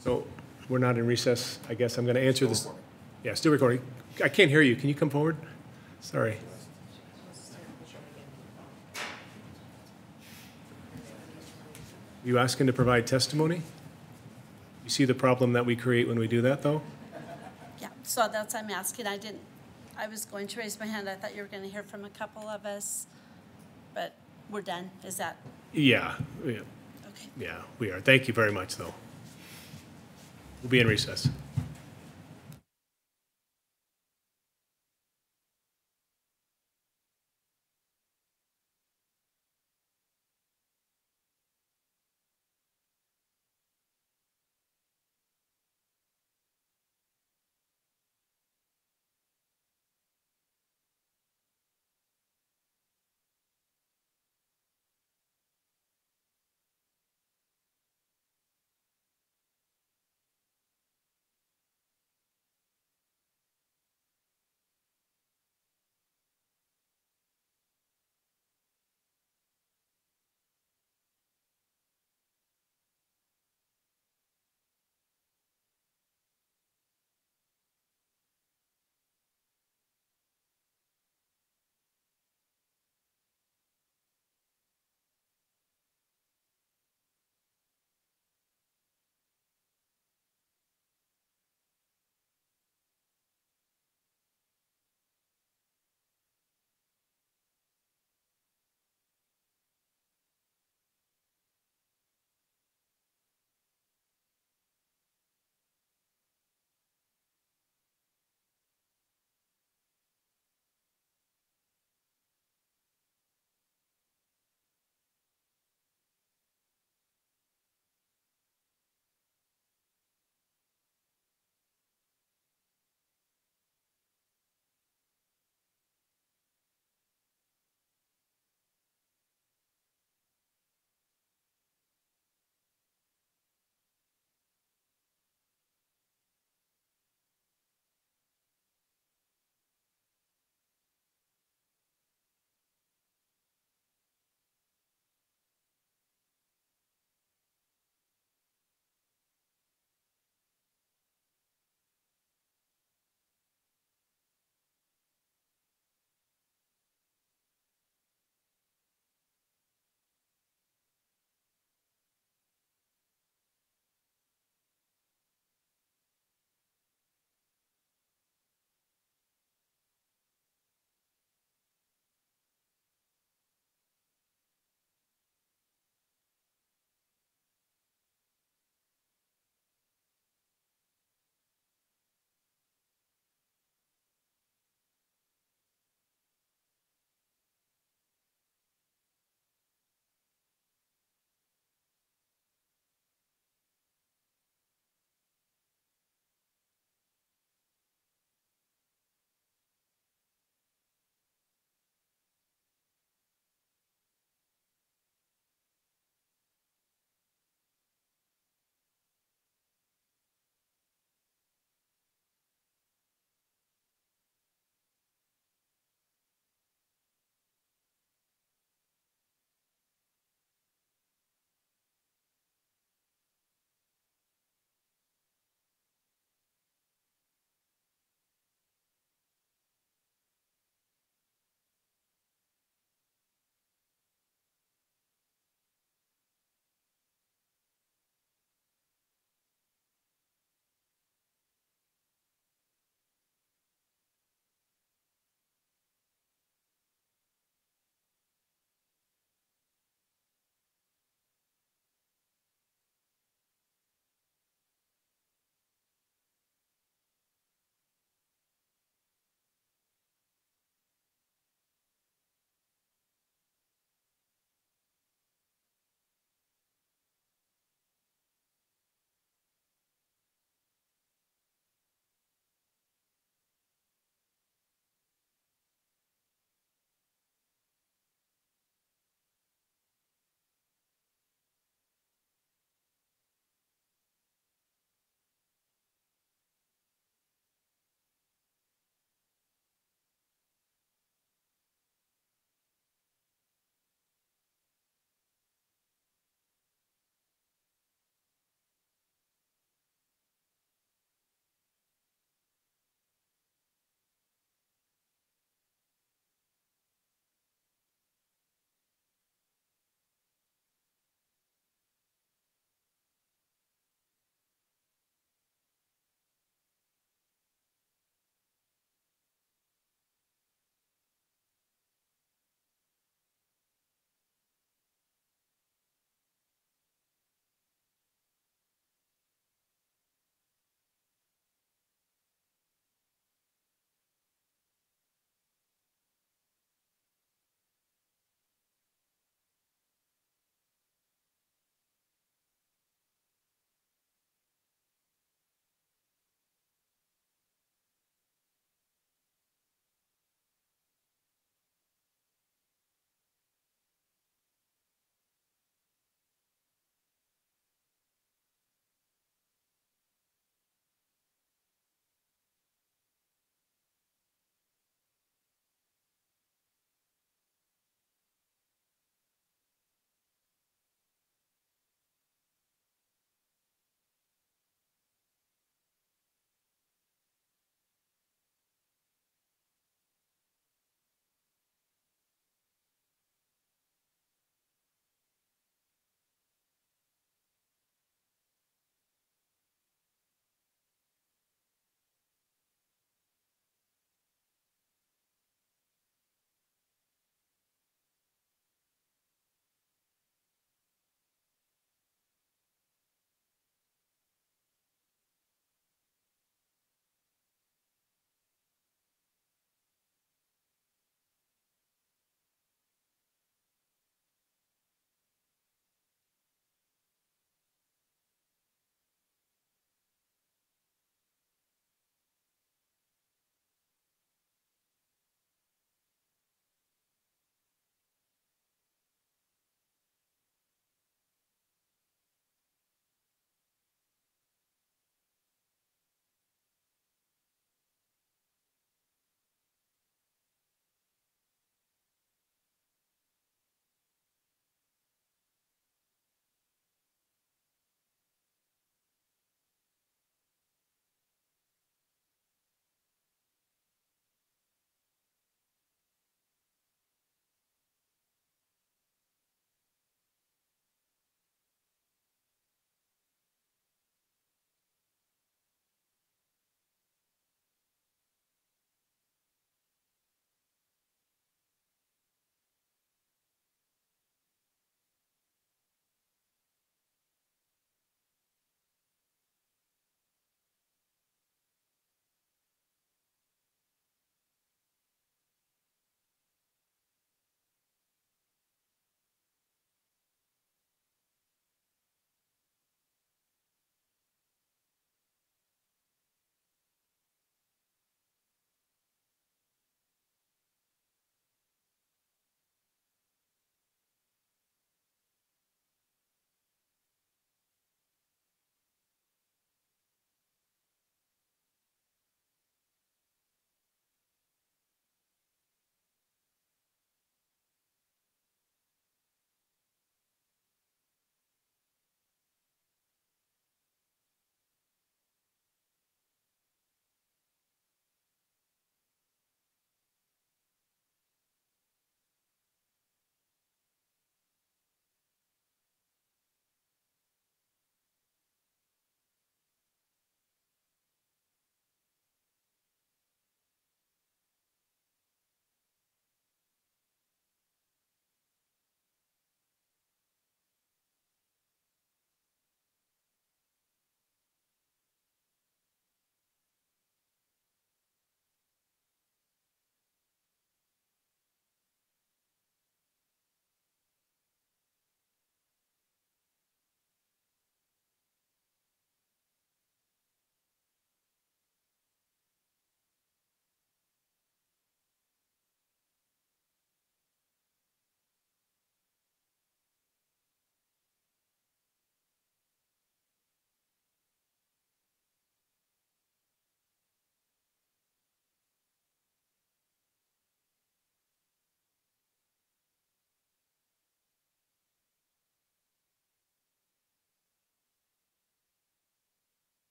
So we're not in recess. I guess I'm going to answer this. Yeah, still recording. I can't hear you. Can you come forward? Sorry. You asking to provide testimony? You see the problem that we create when we do that, though? Yeah, so that's I'm asking. I was going to raise my hand. I thought you were going to hear from a couple of us, but we're done. Is that? Yeah. Okay. Yeah, we are. Thank you very much, though. We'll be in recess.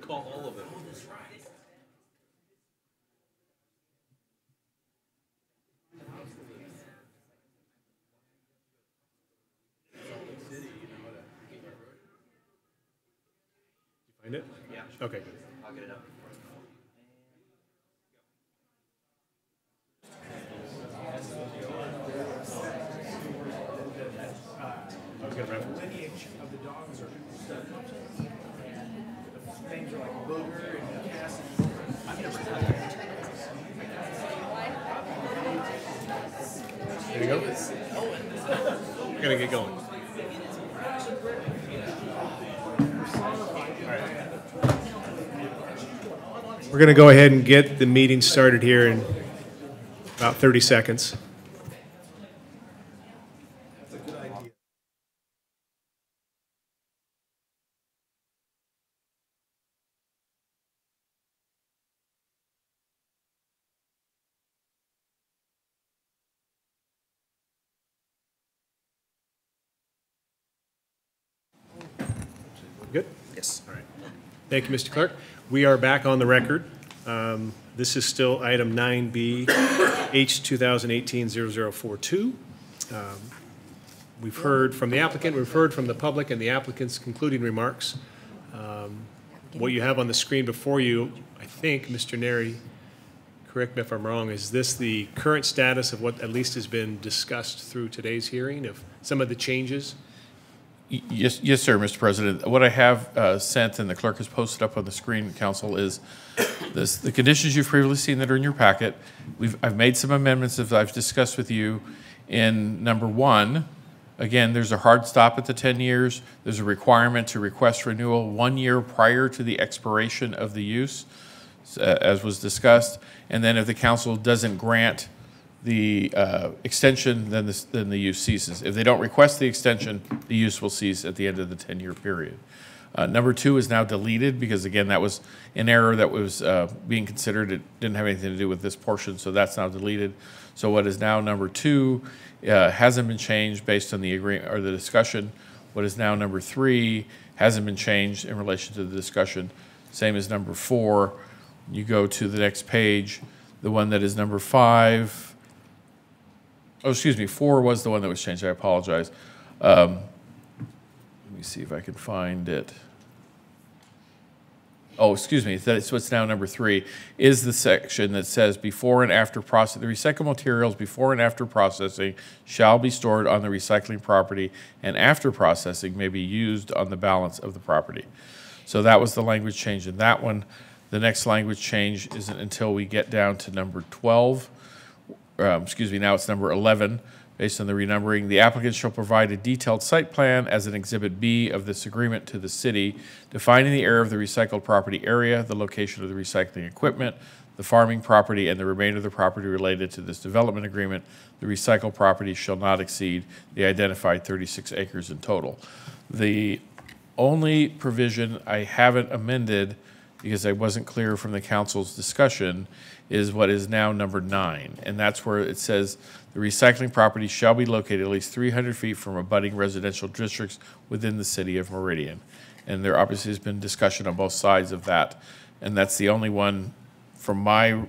call all of them. Find it? Yeah. Okay, good. I'll get it up. Lineage of the dogs are names are like Booger and Cass. I've never had that. There you go. We're gonna get going. We're going to go ahead and get the meeting started here in about 30 seconds. That's a good idea. Good? Yes. All right. Thank you, Mr. Clerk. We are back on the record. This is still item 9B, H 2018-0042. We've heard from the applicant, we've heard from the public, and the applicant's concluding remarks. What you have on the screen before you, I think, Mr. Neri, correct me if I'm wrong, is this the current status of what at least has been discussed through today's hearing, of some of the changes? Yes, yes, sir, Mr. President. What I have sent and the clerk has posted up on the screen, Council, is the conditions you've previously seen that are in your packet. I've made some amendments as I've discussed with you. In number 1, again, there's a hard stop at the 10 years. There's a requirement to request renewal 1 year prior to the expiration of the use, as was discussed. And then if the council doesn't grant the extension, then the use ceases. If they don't request the extension, the use will cease at the end of the 10-year period. Number 2 is now deleted because, again, that was an error that was being considered. It didn't have anything to do with this portion, so that's now deleted. So what is now number 2 hasn't been changed based on the agreement or the discussion. What is now number 3 hasn't been changed in relation to the discussion. Same as number 4. You go to the next page, the one that is number 5. Oh, excuse me, 4 was the one that was changed. I apologize. Let me see if I can find it. Oh, excuse me, that's what's now number 3, is the section that says before and after process, the recycled materials before and after processing shall be stored on the recycling property, and after processing may be used on the balance of the property. So that was the language change in that one. The next language change isn't until we get down to number 12. Excuse me, now it's number 11. Based on the renumbering, the applicant shall provide a detailed site plan as an Exhibit B of this agreement to the city, defining the area of the recycled property area, the location of the recycling equipment, the farming property, and the remainder of the property related to this development agreement. The recycled property shall not exceed the identified 36 acres in total. The only provision I haven't amended, because I wasn't clear from the council's discussion, is what is now number 9. And that's where it says the recycling property shall be located at least 300 feet from abutting residential districts within the city of Meridian. And there obviously has been discussion on both sides of that. And that's the only one from my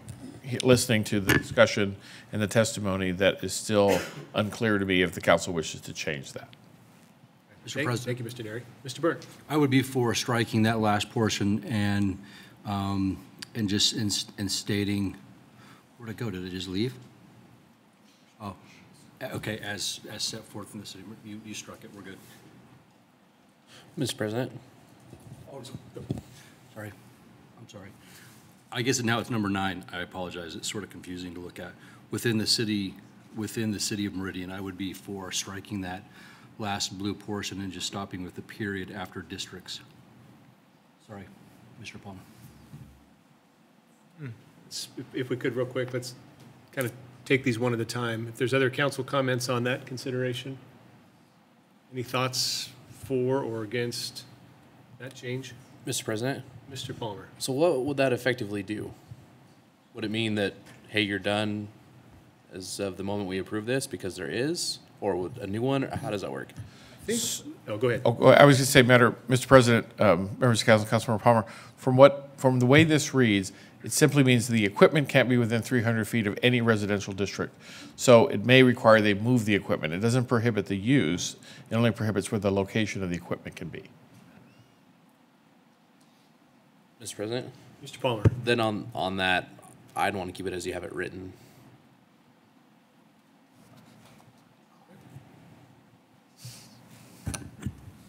listening to the discussion and the testimony that is still unclear to me if the council wishes to change that. Mr. President. Thank you, Mr. Neri. Mr. Burke. I would be for striking that last portion and just stating, where'd it go? Did it just leave? Oh, okay, as set forth in the city. You struck it, we're good. Mr. President. Oh, sorry, I'm sorry. I guess now it's number 9. I apologize. It's sort of confusing to look at. Within the city of Meridian, I would be for striking that last blue portion and just stopping with the period after districts. Sorry, Mr. Palmer. If we could, real quick, let's kind of take these one at a time. If there's other council comments on that consideration, any thoughts for or against that change? Mr. President? Mr. Palmer. So what would that effectively do? Would it mean that, hey, you're done as of the moment we approve this because there is? Or would a new one? Or how does that work? think, oh, go ahead. Oh, I was going to say, Mr. President, members of council, Councilmember Palmer, from the way this reads, it simply means the equipment can't be within 300 feet of any residential district. So it may require they move the equipment. It doesn't prohibit the use. It only prohibits where the location of the equipment can be. Mr. President? Mr. Palmer. Then on that, I'd want to keep it as you have it written.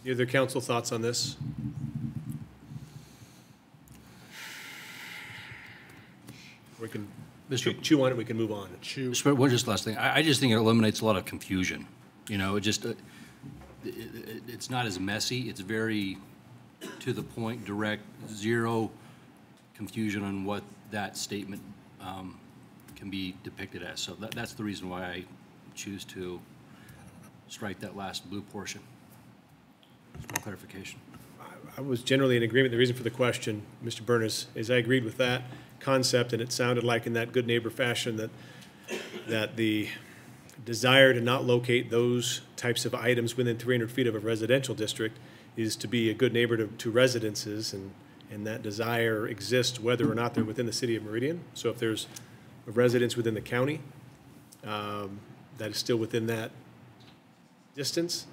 Any other council thoughts on this? We can chew on it, we can move on. One just last thing. I just think it eliminates a lot of confusion. You know, it just, it's not as messy. It's very to the point, direct, zero confusion on what that statement can be depicted as. So that's the reason why I choose to strike that last blue portion. For clarification. I was generally in agreement. The reason for the question, Mr. Burness, is I agreed with that concept, and it sounded like in that good neighbor fashion that the desire to not locate those types of items within 300 feet of a residential district is to be a good neighbor to residences, and that desire exists whether or not they're within the city of Meridian. So if there's a residence within the county that is still within that distance,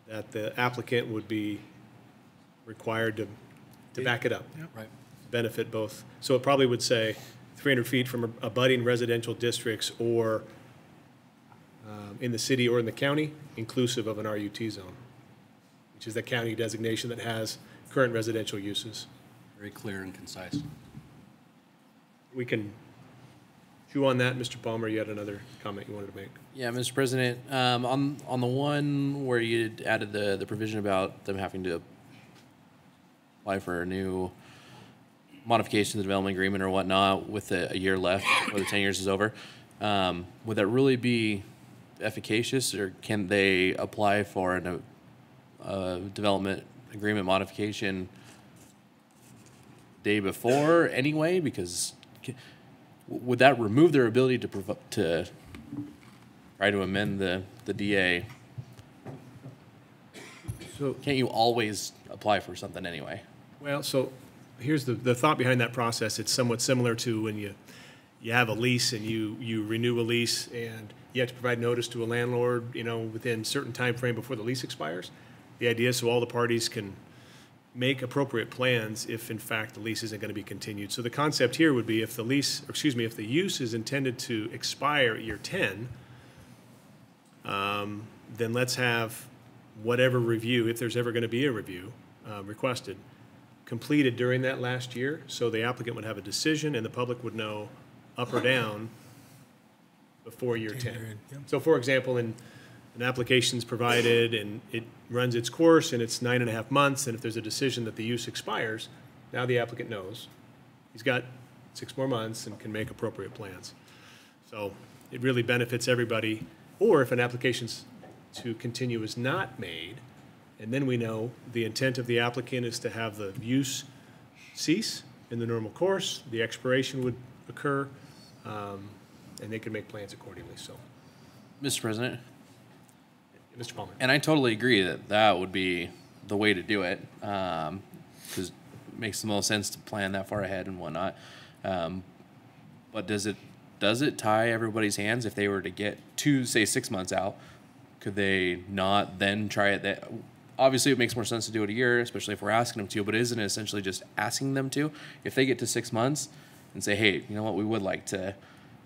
that the applicant would be required to back it up. Yep. Right. Benefit both. So it probably would say 300 feet from abutting residential districts or in the city or in the county, inclusive of an RUT zone, which is the county designation that has current residential uses. Very clear and concise. We can chew on that. Mr. Palmer, you had another comment you wanted to make. Yeah, Mr. President, on the one where you added the provision about them having to apply for a new modification to the development agreement or whatnot with a year left before the 10 years is over, would that really be efficacious, or can they apply for a development agreement modification day before anyway? Because would that remove their ability to try to amend the DA? So can't you always apply for something anyway? Well, so here's the thought behind that process. It's somewhat similar to when you have a lease and you renew a lease and you have to provide notice to a landlord, within a certain time frame before the lease expires. The idea is so all the parties can make appropriate plans if in fact the lease isn't going to be continued. So the concept here would be if the if the use is intended to expire at year 10, then let's have whatever review, if there's ever going to be a review requested, completed during that last year, so the applicant would have a decision and the public would know up or down before year 10. So for example, an application's provided and it runs its course and it's 9.5 months, and if there's a decision that the use expires, now the applicant knows. He's got 6 more months and can make appropriate plans. So it really benefits everybody. Or if an application's to continue is not made, and then we know the intent of the applicant is to have the use cease in the normal course, the expiration would occur, and they can make plans accordingly. So, Mr. President? Mr. Palmer. And I totally agree that would be the way to do it, because it makes the most sense to plan that far ahead and whatnot. But does it tie everybody's hands if they were to get to, say, 6 months out? Could they not then try it? Obviously, it makes more sense to do it a year, especially if we're asking them to, but isn't it essentially just asking them to? If they get to 6 months and say, hey, you know what, we would like to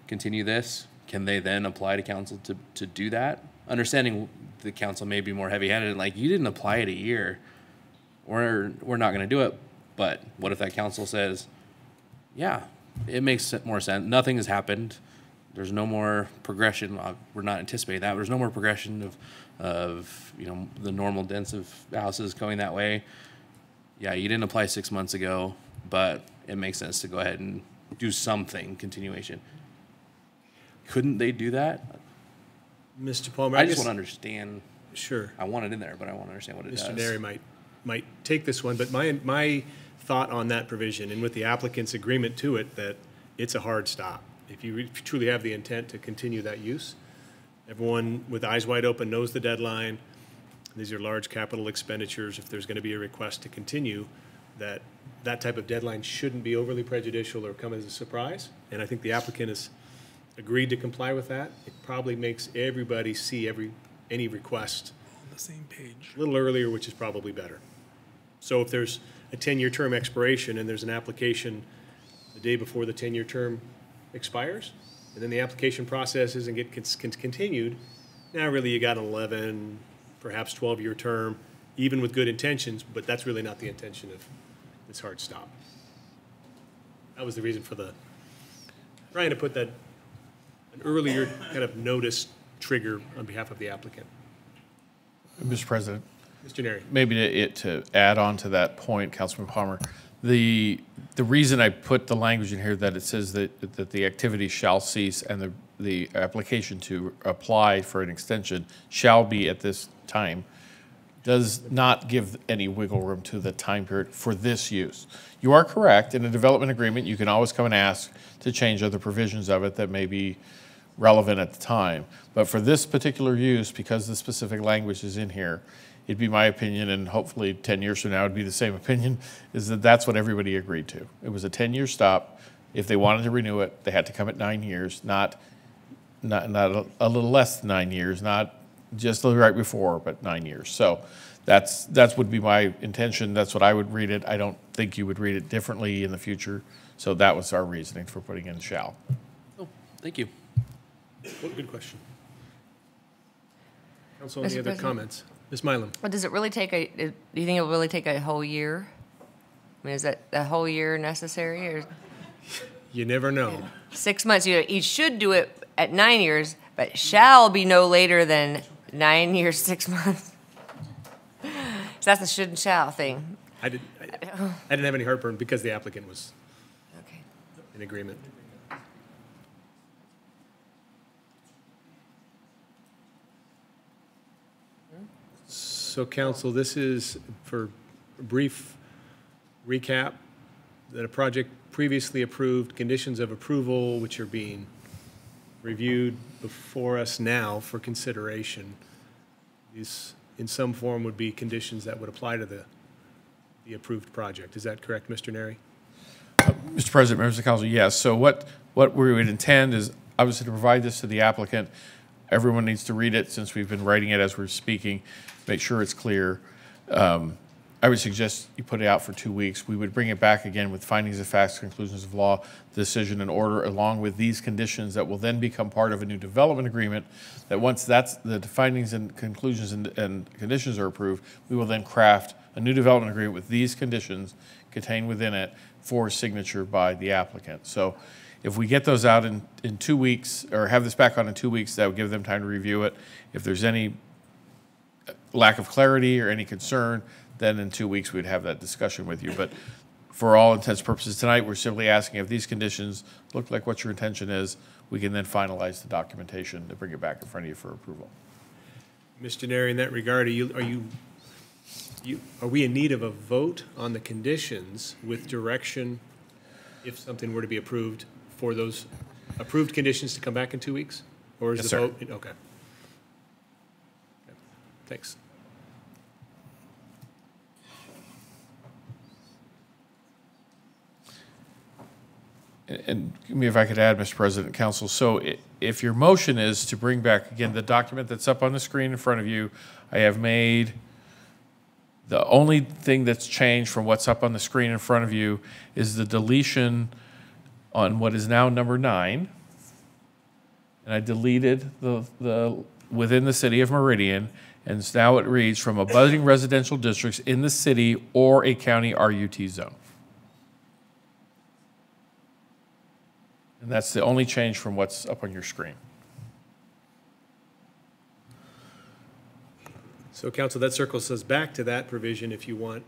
continue this, can they then apply to council to do that? Understanding the council may be more heavy-handed, like, you didn't apply it a year, we're not going to do it. But what if that council says, yeah, it makes more sense, nothing has happened, there's no more progression, we're not anticipating that, there's no more progression of the normal dense of houses going that way. Yeah, you didn't apply 6 months ago, but it makes sense to go ahead and do something, continuation. Couldn't they do that? Mr. Palmer, I just want to understand. Sure. I want it in there, but I want to understand what it does. Mr. Neri might take this one, but my thought on that provision, and with the applicant's agreement to it, that it's a hard stop. If you truly have the intent to continue that use, everyone with eyes wide open knows the deadline. These are large capital expenditures. If there's going to be a request to continue, that type of deadline shouldn't be overly prejudicial or come as a surprise. And I think the applicant has agreed to comply with that. It probably makes everybody see any request On the same page. a little earlier, which is probably better. So if there's a 10-year term expiration and there's an application the day before the 10-year term expires, and then the application processes and gets continued, now really you got an 11, perhaps 12-year term, even with good intentions, but that's really not the intention of this hard stop. That was the reason for trying to put an earlier kind of notice trigger on behalf of the applicant. Mr. President. Mr. Neri. Maybe to add on to that point, Councilman Palmer, the reason I put the language in here that it says that the activity shall cease and the application to apply for an extension shall be at this time does not give any wiggle room to the time period for this use. You are correct. In a development agreement, you can always come and ask to change other provisions of it that may be relevant at the time. But for this particular use, because the specific language is in here, it'd be my opinion, and hopefully 10 years from now it'd be the same opinion, is that that's what everybody agreed to. It was a 10-year stop. If they wanted to renew it, they had to come at 9 years, not a little less than 9 years, not just right before, but 9 years. So that would be my intention. That's what I would read it. I don't think you would read it differently in the future. So that was our reasoning for putting in shall. Oh, thank you. What a good question. Council, any Mr. other President? comments? Ms. Milam. But does it really take do you think it will really take a whole year? I mean, is that a whole year necessary, or You never know. 6 months? You should do it at 9 years, but shall be no later than 9 years, 6 months. So that's the should and shall thing. I didn't have any heartburn because the applicant was in agreement. So council, this is for a brief recap, that a project previously approved, conditions of approval which are being reviewed before us now for consideration. These in some form would be conditions that would apply to the approved project. Is that correct, Mr. Neri? Mr. President, members of the council, yes. So what we would intend is obviously to provide this to the applicant. Everyone needs to read it since we've been writing it as we're speaking, make sure it's clear. I would suggest you put it out for 2 weeks. We would bring it back again with findings of facts, conclusions of law, decision and order, along with these conditions that will then become part of a new development agreement, that once the findings and conclusions and conditions are approved, we will then craft a new development agreement with these conditions contained within it for signature by the applicant. So if we get those out in 2 weeks, or have this back on in 2 weeks, that would give them time to review it. If there's any lack of clarity or any concern, then in 2 weeks we'd have that discussion with you. But for all intents and purposes tonight, we're simply asking if these conditions look like what your intention is, we can then finalize the documentation to bring it back in front of you for approval. Mr. Neri, in that regard, are we in need of a vote on the conditions with direction, if something were to be approved, for those approved conditions to come back in 2 weeks? Or is Yes, the sir. vote? Okay. Thanks. And if I could add, Mr. President, Council, so if your motion is to bring back, again, the document that's up on the screen in front of you, I have made, the only thing that's changed from what's up on the screen in front of you is the deletion on what is now number 9. And I deleted the within the city of Meridian, and now it reads from abutting residential districts in the city or a county RUT zone. And that's the only change from what's up on your screen. So council, that circles us back to that provision if you want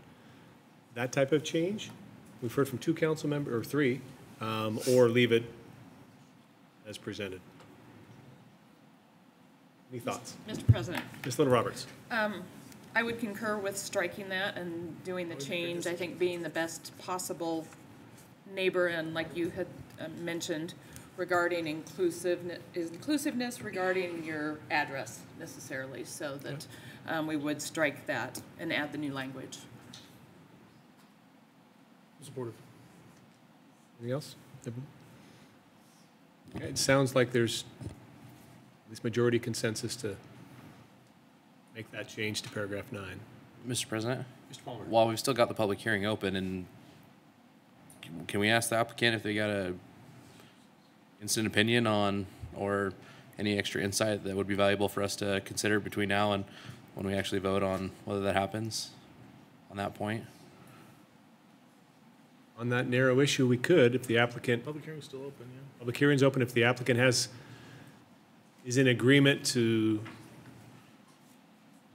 that type of change. We've heard from 2 council members, or 3, or leave it as presented. Any thoughts? Mr. President. Ms. Little Roberts. I would concur with striking that and doing the change. I think being the best possible neighbor, and like you had mentioned, regarding inclusiveness regarding your address necessarily, so that we would strike that and add the new language. Supportive. Anything else? Okay, it sounds like there's this majority consensus to make that change to paragraph 9. Mr. President? Mr. Palmer. While we've still got the public hearing open, and can we ask the applicant if they got a instant opinion on, or any extra insight that would be valuable for us to consider between now and when we actually vote on whether that happens on that point? On that narrow issue, we could, if the applicant. Public hearing's still open, yeah. Public hearing's open if the applicant is in agreement to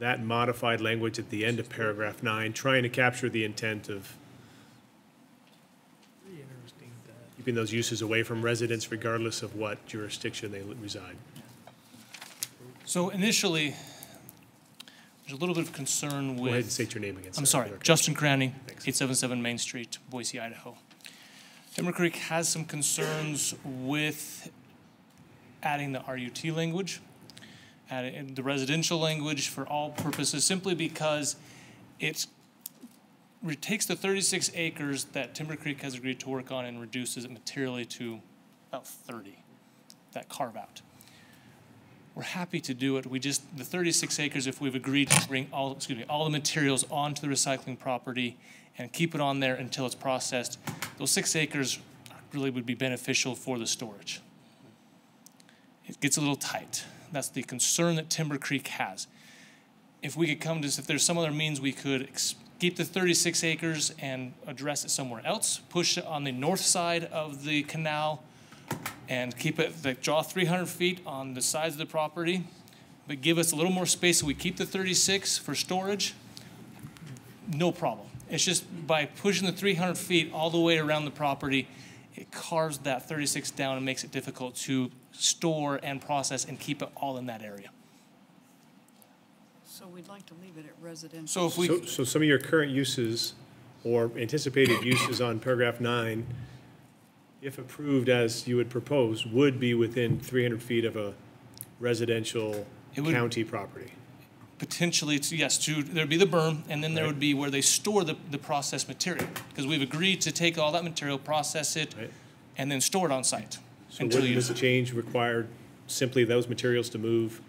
that modified language at the end of paragraph 9, trying to capture the intent of keeping those uses away from residents regardless of what jurisdiction they reside. So initially, there's a little bit of concern with... Go ahead and state your name again. I'm sorry, Justin Cranny, 877 Main Street, Boise, Idaho. Timber Creek has some concerns with adding the RUT language, adding the residential language for all purposes, simply because it takes the 36 acres that Timber Creek has agreed to work on and reduces it materially to about 30, that carve out. We're happy to do it. The 36 acres, if we've agreed to bring all the materials onto the recycling property and keep it on there until it's processed, those 6 acres really would be beneficial for the storage. It gets a little tight. That's the concern that Timber Creek has. If we could come to, if there's some other means we could keep the 36 acres and address it somewhere else, push it on the north side of the canal, and keep it, like, draw 300 feet on the sides of the property, but give us a little more space so we keep the 36 for storage, no problem. It's just by pushing the 300 feet all the way around the property, it carves that 36 down and makes it difficult to store and process and keep it all in that area. So we'd like to leave it at residential. So if we... So some of your current uses or anticipated uses on paragraph 9, if approved as you would propose, would be within 300 feet of a residential county property. Potentially, yes, there'd be the berm, and then there would be where they store the processed material. Because we've agreed to take all that material, process it, and then store it on site. So wouldn't this change require simply those materials to move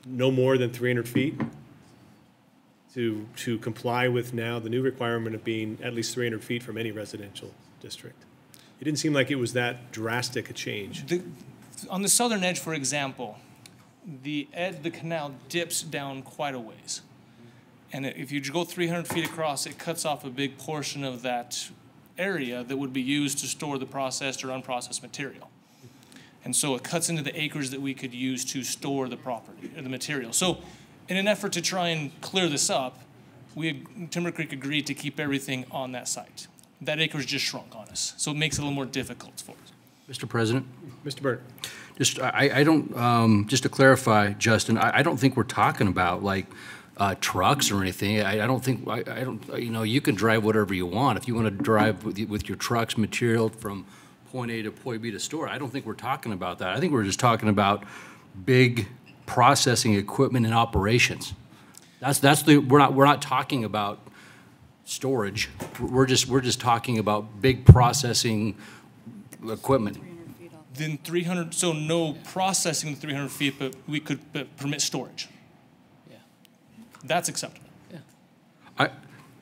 no more than 300 feet to comply with now the new requirement of being at least 300 feet from any residential district? It didn't seem like it was that drastic a change. On the southern edge, for example, the canal dips down quite a ways. And if you go 300 feet across, it cuts off a big portion of that area that would be used to store the processed or unprocessed material. And so it cuts into the acres that we could use to store the property or the material. So in an effort to try and clear this up, Timber Creek agreed to keep everything on that site. That acre's just shrunk on us, so it makes it a little more difficult for us. Mr. President? Mr. Burt. I don't, just to clarify, Justin, I don't think we're talking about like trucks or anything. I don't think, you can drive whatever you want. If you want to drive with your trucks material from point A to point B to store, I don't think we're talking about that. I think we're just talking about big processing equipment and operations. We're not talking about storage. We're just talking about big processing equipment. Then 300, so no processing 300 feet, but we could permit storage. Yeah. That's acceptable. Yeah.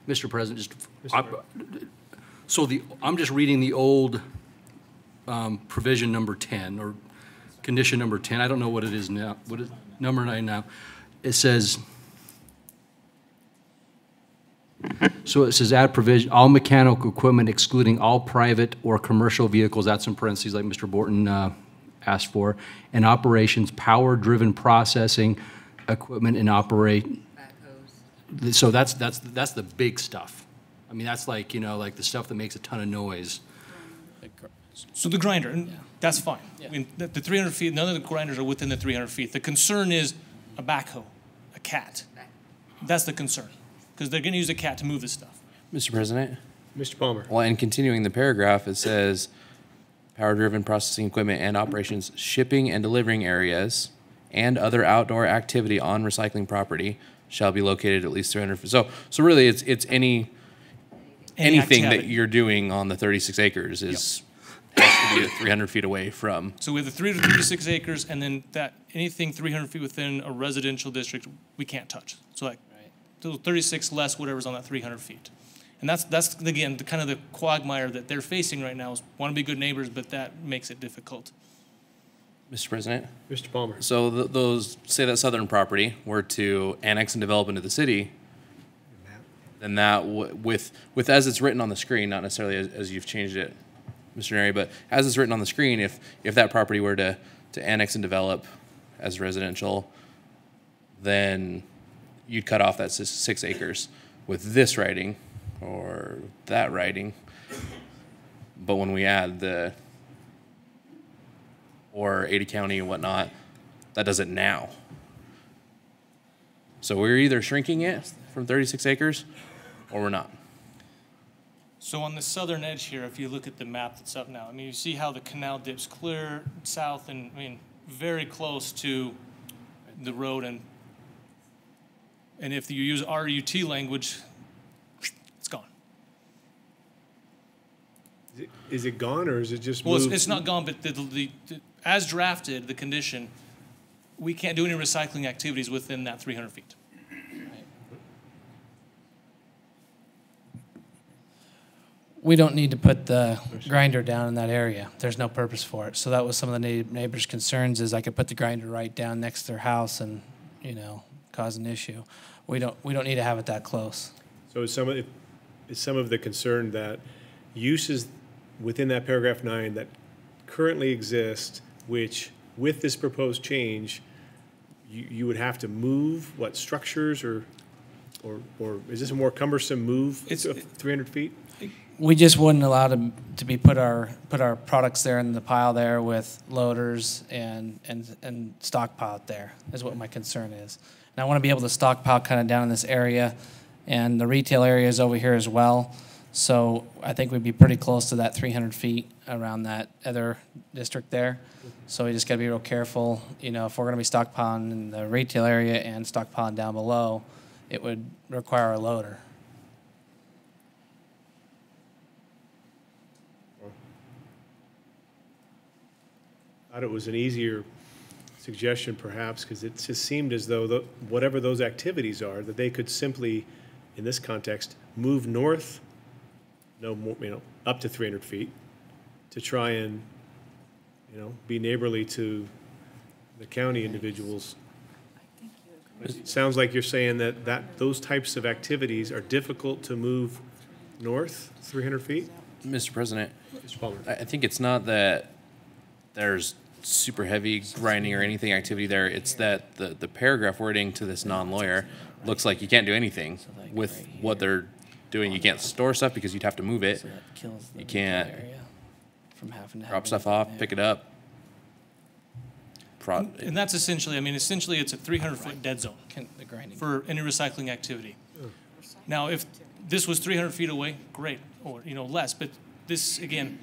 Mr. President, I'm just reading the old provision number 10 or condition number 10. I don't know what it is now. What is number 9 now? It says, add provision, all mechanical equipment excluding all private or commercial vehicles, that's in parentheses like Mr. Borton asked for, and operations, power-driven processing equipment and operate. So that's the big stuff. I mean, that's like, like the stuff that makes a ton of noise. So the grinder, that's fine. Yeah. I mean, the 300 feet, none of the grinders are within the 300 feet. The concern is a backhoe, a cat. That's the concern, because they're going to use a cat to move this stuff. Mr. President? Mr. Palmer. Well, and continuing the paragraph, it says power-driven processing equipment and operations, shipping and delivering areas, and other outdoor activity on recycling property shall be located at least 300 feet. So really, it's anything that you're doing on the 36 acres has to be 300 feet away from. So we have the 3 to 36 acres, and then that anything 300 feet within a residential district, we can't touch. So like 36 less whatever's on that 300 feet. And that's again, the kind of the quagmire that they're facing right now is want to be good neighbors, but that makes it difficult. Mr. President? Mr. Palmer. So those, say that southern property were to annex and develop into the city, then that, with as it's written on the screen, not necessarily as you've changed it, Mr. Neri, but as it's written on the screen, if that property were to annex and develop as residential, then you'd cut off that 6 acres with this writing or that writing. But when we add the or Ada County and whatnot, that does it now. So we're either shrinking it from 36 acres or we're not. So on the southern edge here, if you look at the map that's up now, I mean, you see how the canal dips clear south and, I mean, very close to the road. And if you use RUT language, it's gone. Is it gone or is it just moved? moved? It's not gone, but the as drafted, the condition, we can't do any recycling activities within that 300 feet. We don't need to put the grinder down in that area. There's no purpose for it. So that was some of the neighbors' concerns is I could put the grinder right down next to their house and, cause an issue. We don't need to have it that close. So is some of the concern that uses within that paragraph 9 that currently exist, which with this proposed change, you would have to move what structures or is this a more cumbersome move? It's 300 feet? We just wouldn't allow them to be put our products there in the pile there with loaders and stockpile there is what my concern is. And I want to be able to stockpile kind of down in this area, and the retail area is over here as well. So I think we'd be pretty close to that 300 feet around that other district there. So we just got to be real careful. If we're going to be stockpiling in the retail area and stockpiling down below, it would require a loader. I thought it was an easier suggestion perhaps because it just seemed as though whatever those activities are, that they could simply, in this context, move north, no more, up to 300 feet to try and, be neighborly to the county individuals. It sounds like you're saying that those types of activities are difficult to move north 300 feet? Mr. President, Mr. Palmer. I think it's not that there's super heavy grinding or anything activity there. It's that the paragraph wording to this non-lawyer looks like you can't do anything with what they're doing. You can't store stuff because you'd have to move it. You can't drop stuff off, pick it up. And that's essentially, it's a 300-foot dead zone for any recycling activity. Now, if this was 300 feet away, great, or less. But this, again,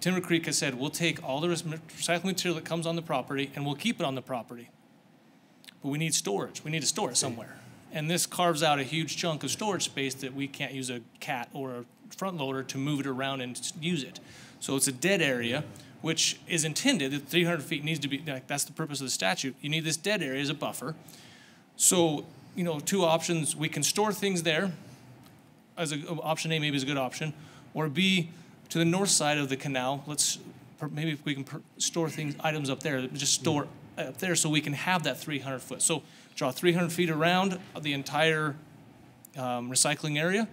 Timber Creek has said, we'll take all the recycling material that comes on the property and we'll keep it on the property. But we need storage. We need to store it somewhere. And this carves out a huge chunk of storage space that we can't use a cat or a front loader to move it around and use it. So it's a dead area, which is intended that 300 feet needs to be, that's the purpose of the statute. You need this dead area as a buffer. So, two options, we can store things there as option A maybe is a good option, or B, to the north side of the canal, maybe if we can store items up there, just store up there so we can have that 300 foot. So draw 300 feet around the entire recycling area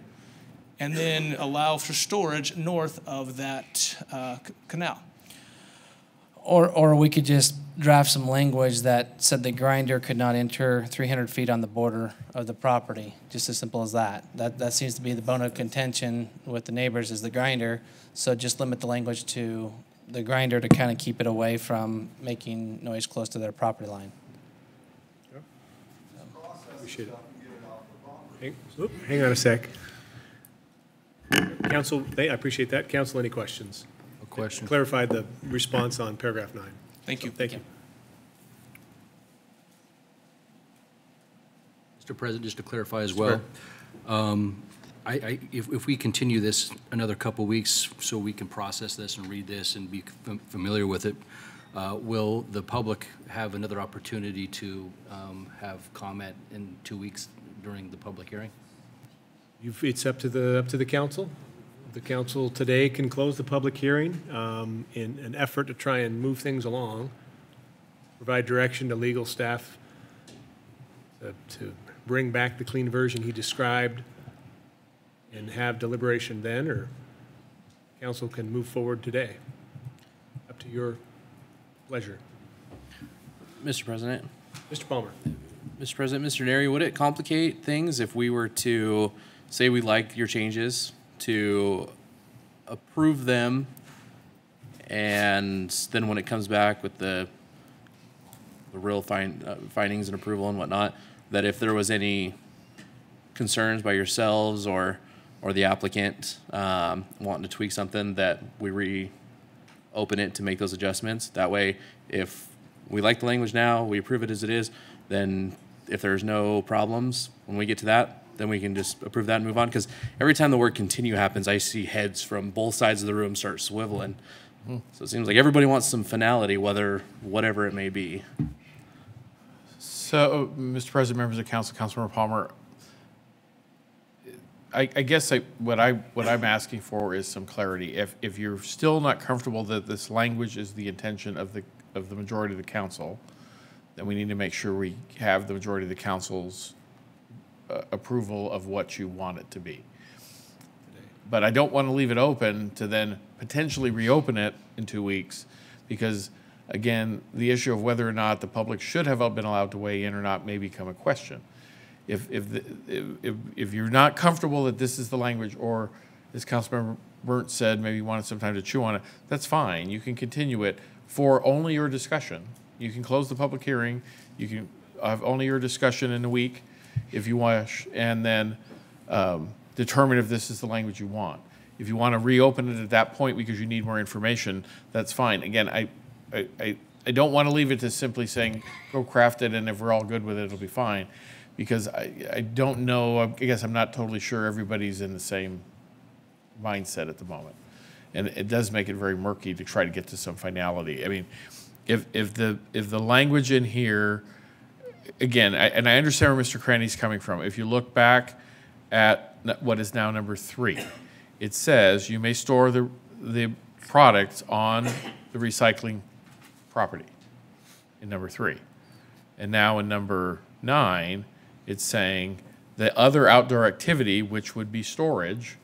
and then allow for storage north of that canal. Or we could just draft some language that said the grinder could not enter 300 feet on the border of the property, just as simple as that. That seems to be the bone of contention with the neighbors is the grinder, so just limit the language to the grinder to kind of keep it away from making noise close to their property line. Appreciate it. Hang on a sec. Council, I appreciate that. Council, any questions? Question. Clarified the response on paragraph 9. Thank you. Thank you. Mr. President, just to clarify as well, if we continue this another couple weeks so we can process this and read this and be familiar with it, will the public have another opportunity to have comment in 2 weeks during the public hearing? It's up to the council. The council today can close the public hearing in an effort to try and move things along, provide direction to legal staff to bring back the clean version he described and have deliberation then, or council can move forward today. Up to your pleasure. Mr. President. Mr. Palmer. Mr. President, Mr. Neri, would it complicate things if we were to say we like your changes, to approve them, and then when it comes back with the real findings and approval and whatnot, that if there was any concerns by yourselves or the applicant wanting to tweak something, that we reopen it to make those adjustments? That way, if we like the language now, we approve it as it is, then if there's no problems, when we get to that, then we can just approve that and move on. Because every time the word continue happens, I see heads from both sides of the room start swiveling. So it seems like everybody wants some finality, whatever it may be. So, Mr. President, members of council, Councilmember Palmer, I guess what I'm asking for is some clarity. If you're still not comfortable that this language is the intention of the majority of the council, then we need to make sure we have the majority of the council's approval of what you want it to be. But I don't want to leave it open to then potentially reopen it in 2 weeks, because again, the issue of whether or not the public should have been allowed to weigh in or not may become a question. If you're not comfortable that this is the language, or as Councilmember Burnt said, maybe you wanted some time to chew on it, that's fine. You can continue it for only your discussion. You can close the public hearing. You can have only your discussion in a week if you wish, and then determine if this is the language you want. If you want to reopen it at that point because you need more information, that's fine. Again, I don't want to leave it to simply saying, go craft it, and if we're all good with it, it'll be fine. Because I don't know, I guess I'm not totally sure everybody's in the same mindset at the moment. And it does make it very murky to try to get to some finality. I mean, if the language in here, again, and I understand where Mr. Cranny's coming from. If you look back at what is now number 3, it says you may store the product on the recycling property in number 3. And now in number 9, it's saying the other outdoor activity, which would be storage,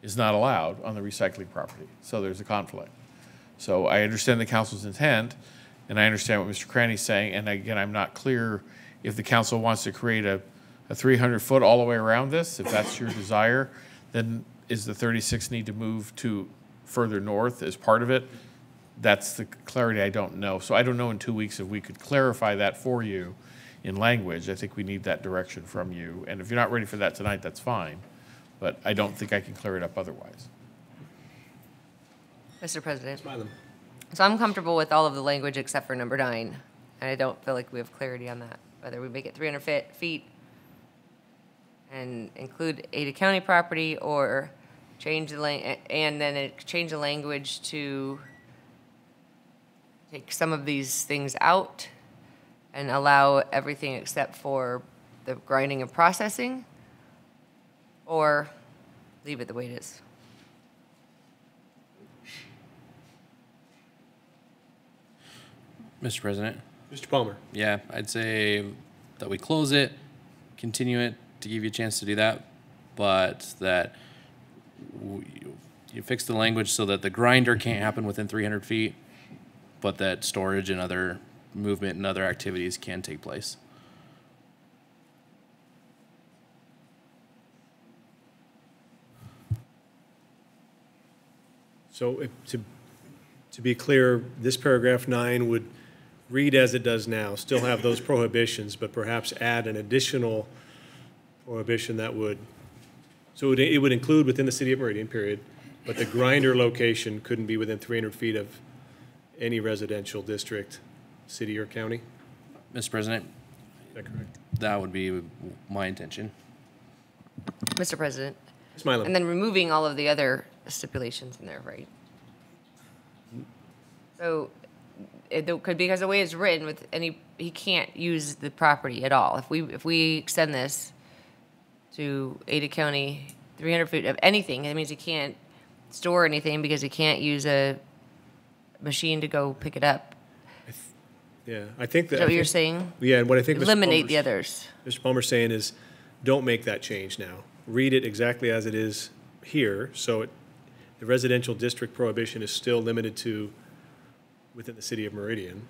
is not allowed on the recycling property. So there's a conflict. So I understand the council's intent, and I understand what Mr. Cranny's saying, and again, I'm not clear if the council wants to create a 300-foot all the way around this. If that's your desire, then is the 36 need to move to further north as part of it? That's the clarity I don't know. So I don't know in 2 weeks if we could clarify that for you in language. I think we need that direction from you. And if you're not ready for that tonight, that's fine. But I don't think I can clear it up otherwise. Mr. President. So I'm comfortable with all of the language except for number 9. And I don't feel like we have clarity on that. Whether we make it 300 feet and include Ada County property, or change the change the language to take some of these things out and allow everything except for the grinding and processing, or leave it the way it is. Mr. President. Mr. Palmer. Yeah, I'd say that we close it, continue it to give you a chance to do that, but that you fix the language so that the grinder can't happen within 300 feet, but that storage and other movement and other activities can take place. So to be clear, this paragraph 9 would read as it does now, still have those prohibitions, but perhaps add an additional prohibition that would, so it would include within the city of Meridian, period, but the grinder location couldn't be within 300 feet of any residential district, city or county? Mr. President, that correct? That would be my intention. Mr. President. Ms. Milo. And then removing all of the other stipulations in there, right? So, it could, because the way it's written, with any, he can't use the property at all. If we extend this to Ada County, 300 feet of anything, that means he can't store anything because he can't use a machine to go pick it up. Yeah, I think that. Is that what you're saying? Yeah, and what I think Eliminate the others. Mr. Palmer's saying is, don't make that change now. Read it exactly as it is here, so the residential district prohibition is still limited to within the city of Meridian.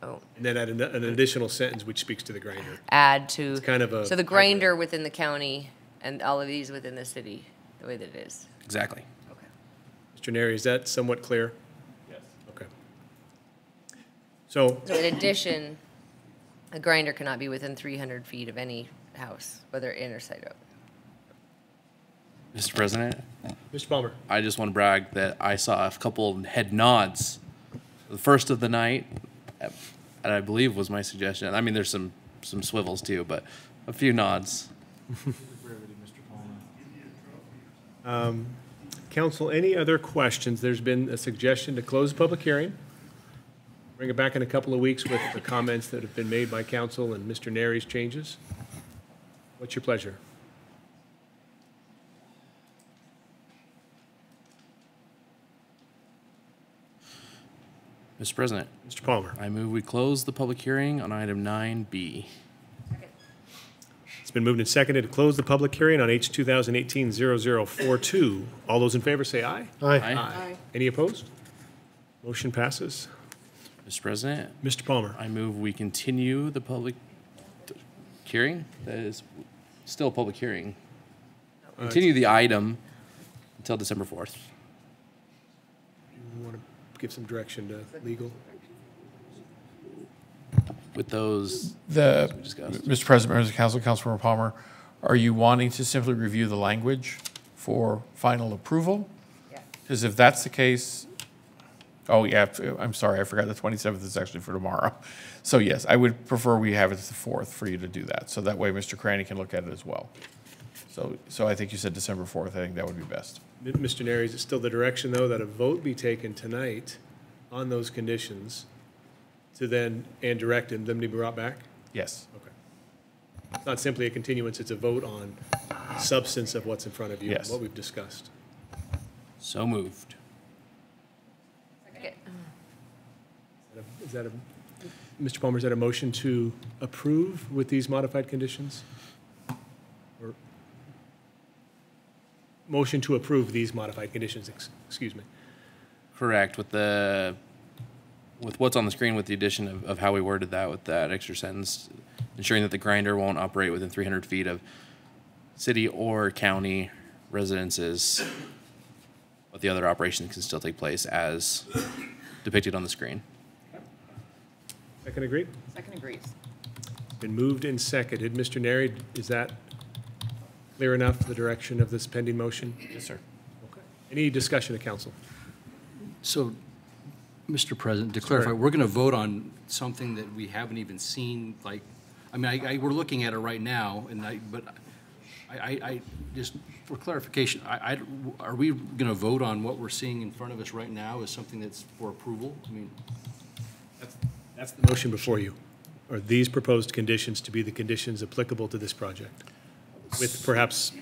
Oh. And then add an additional sentence which speaks to the grinder. Add to. It's kind of a. So the grinder within the county and all of these within the city, the way that it is. Exactly. Okay. Mr. Neri, is that somewhat clear? Yes. Okay. So in addition, a grinder cannot be within 300 feet of any house, whether in or side out. Mr. President? Mr. Palmer. I just want to brag that I saw a couple head nods the first of the night, and I believe was my suggestion. I mean, there's some swivels too, but a few nods. Council, any other questions? There's been a suggestion to close the public hearing. Bring it back in a couple of weeks with the comments that have been made by council and Mr. Neri's changes. What's your pleasure? Mr. President. Mr. Palmer. I move we close the public hearing on item 9B. It's been moved and seconded to close the public hearing on H 2018-0042. All those in favor say aye. Aye. Aye. Any opposed? Motion passes. Mr. President. Mr. Palmer. I move we continue the public hearing. That is still a public hearing. Continue the item until December 4th. You want to give some direction to legal? With those Mr. President, members of council, Councilmember Palmer, are you wanting to simply review the language for final approval? Yeah. Because if that's the case, oh yeah, I'm sorry, I forgot the 27th is actually for tomorrow. So yes, I would prefer we have it the 4th for you to do that. So that way Mr. Cranny can look at it as well. So I think you said December 4th. I think that would be best. Mr. Neri, is it still the direction, though, that a vote be taken tonight on those conditions to then, and direct them to be brought back? Yes. Okay. It's not simply a continuance, it's a vote on substance of what's in front of you, Yes. what we've discussed. So moved. Okay. Is that a, Mr. Palmer, is that a motion to approve with these modified conditions? Or motion to approve these modified conditions, excuse me. Correct. With what's on the screen, with the addition of how we worded that with that extra sentence, ensuring that the grinder won't operate within 300 feet of city or county residences, but the other operations can still take place as depicted on the screen. Second agreed? Second agrees. Been moved and seconded. Mr. Neri, is that clear enough, the direction of this pending motion? Yes, sir. Okay. Any discussion of council? So, Mr. President, to clarify, we're going to vote on something that we haven't even seen, like, I mean, we're looking at it right now, but I just, for clarification, are we going to vote on what we're seeing in front of us right now as something that's for approval? I mean, That's the motion before you. Are these proposed conditions to be the conditions applicable to this project? With perhaps...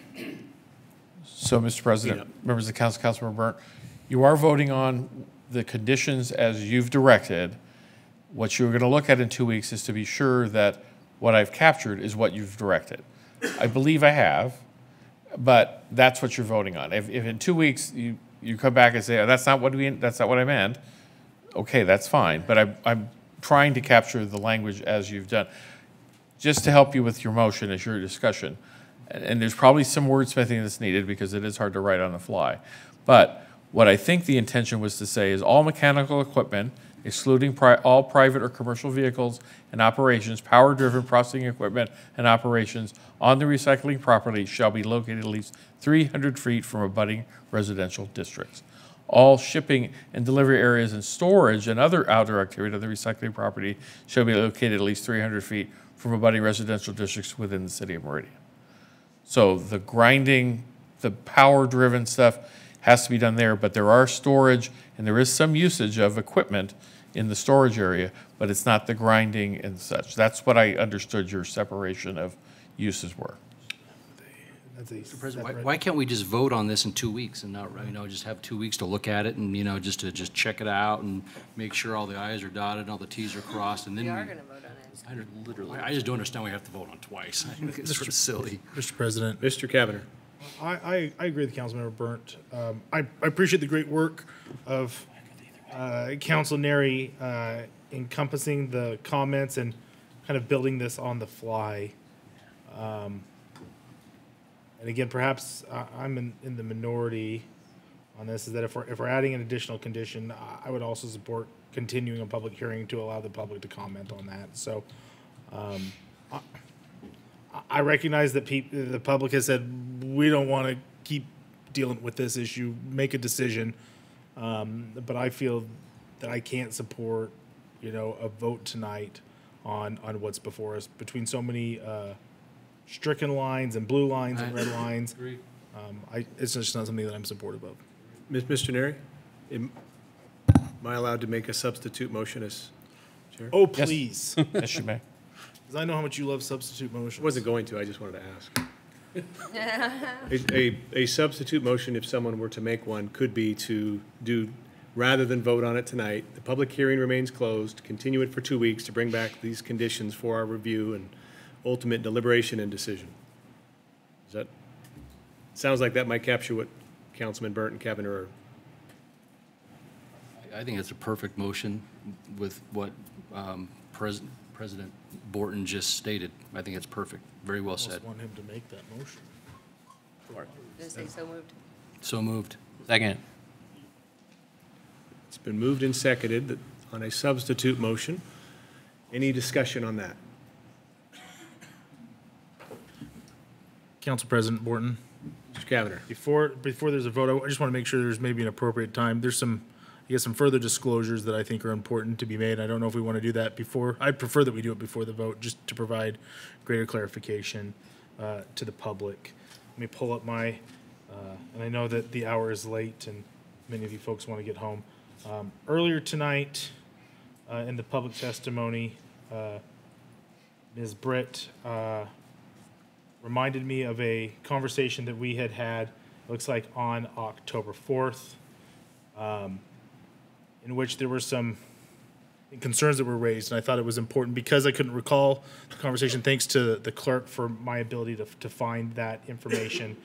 So, Mr. President, members of the council, Councilmember Burnt, you are voting on the conditions as you've directed. What you're going to look at in 2 weeks is to be sure that what I've captured is what you've directed. I believe I have, but that's what you're voting on. If in 2 weeks you come back and say, oh, that's not what I meant, okay, that's fine. But I'm trying to capture the language as you've done, just to help you with your motion as your discussion. And there's probably some wordsmithing that's needed because it is hard to write on the fly. But what I think the intention was to say is all mechanical equipment, excluding all private or commercial vehicles and operations, power-driven processing equipment and operations on the recycling property shall be located at least 300 feet from abutting residential districts. All shipping and delivery areas and storage and other outdoor activity of the recycling property shall be located at least 300 feet from abutting residential districts within the city of Meridian. So the grinding, the power-driven stuff has to be done there, but there are storage and there is some usage of equipment in the storage area, but it's not the grinding and such. That's what I understood your separation of uses were. Mr. President, why can't we just vote on this in 2 weeks and not, just have 2 weeks to look at it and, just to check it out and make sure all the i's are dotted and all the t's are crossed, and then We are going to vote on it. I just don't understand we have to vote on twice. I think it's sort of silly. Mr. President. Mr. Kavanagh. I agree with Councilmember Burnt. I appreciate the great work of Council Neri encompassing the comments and kind of building this on the fly. And again, perhaps I'm in the minority on this, is that if we're adding an additional condition, I would also support continuing a public hearing to allow the public to comment on that. So I recognize that the public has said, we don't want to keep dealing with this issue, make a decision. But I feel that I can't support, a vote tonight on what's before us between so many stricken lines and blue lines and red lines. It's just not something that I'm supportive of. Mr. Neri, am I allowed to make a substitute motion as chair? Oh, please. Yes, you may. Because I know how much you love substitute motions. I wasn't going to, I just wanted to ask. A substitute motion, if someone were to make one, could be to do, rather than vote on it tonight, the public hearing remains closed, continue it for 2 weeks to bring back these conditions for our review and ultimate deliberation and decision. Sounds like that might capture what Councilman Burnt and Kavanagh are. I think it's a perfect motion with what President Borton just stated. I think it's perfect. Very well said. I want him to make that motion. Did it say so moved? So moved. Second. It's been moved and seconded on a substitute motion. Any discussion on that? Council President Borton. Mr. Kavanagh. Before there's a vote, I just want to make sure there's maybe an appropriate time. There's some further disclosures that I think are important to be made. I don't know if we want to do that before. I'd prefer that we do it before the vote, just to provide greater clarification to the public. Let me pull up my, and I know that the hour is late and many of you folks want to get home. Earlier tonight, in the public testimony, Ms. Britt reminded me of a conversation that we had, looks like on October 4th, in which there were some concerns that were raised, and I thought it was important because I couldn't recall the conversation, thanks to the clerk for my ability to find that information.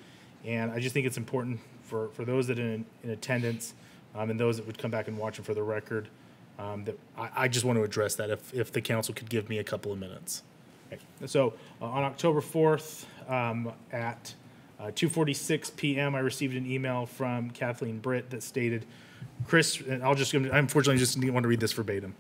And I just think it's important for those that are in attendance and those that would come back and watch it for the record, that I just want to address that if the council could give me a couple of minutes. Okay. So on October 4th at 2:46 p.m., I received an email from Kathleen Britt that stated, Chris, and I unfortunately just want to read this verbatim.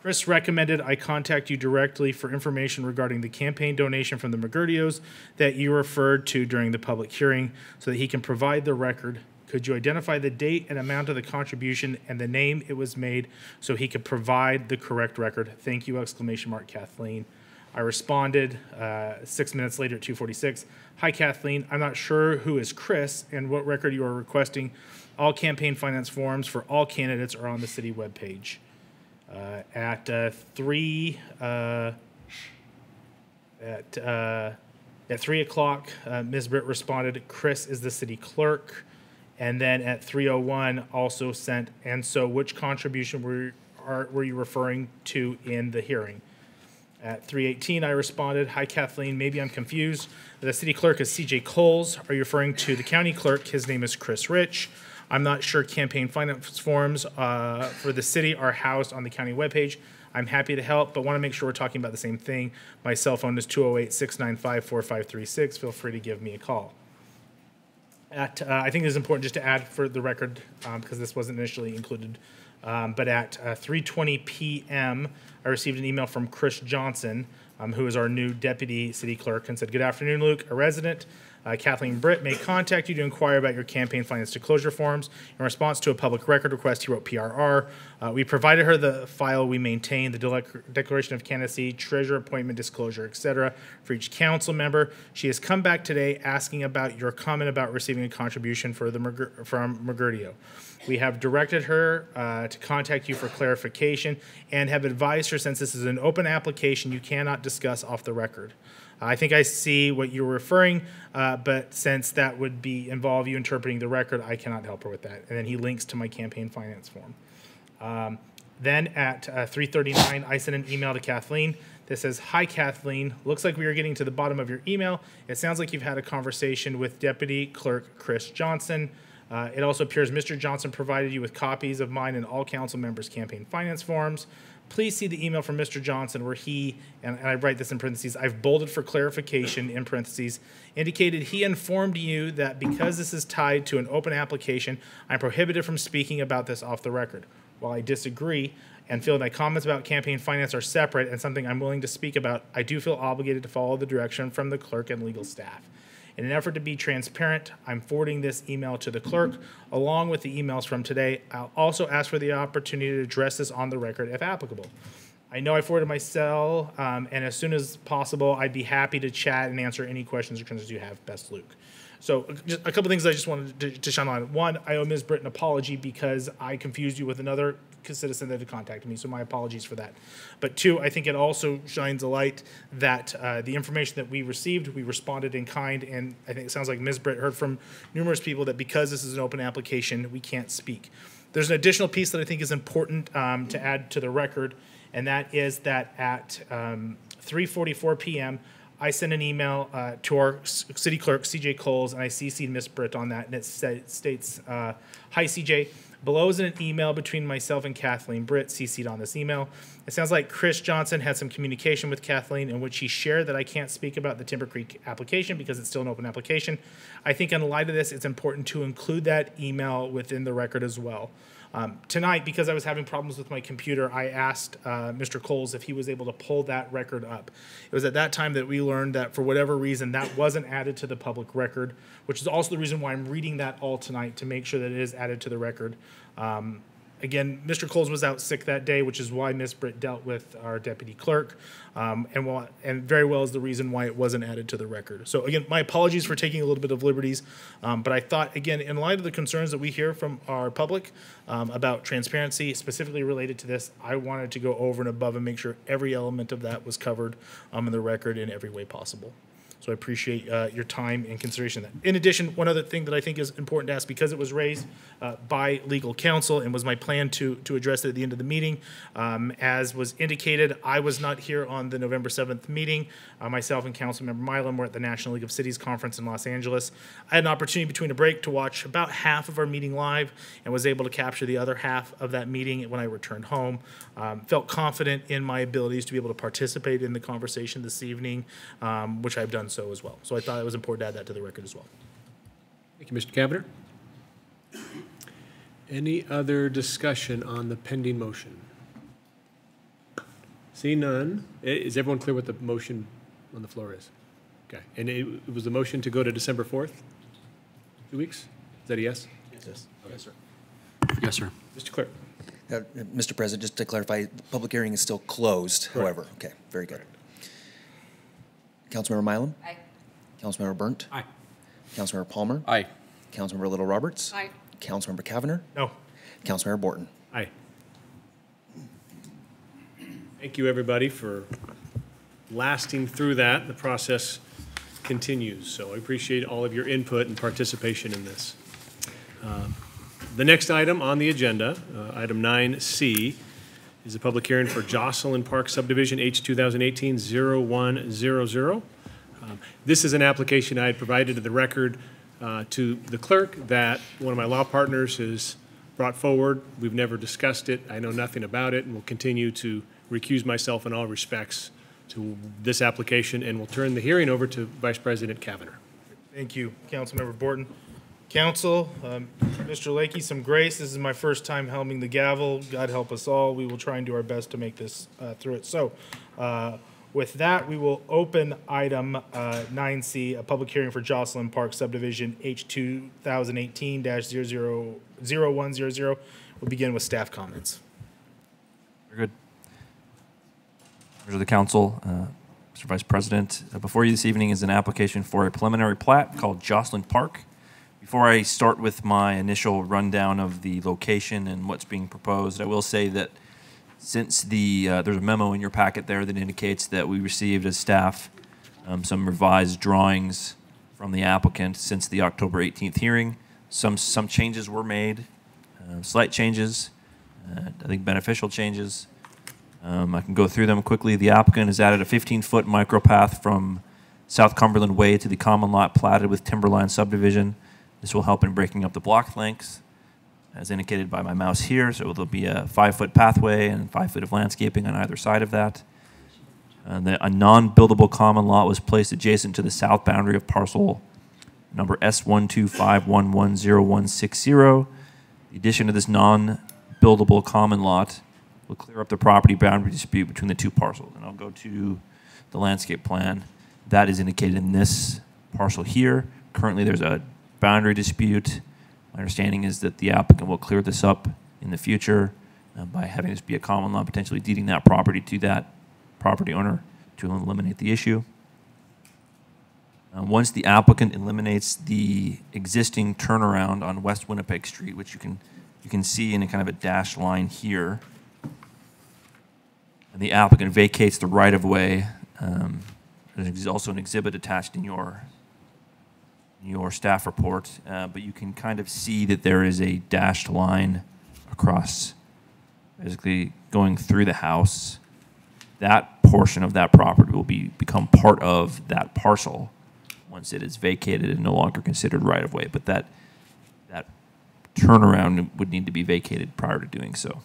Chris recommended I contact you directly for information regarding the campaign donation from the Meridios that you referred to during the public hearing so that he can provide the record. Could you identify the date and amount of the contribution and the name it was made so he could provide the correct record? Thank you, ! Kathleen. I responded 6 minutes later at 2:46. Hi, Kathleen. I'm not sure who is Chris and what record you are requesting. All campaign finance forms for all candidates are on the city webpage. At 3 o'clock, Ms. Britt responded, Chris is the city clerk. And then at 3:01 also sent, and so which contribution were you referring to in the hearing? At 3:18, I responded, hi, Kathleen, maybe I'm confused. The city clerk is CJ Coles. Are you referring to the county clerk? His name is Chris Rich. I'm not sure campaign finance forms for the city are housed on the county webpage. I'm happy to help, but want to make sure we're talking about the same thing. My cell phone is 208-695-4536. Feel free to give me a call. I think it's important just to add for the record, because this wasn't initially included, but at 3:20 p.m., I received an email from Chris Johnson, who is our new deputy city clerk, and said, good afternoon, Luke. A resident Kathleen Britt may contact you to inquire about your campaign finance disclosure forms. In response to a public record request, he wrote PRR. We provided her the file we maintain, the declaration of candidacy, treasurer appointment disclosure, etc., for each council member. She has come back today asking about your comment about receiving a contribution from Meridian. We have directed her to contact you for clarification and have advised her, since this is an open application, you cannot discuss off the record. I think I see what you're referring, but since that would involve you interpreting the record, I cannot help her with that. And then he links to my campaign finance form. Then at 3:39, I sent an email to Kathleen that says, "Hi, Kathleen. Looks like we are getting to the bottom of your email. It sounds like you've had a conversation with Deputy Clerk Chris Johnson. It also appears Mr. Johnson provided you with copies of mine and all council members' campaign finance forms. Please see the email from Mr. Johnson where he," and I write this in parentheses, I've bolded for clarification in parentheses, "indicated he informed you that because this is tied to an open application, I'm prohibited from speaking about this off the record. While I disagree and feel my comments about campaign finance are separate and something I'm willing to speak about, I do feel obligated to follow the direction from the clerk and legal staff. In an effort to be transparent, I'm forwarding this email to the clerk along with the emails from today. I'll also ask for the opportunity to address this on the record if applicable. I know I forwarded my cell, and as soon as possible, I'd be happy to chat and answer any questions or concerns you have. Best, Luke." So just a couple things I just wanted to shine on. One, I owe Ms. Britt an apology because I confused you with another citizen that had contacted me, so my apologies for that. But two, I think it also shines a light that the information that we received, we responded in kind, and I think it sounds like Ms. Britt heard from numerous people that because this is an open application, we can't speak. There's an additional piece that I think is important to add to the record, and that is that at 3:44 p.m., I sent an email to our city clerk, CJ Coles, and I CC'd Ms. Britt on that, and it states, "Hi, CJ. Below is an email between myself and Kathleen Britt, CC'd on this email. It sounds like Chris Johnson had some communication with Kathleen in which he shared that I can't speak about the Timber Creek application because it's still an open application. I think in light of this, it's important to include that email within the record as well. Tonight, because I was having problems with my computer, I asked Mr. Coles if he was able to pull that record up. It was at that time that we learned that for whatever reason, that wasn't added to the public record, which is also the reason why I'm reading that all tonight, to make sure that it is added to the record. Again, Mr. Coles was out sick that day, which is why Ms. Britt dealt with our deputy clerk, and very well is the reason why it wasn't added to the record. So again, my apologies for taking a little bit of liberties, but I thought, again, in light of the concerns that we hear from our public about transparency, specifically related to this, I wanted to go over and above and make sure every element of that was covered in the record in every way possible. So I appreciate your time and consideration of that. In addition, one other thing that I think is important to ask, because it was raised by legal counsel and was my plan to address it at the end of the meeting, as was indicated, I was not here on the November 7th meeting. Myself and Councilmember Milam were at the National League of Cities Conference in Los Angeles. I had an opportunity between a break to watch about half of our meeting live and was able to capture the other half of that meeting when I returned home. Felt confident in my abilities to be able to participate in the conversation this evening, which I've done so as well. So I thought it was important to add that to the record as well. Thank you, Mr. Cabinet. Any other discussion on the pending motion? See none. Is everyone clear what the motion on the floor is? Okay. And it was the motion to go to December 4th? 2 weeks? Is that a yes? Yes. Okay. Yes, sir. Yes, sir. Mr. Clerk. Mr. President, just to clarify, the public hearing is still closed, however. Okay, very good. Councilmember Milam? Aye. Councilmember Burnt? Aye. Councilmember Palmer? Aye. Councilmember Little Roberts? Aye. Councilmember Cavanagh? No. Councilmember Borton? Aye. Thank you, everybody, for lasting through that. The process continues, so I appreciate all of your input and participation in this. The next item on the agenda, item 9C, is a public hearing for Jocelyn Park Subdivision H 2018-0100. This is an application I had provided to the record to the clerk that one of my law partners has brought forward. We've never discussed it. I know nothing about it and will continue to recuse myself in all respects to this application, and will turn the hearing over to Vice President Cavanagh. Thank you, Councilmember Borton. Council, Mr. Lakey, some grace. This is my first time helming the gavel. God help us all. We will try and do our best to make this through it. So, With that, we will open item 9C, a public hearing for Jocelyn Park subdivision H 2018-000100. We'll begin with staff comments. Very good. Members of the council, Mr. Vice President, before you this evening is an application for a preliminary plat called Jocelyn Park. Before I start with my initial rundown of the location and what's being proposed, I will say that since there's a memo in your packet there that indicates that we received as staff some revised drawings from the applicant since the October 18th hearing. Some changes were made, slight changes, I think beneficial changes. I can go through them quickly. The applicant has added a 15-foot micropath from South Cumberland Way to the common lot platted with timberline subdivision. This will help in breaking up the block lengths, as indicated by my mouse here. So there'll be a 5-foot pathway and 5 feet of landscaping on either side of that. A non-buildable common lot was placed adjacent to the south boundary of parcel number S125110160. The addition of this non-buildable common lot will clear up the property boundary dispute between the two parcels. And I'll go to the landscape plan. That is indicated in this parcel here. Currently, there's a boundary dispute. My understanding is that the applicant will clear this up in the future by having this be a common law, potentially deeding that property to that property owner to eliminate the issue. Once the applicant eliminates the existing turnaround on West Winnipeg Street, which you can see in a kind of a dashed line here, and the applicant vacates the right-of-way, there's also an exhibit attached in your staff report, but you can kind of see that there is a dashed line across, basically going through the house. That portion of that property will become part of that parcel once it is vacated and no longer considered right-of-way, but that turnaround would need to be vacated prior to doing so.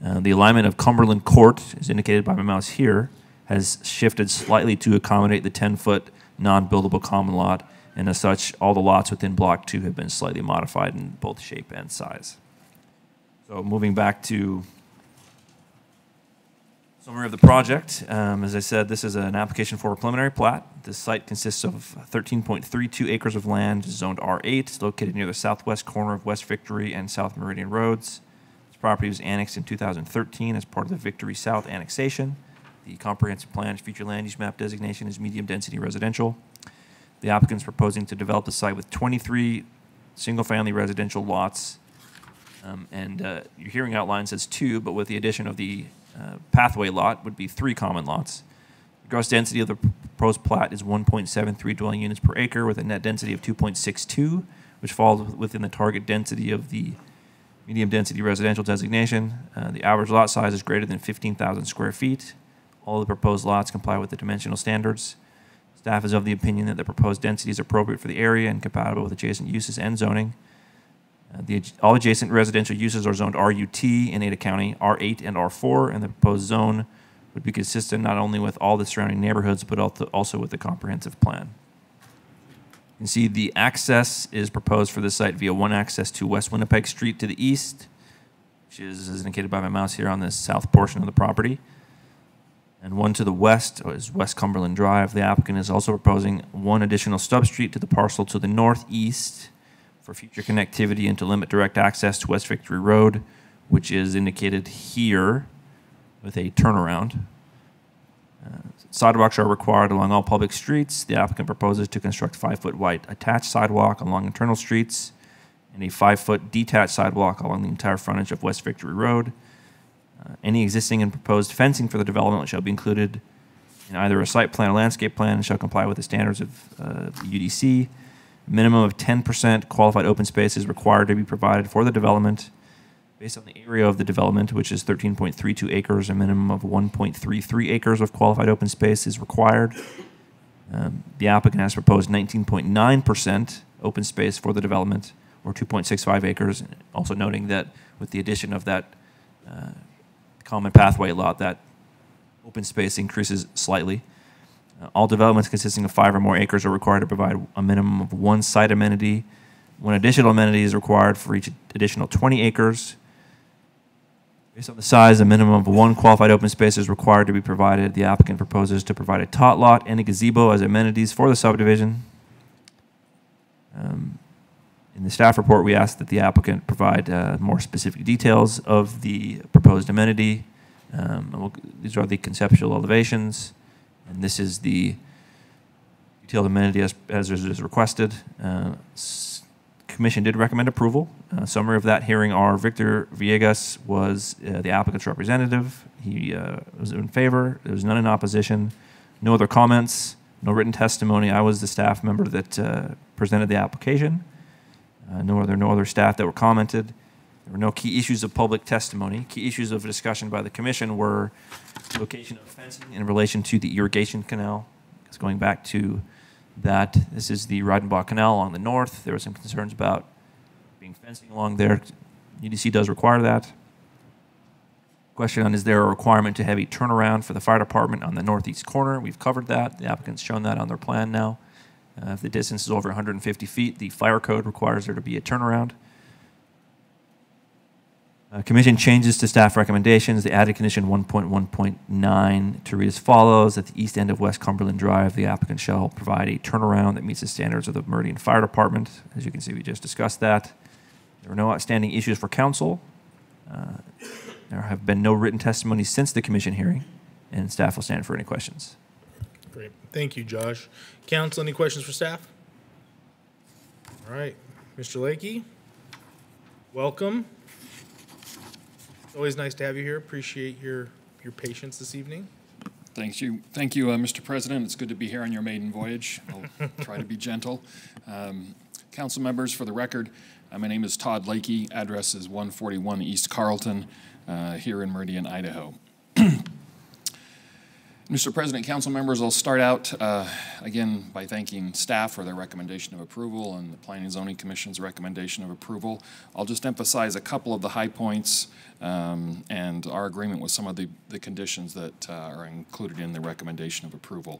The alignment of Cumberland Court, as indicated by my mouse here, has shifted slightly to accommodate the 10-foot non-buildable common lot, and as such, all the lots within Block 2 have been slightly modified in both shape and size. So moving back to summary of the project, as I said, this is an application for a preliminary plat. This site consists of 13.32 acres of land, zoned R8. It's located near the southwest corner of West Victory and South Meridian Roads. This property was annexed in 2013 as part of the Victory South annexation. The comprehensive plan's future land use map designation is medium-density residential. The applicant is proposing to develop the site with 23 single-family residential lots. Your hearing outline says 2, but with the addition of the pathway lot would be 3 common lots. The gross density of the proposed plat is 1.73 dwelling units per acre with a net density of 2.62, which falls within the target density of the medium-density residential designation. The average lot size is greater than 15,000 square feet. All of the proposed lots comply with the dimensional standards. Staff is of the opinion that the proposed density is appropriate for the area and compatible with adjacent uses and zoning. All adjacent residential uses are zoned RUT in Ada County, R8 and R4, and the proposed zone would be consistent not only with all the surrounding neighborhoods, but also with the comprehensive plan. You can see the access is proposed for this site via one access to West Winnipeg Street to the east, which is as indicated by my mouse here on this south portion of the property. And one to the west is West Cumberland Drive. The applicant is also proposing one additional stub street to the parcel to the northeast for future connectivity and to limit direct access to West Victory Road, which is indicated here with a turnaround. Sidewalks are required along all public streets. The applicant proposes to construct 5-foot wide attached sidewalk along internal streets and a 5-foot detached sidewalk along the entire frontage of West Victory Road. Any existing and proposed fencing for the development shall be included in either a site plan or landscape plan and shall comply with the standards of the UDC. A minimum of 10% qualified open space is required to be provided for the development. Based on the area of the development, which is 13.32 acres, a minimum of 1.33 acres of qualified open space is required. The applicant has proposed 19.9% open space for the development, or 2.65 acres, also noting that with the addition of that common pathway lot, that open space increases slightly. All developments consisting of 5 or more acres are required to provide a minimum of 1 site amenity. 1 additional amenity is required for each additional 20 acres. Based on the size, a minimum of 1 qualified open space is required to be provided. The applicant proposes to provide a tot lot and a gazebo as amenities for the subdivision. In the staff report, we asked that the applicant provide more specific details of the proposed amenity. These are the conceptual elevations, and this is the detailed amenity as is requested. Commission did recommend approval. Summary of that hearing are Victor Villegas was the applicant's representative. He was in favor. There was none in opposition. No other comments, no written testimony. I was the staff member that presented the application. No other staff that were commented. There were no key issues of public testimony. Key issues of discussion by the commission were location of fencing in relation to the irrigation canal. It's going back to that. This is the Reidenbach Canal along the north. There were some concerns about being fencing along there. UDC does require that. Question on, is there a requirement to have a turnaround for the fire department on the northeast corner? We've covered that. The applicant's shown that on their plan now. If the distance is over 150 feet, the fire code requires there to be a turnaround. Commission changes to staff recommendations. The added condition 1.1.9 to read as follows: at the east end of West Cumberland Drive, the applicant shall provide a turnaround that meets the standards of the Meridian Fire Department. As you can see, we just discussed that. There were no outstanding issues for council. There have been no written testimony since the commission hearing, and staff will stand for any questions. Great. Thank you, Josh. Council, any questions for staff? All right. Mr. Lakey, welcome. Always nice to have you here. Appreciate your patience this evening. Thank you, Mr. President. It's good to be here on your maiden voyage. I'll try to be gentle. Council members, for the record, my name is Todd Lakey. Address is 141 East Carlton, here in Meridian, Idaho. Mr. President, council members, I'll start out again by thanking staff for their recommendation of approval and the Planning and Zoning Commission's recommendation of approval. I'll just emphasize a couple of the high points and our agreement with some of the conditions that are included in the recommendation of approval.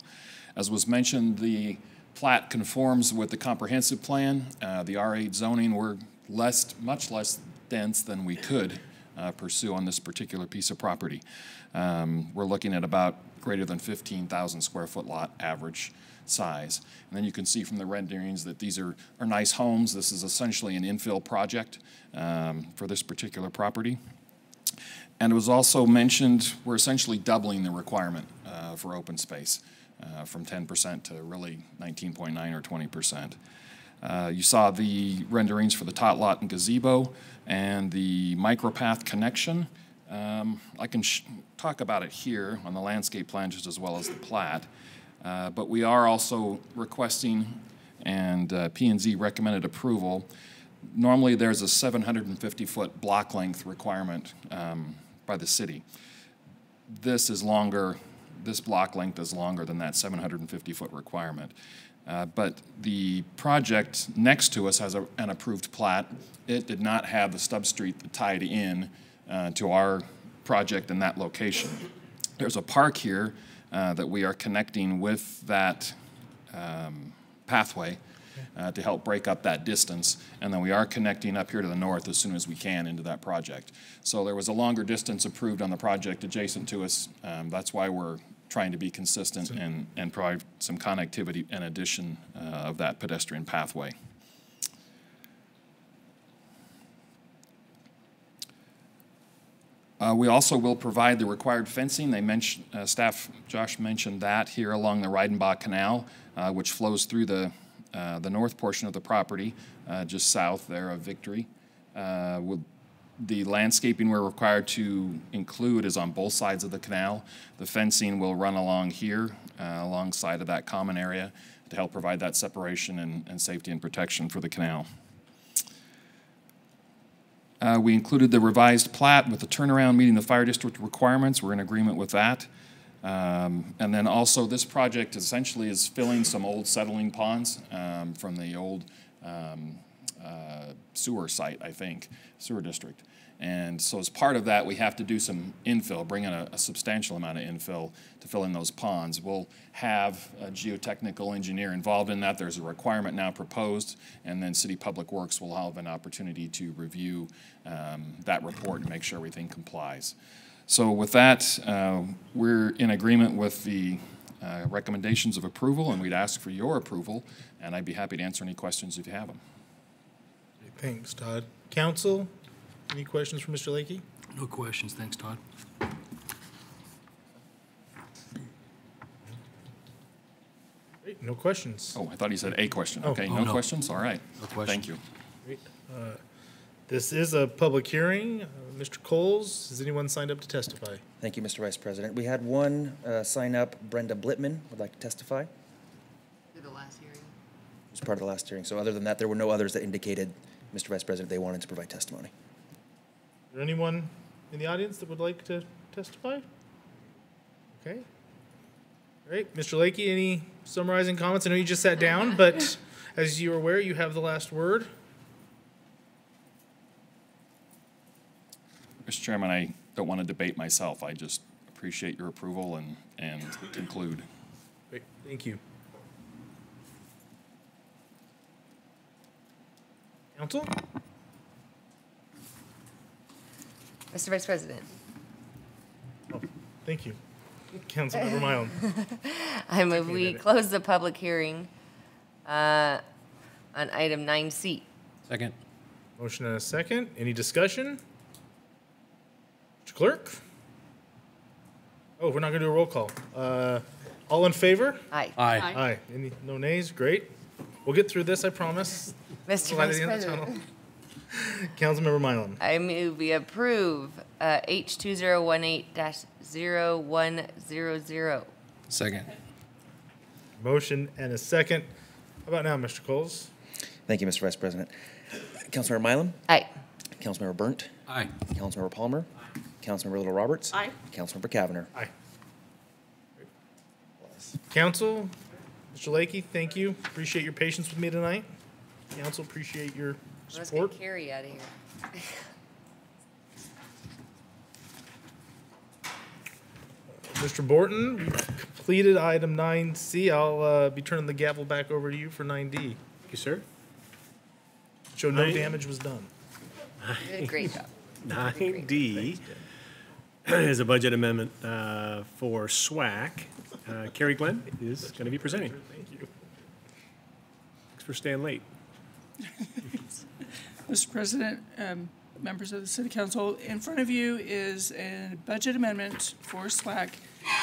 As was mentioned, the plat conforms with the comprehensive plan. The R8 zoning, we're much less dense than we could pursue on this particular piece of property. We're looking at about greater than 15,000 square foot lot average size. And then you can see from the renderings that these are nice homes. This is essentially an infill project for this particular property. And it was also mentioned we're essentially doubling the requirement for open space from 10% to really 19.9 or 20%. You saw the renderings for the tot lot and gazebo and the micropath connection. I can talk about it here on the landscape plan just as well as the plat, but we are also requesting, and P&Z recommended approval. Normally there's a 750-foot block length requirement by the city. This is longer, this block length is longer than that 750-foot requirement. But the project next to us has an approved plat. It did not have the stub street that tied in to our project in that location. There's a park here that we are connecting with that pathway to help break up that distance, and then we are connecting up here to the north as soon as we can into that project. So there was a longer distance approved on the project adjacent to us. That's why we're trying to be consistent and provide some connectivity in addition of that pedestrian pathway. We also will provide the required fencing. They mentioned, Josh mentioned that here along the Reidenbach Canal, which flows through the north portion of the property, just south there of Victory. The landscaping we're required to include is on both sides of the canal. The fencing will run along here, alongside of that common area to help provide that separation and safety and protection for the canal. We included the revised plat with the turnaround meeting the fire district requirements. We're in agreement with that. And then also this project essentially is filling some old settling ponds from the old sewer site, I think, sewer district. And so as part of that, we have to do some infill, bring in a substantial amount of infill to fill in those ponds. We'll have a geotechnical engineer involved in that. There's a requirement now proposed, and then City Public Works will have an opportunity to review that report and make sure everything complies. So with that, we're in agreement with the recommendations of approval, and we'd ask for your approval, and I'd be happy to answer any questions if you have them. Thanks, Todd. Council, any questions for Mr. Lakey? No questions. Thanks, Todd. Great, no questions. Oh, I thought he said a question. Okay, Oh, no no. questions? All right. No questions. Thank you. Great. This is a public hearing. Mr. Coles, has anyone signed up to testify? Thank you, Mr. Vice President. We had one sign up, Brenda Blitman, would like to testify. To the last hearing. It was part of the last hearing. So other than that, there were no others that indicated, Mr. Vice President, they wanted to provide testimony. Is there anyone in the audience that would like to testify? Okay. All right, Mr. Lakey, any summarizing comments? I know you just sat down, but as you're aware, you have the last word. Mr. Chairman, I don't want to debate myself. I just appreciate your approval and conclude. Great, thank you. Council? Mr. Vice President. Oh, thank you. Councilmember Milam. I move we close the public hearing on item 9C. Second. Motion and a second. Any discussion? Mr. Clerk? Oh, we're not going to do a roll call. All in favor? Aye. Aye. Aye. Any, no nays? Great. We'll get through this, I promise. Mr. Light at Vice the end of the President. tunnel. Councilmember Milam. I move we approve H2018-0100. Second. Motion and a second. How about now, Mr. Coles? Thank you, Mr. Vice President. Councilmember Milam? Aye. Councilmember Burnt? Aye. Councilmember Palmer? Councilmember Little Roberts? Aye. Councilmember Cavanagh? Aye. Council, Mr. Lakey, thank you. Appreciate your patience with me tonight. Council, appreciate your Let's support. get Carrie out of here. Mr. Borton, we've completed item 9C. I'll be turning the gavel back over to you for 9D. Thank you, sir. Show no Nine- damage was done. You did a great job. 9D is a budget amendment for SWAC. Carrie Glenn is going to be presenting. Thank you. Thanks for staying late. Mr. President, members of the City Council, in front of you is a budget amendment for SWAC.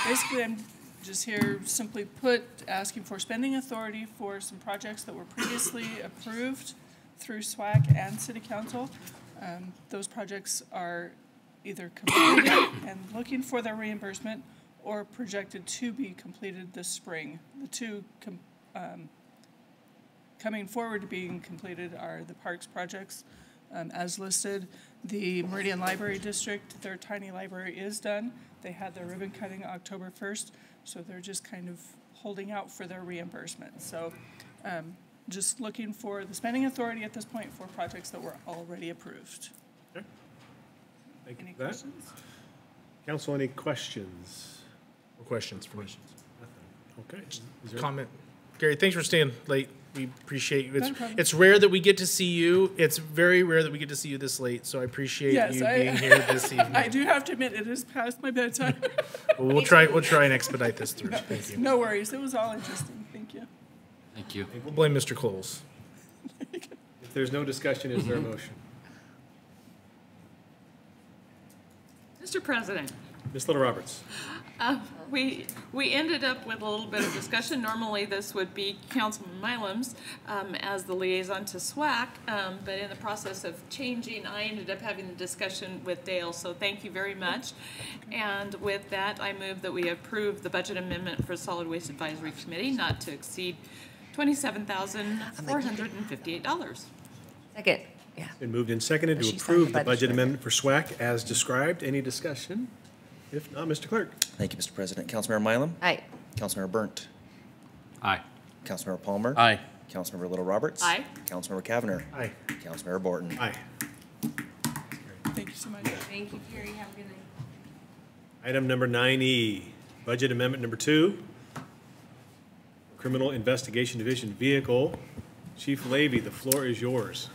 Basically, I'm just here simply put, asking for spending authority for some projects that were previously approved through SWAC and City Council. Those projects are either completed and looking for their reimbursement or projected to be completed this spring. The two coming forward to being completed are the parks projects as listed. The Meridian Library District, their tiny library is done. They had their ribbon cutting October 1st, so they're just kind of holding out for their reimbursement. So just looking for the spending authority at this point for projects that were already approved. Okay. Thank you Any for that. questions? Council, any questions? No questions for me. Okay. Is there- Comment. Gary, thanks for staying late. We appreciate you. Not a problem. It's rare that we get to see you. It's very rare that we get to see you this late, so I appreciate Yes, you being here this evening. I do have to admit, it is past my bedtime. Well, we'll try and expedite this through. Thank you. No worries, it was all interesting, thank you. Thank you. We'll blame Mr. Coles. If there's no discussion, is there a motion? Mr. President, Ms. Little Roberts. we ended up with a little bit of discussion. Normally, this would be Councilman Milam's as the liaison to SWAC, but in the process of changing, I ended up having the discussion with Dale, so thank you very much. And with that, I move that we approve the budget amendment for Solid Waste Advisory Committee not to exceed $27,458. Second. Yeah. Been moved and seconded to She signed approve the the budget budget amendment for SWAC as described. Any discussion? If not, Mr. Clerk. Thank you, Mr. President. Councilmember Milam? Aye. Councilmember Burnt? Aye. Councilmember Palmer? Aye. Councilmember Little Roberts. Aye. Councilmember Cavanagh. Aye. Councilmember Borton. Aye. Thank you so much. Thank you, Carrie. Have a good night. Item number 9E, budget amendment number 2, Criminal Investigation Division Vehicle. Chief Levy, the floor is yours.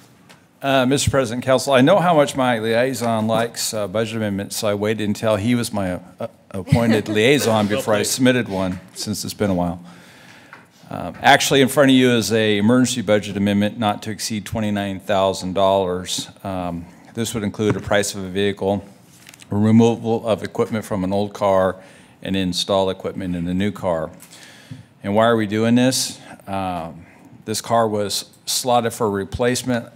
Mr. President, Council, I know how much my liaison likes budget amendments, so I waited until he was my appointed liaison before I submitted one, since it's been a while. Actually, in front of you is a emergency budget amendment not to exceed $29,000. This would include a price of a vehicle, removal of equipment from an old car, and install equipment in a new car. And why are we doing this? This car was slotted for replacement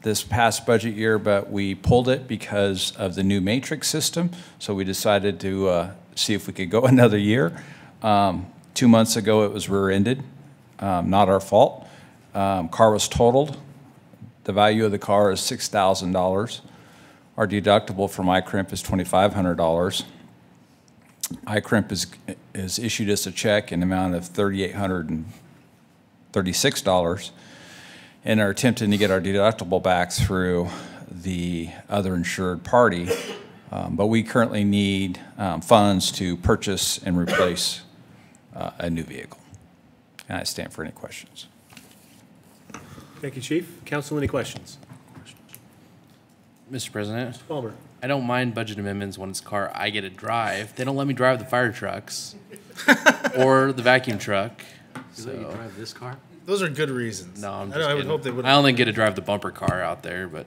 this past budget year, but we pulled it because of the new matrix system. So we decided to see if we could go another year. 2 months ago, it was rear-ended, not our fault. Car was totaled. The value of the car is $6,000. Our deductible from iCrimp is $2,500. iCrimp is issued us a check in the amount of $3,836, and are attempting to get our deductible back through the other insured party. But we currently need funds to purchase and replace a new vehicle. And I stand for any questions. Thank you, Chief. Council, any questions? Mr. President. Palmer. I don't mind budget amendments when it's a car I get to drive. They don't let me drive the fire trucks or the vacuum truck. So you drive this car? Those are good reasons. No, I'm just I would kidding. hope they would. I only get to drive the bumper car out there, but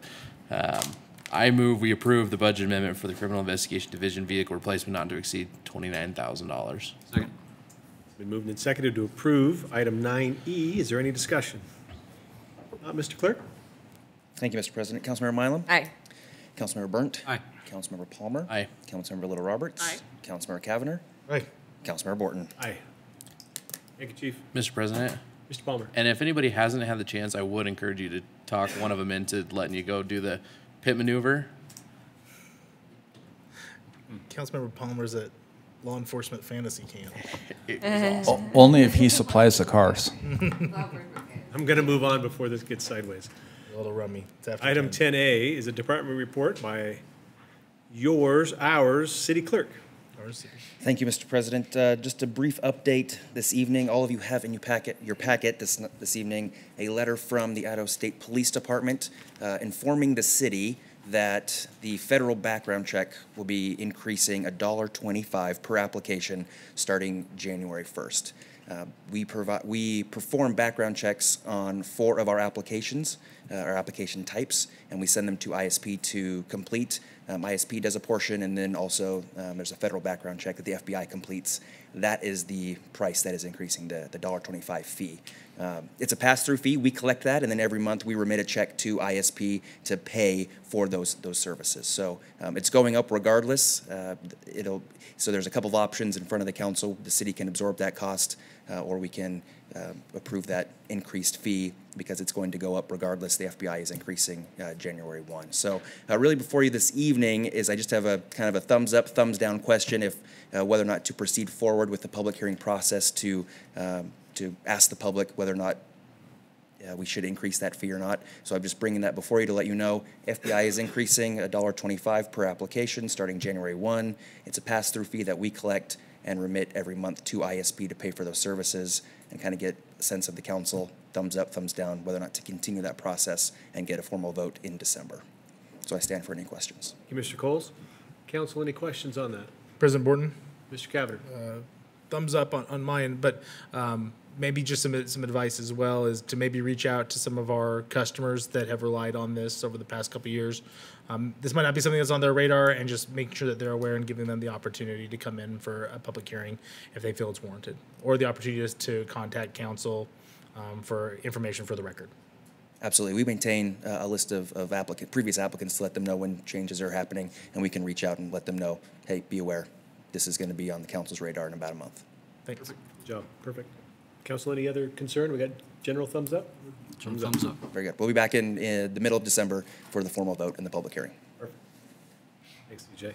I move we approve the budget amendment for the Criminal Investigation Division vehicle replacement not to exceed $29,000. Second. It's been moved and seconded to approve item 9E. Is there any discussion? Mr. Clerk? Thank you, Mr. President. Councilmember Mylum? Aye. Councilmember Burnt? Aye. Councilmember Palmer? Aye. Councilmember Little Roberts? Aye. Councilmember Cavanagh? Aye. Councilmember Borton? Aye. Thank you, Chief. Mr. President. Mr. Palmer? And if anybody hasn't had the chance, I would encourage you to talk one of them into letting you go do the pit maneuver. Councilmember Palmer's at law enforcement fantasy camp. It was awesome. Only if he supplies the cars. I'm going to move on before this gets sideways. A little rummy. It's after Item 10. 10A is a department report by ours, City Clerk. Thank you, Mr. President. Just a brief update this evening. All of you have in your packet this evening a letter from the Idaho State Police Department informing the city that the federal background check will be increasing $1.25 per application starting January 1st. We perform background checks on 4 of our applications, our application types, and we send them to ISP to complete. ISP does a portion, and then also there's a federal background check that the FBI completes. That is the price that is increasing the $1.25 fee. It's a pass-through fee. We collect that, and then every month we remit a check to ISP to pay for those services. So it's going up regardless. So there's a couple of options in front of the council. The city can absorb that cost, or we can approve that increased fee because it's going to go up regardless. The FBI is increasing January 1. So really before you this evening is I just have a kind of a thumbs up, thumbs down question if whether or not to proceed forward with the public hearing process to ask the public whether or not we should increase that fee or not. So I'm just bringing that before you to let you know FBI is increasing $1.25 per application starting January 1. It's a pass-through fee that we collect and remit every month to ISP to pay for those services and kind of get a sense of the council, thumbs up, thumbs down, whether or not to continue that process and get a formal vote in December. So I stand for any questions. Thank you, Mr. Coles. Council, any questions on that? President Borton? Mr. Cavanagh? Thumbs up on my end, but maybe just some advice as well is to maybe reach out to some of our customers that have relied on this over the past couple of years. This might not be something that's on their radar, and just making sure that they're aware and giving them the opportunity to come in for a public hearing if they feel it's warranted, or the opportunity is to contact council for information for the record. Absolutely. We maintain a list of previous applicants to let them know when changes are happening, and we can reach out and let them know, hey, be aware, this is going to be on the council's radar in about a month. Thanks. Good job. Perfect. Council, any other concern? We got general thumbs up? Thumbs up. Very good. We'll be back in the middle of December for the formal vote and the public hearing. Perfect. Thanks, DJ.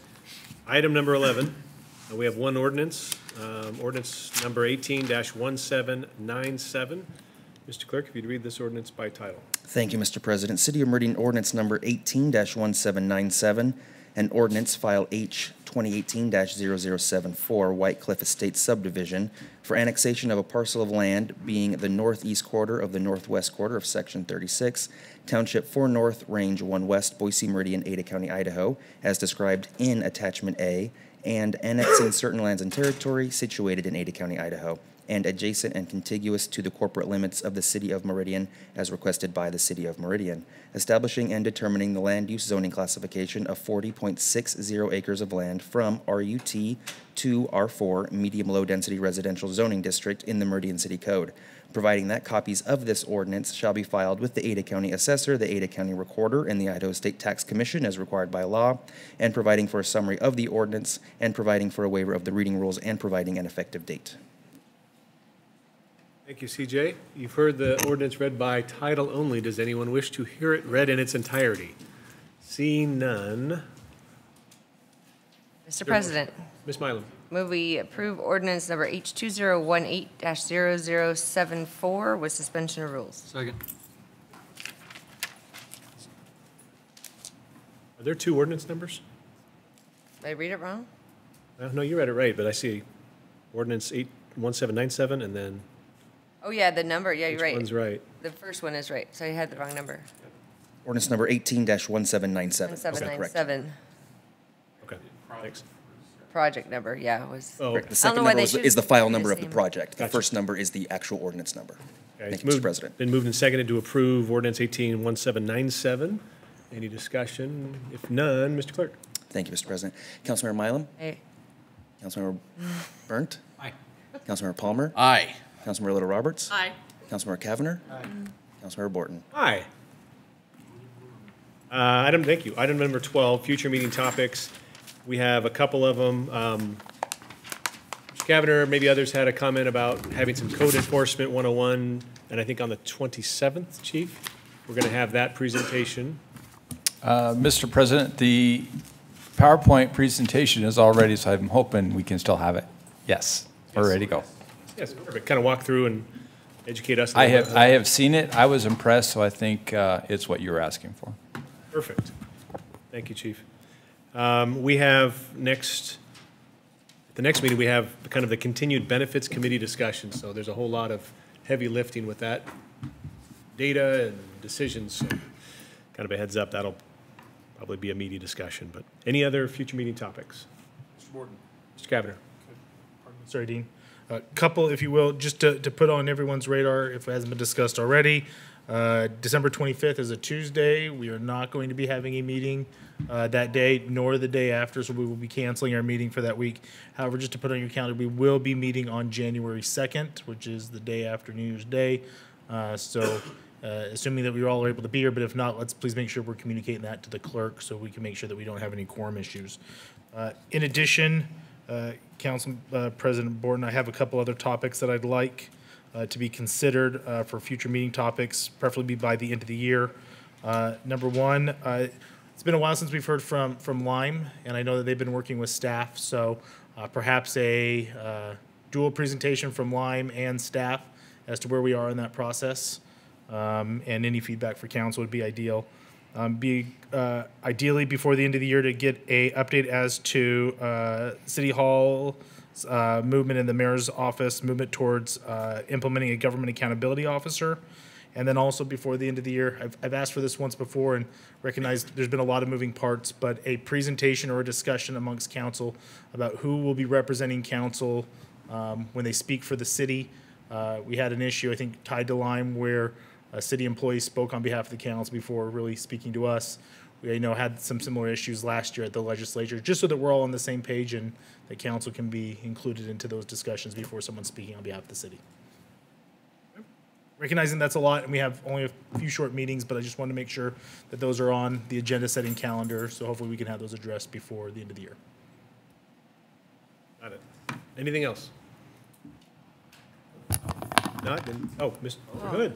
Item number 11. We have one ordinance, ordinance number 18-1797. Mr. Clerk, if you'd read this ordinance by title. Thank you, Mr. President. City of Meridian Ordinance Number 18-1797, and Ordinance File H 2018-0074, White Cliff Estates Subdivision, for annexation of a parcel of land being the northeast quarter of the northwest quarter of Section 36, Township 4 North, Range 1 West, Boise Meridian, Ada County, Idaho, as described in Attachment A, and annexing certain lands and territory situated in Ada County, Idaho, and adjacent and contiguous to the corporate limits of the City of Meridian as requested by the City of Meridian, establishing and determining the land use zoning classification of 40.60 acres of land from RUT to R4 medium low density residential zoning district in the Meridian City Code, providing that copies of this ordinance shall be filed with the Ada County Assessor, the Ada County Recorder, and the Idaho State Tax Commission as required by law, and providing for a summary of the ordinance, and providing for a waiver of the reading rules, and providing an effective date. Thank you, CJ. You've heard the ordinance read by title only. Does anyone wish to hear it read in its entirety? Seeing none. Mr. President. Ms. Mylum. Move we approve ordinance number H2018-0074 with suspension of rules. Second. Are there two ordinance numbers? Did I read it wrong? No, you read it right, but I see ordinance 81797 and then. Oh, yeah, the number, yeah, you're right. Which one's right? The first one is right, so you had the wrong number. Ordinance number 18-1797. Is that correct? 1797. Okay, thanks. Project number, yeah, was. Oh, the second number is the file number of the project. The first number is the actual ordinance number. Okay, Thank you, Mr. President. Been moved and seconded to approve ordinance 18-1797. Any discussion? If none, Mr. Clerk. Thank you, Mr. President. Councilmember Mylum? Aye. Councilmember Burnt? Aye. Councilmember Palmer? Aye. Councilmember Little Roberts? Aye. Councilmember Cavanagh? Aye. Councilmember Borton? Aye. Thank you. Item number 12, future meeting topics. We have a couple of them. Mr. Cavanagh, maybe others had a comment about having some code enforcement 101, and I think on the 27th, Chief, we're going to have that presentation. Mr. President, the PowerPoint presentation is all ready, so I'm hoping we can still have it. Yes, we're ready to go. Yes, perfect. Kind of walk through and educate us. I have seen it. I was impressed, so I think it's what you were asking for. Perfect. Thank you, Chief. We have the next meeting, we have kind of the continued benefits committee discussion. So there's a whole lot of heavy lifting with that data and decisions. So kind of a heads up, that'll probably be a meaty discussion. But any other future meeting topics? Mr. Borton. Mr. Cavanagh. Sorry, Dean. A couple, if you will, just to put on everyone's radar, if it hasn't been discussed already. December 25th is a Tuesday. We are not going to be having a meeting that day, nor the day after, so we will be canceling our meeting for that week. However, just to put on your calendar, we will be meeting on January 2nd, which is the day after New Year's Day. Assuming that we all are able to be here, but if not, let's please make sure we're communicating that to the clerk so we can make sure that we don't have any quorum issues. In addition, Council President Borton, I have a couple other topics that I'd like to be considered for future meeting topics, preferably by the end of the year. Number one, it's been a while since we've heard from Lime, and I know that they've been working with staff, so perhaps a dual presentation from Lime and staff as to where we are in that process, and any feedback for council would be ideal. Ideally before the end of the year to get a update as to City Hall movement in the mayor's office, movement towards implementing a government accountability officer. And then also before the end of the year, I've asked for this once before and recognized there's been a lot of moving parts, but a presentation or a discussion amongst council about who will be representing council when they speak for the city. We had an issue, I think, tied to Lime where a city employee spoke on behalf of the council before really speaking to us. We had some similar issues last year at the legislature, just so that we're all on the same page and that council can be included into those discussions before someone's speaking on behalf of the city. Recognizing that's a lot, and we have only a few short meetings, but I just wanted to make sure that those are on the agenda-setting calendar, so hopefully we can have those addressed before the end of the year. Got it. Anything else? Not, then, Mr. Hood.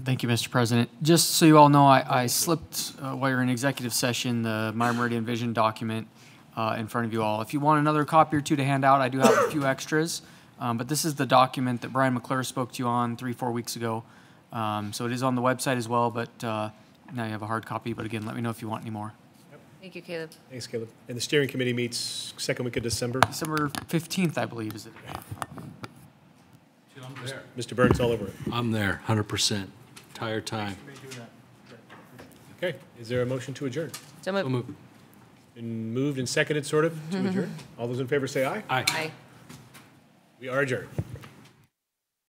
Thank you, Mr. President. Just so you all know, I slipped, while you're in executive session, the My Meridian Vision document in front of you all. If you want another copy or two to hand out, I do have a few extras. But this is the document that Brian McClure spoke to you on 3-4 weeks ago. So it is on the website as well, but now you have a hard copy. But again, let me know if you want any more. Thank you, Caleb. Thanks, Caleb. And the steering committee meets second week of December. December 15th, I believe, is it? Mr. Burns all over it. I'm there, 100%, entire time. Okay, is there a motion to adjourn? So moved. Been moved and seconded, sort of, to adjourn? All those in favor say aye. Aye. Aye. We are adjourned.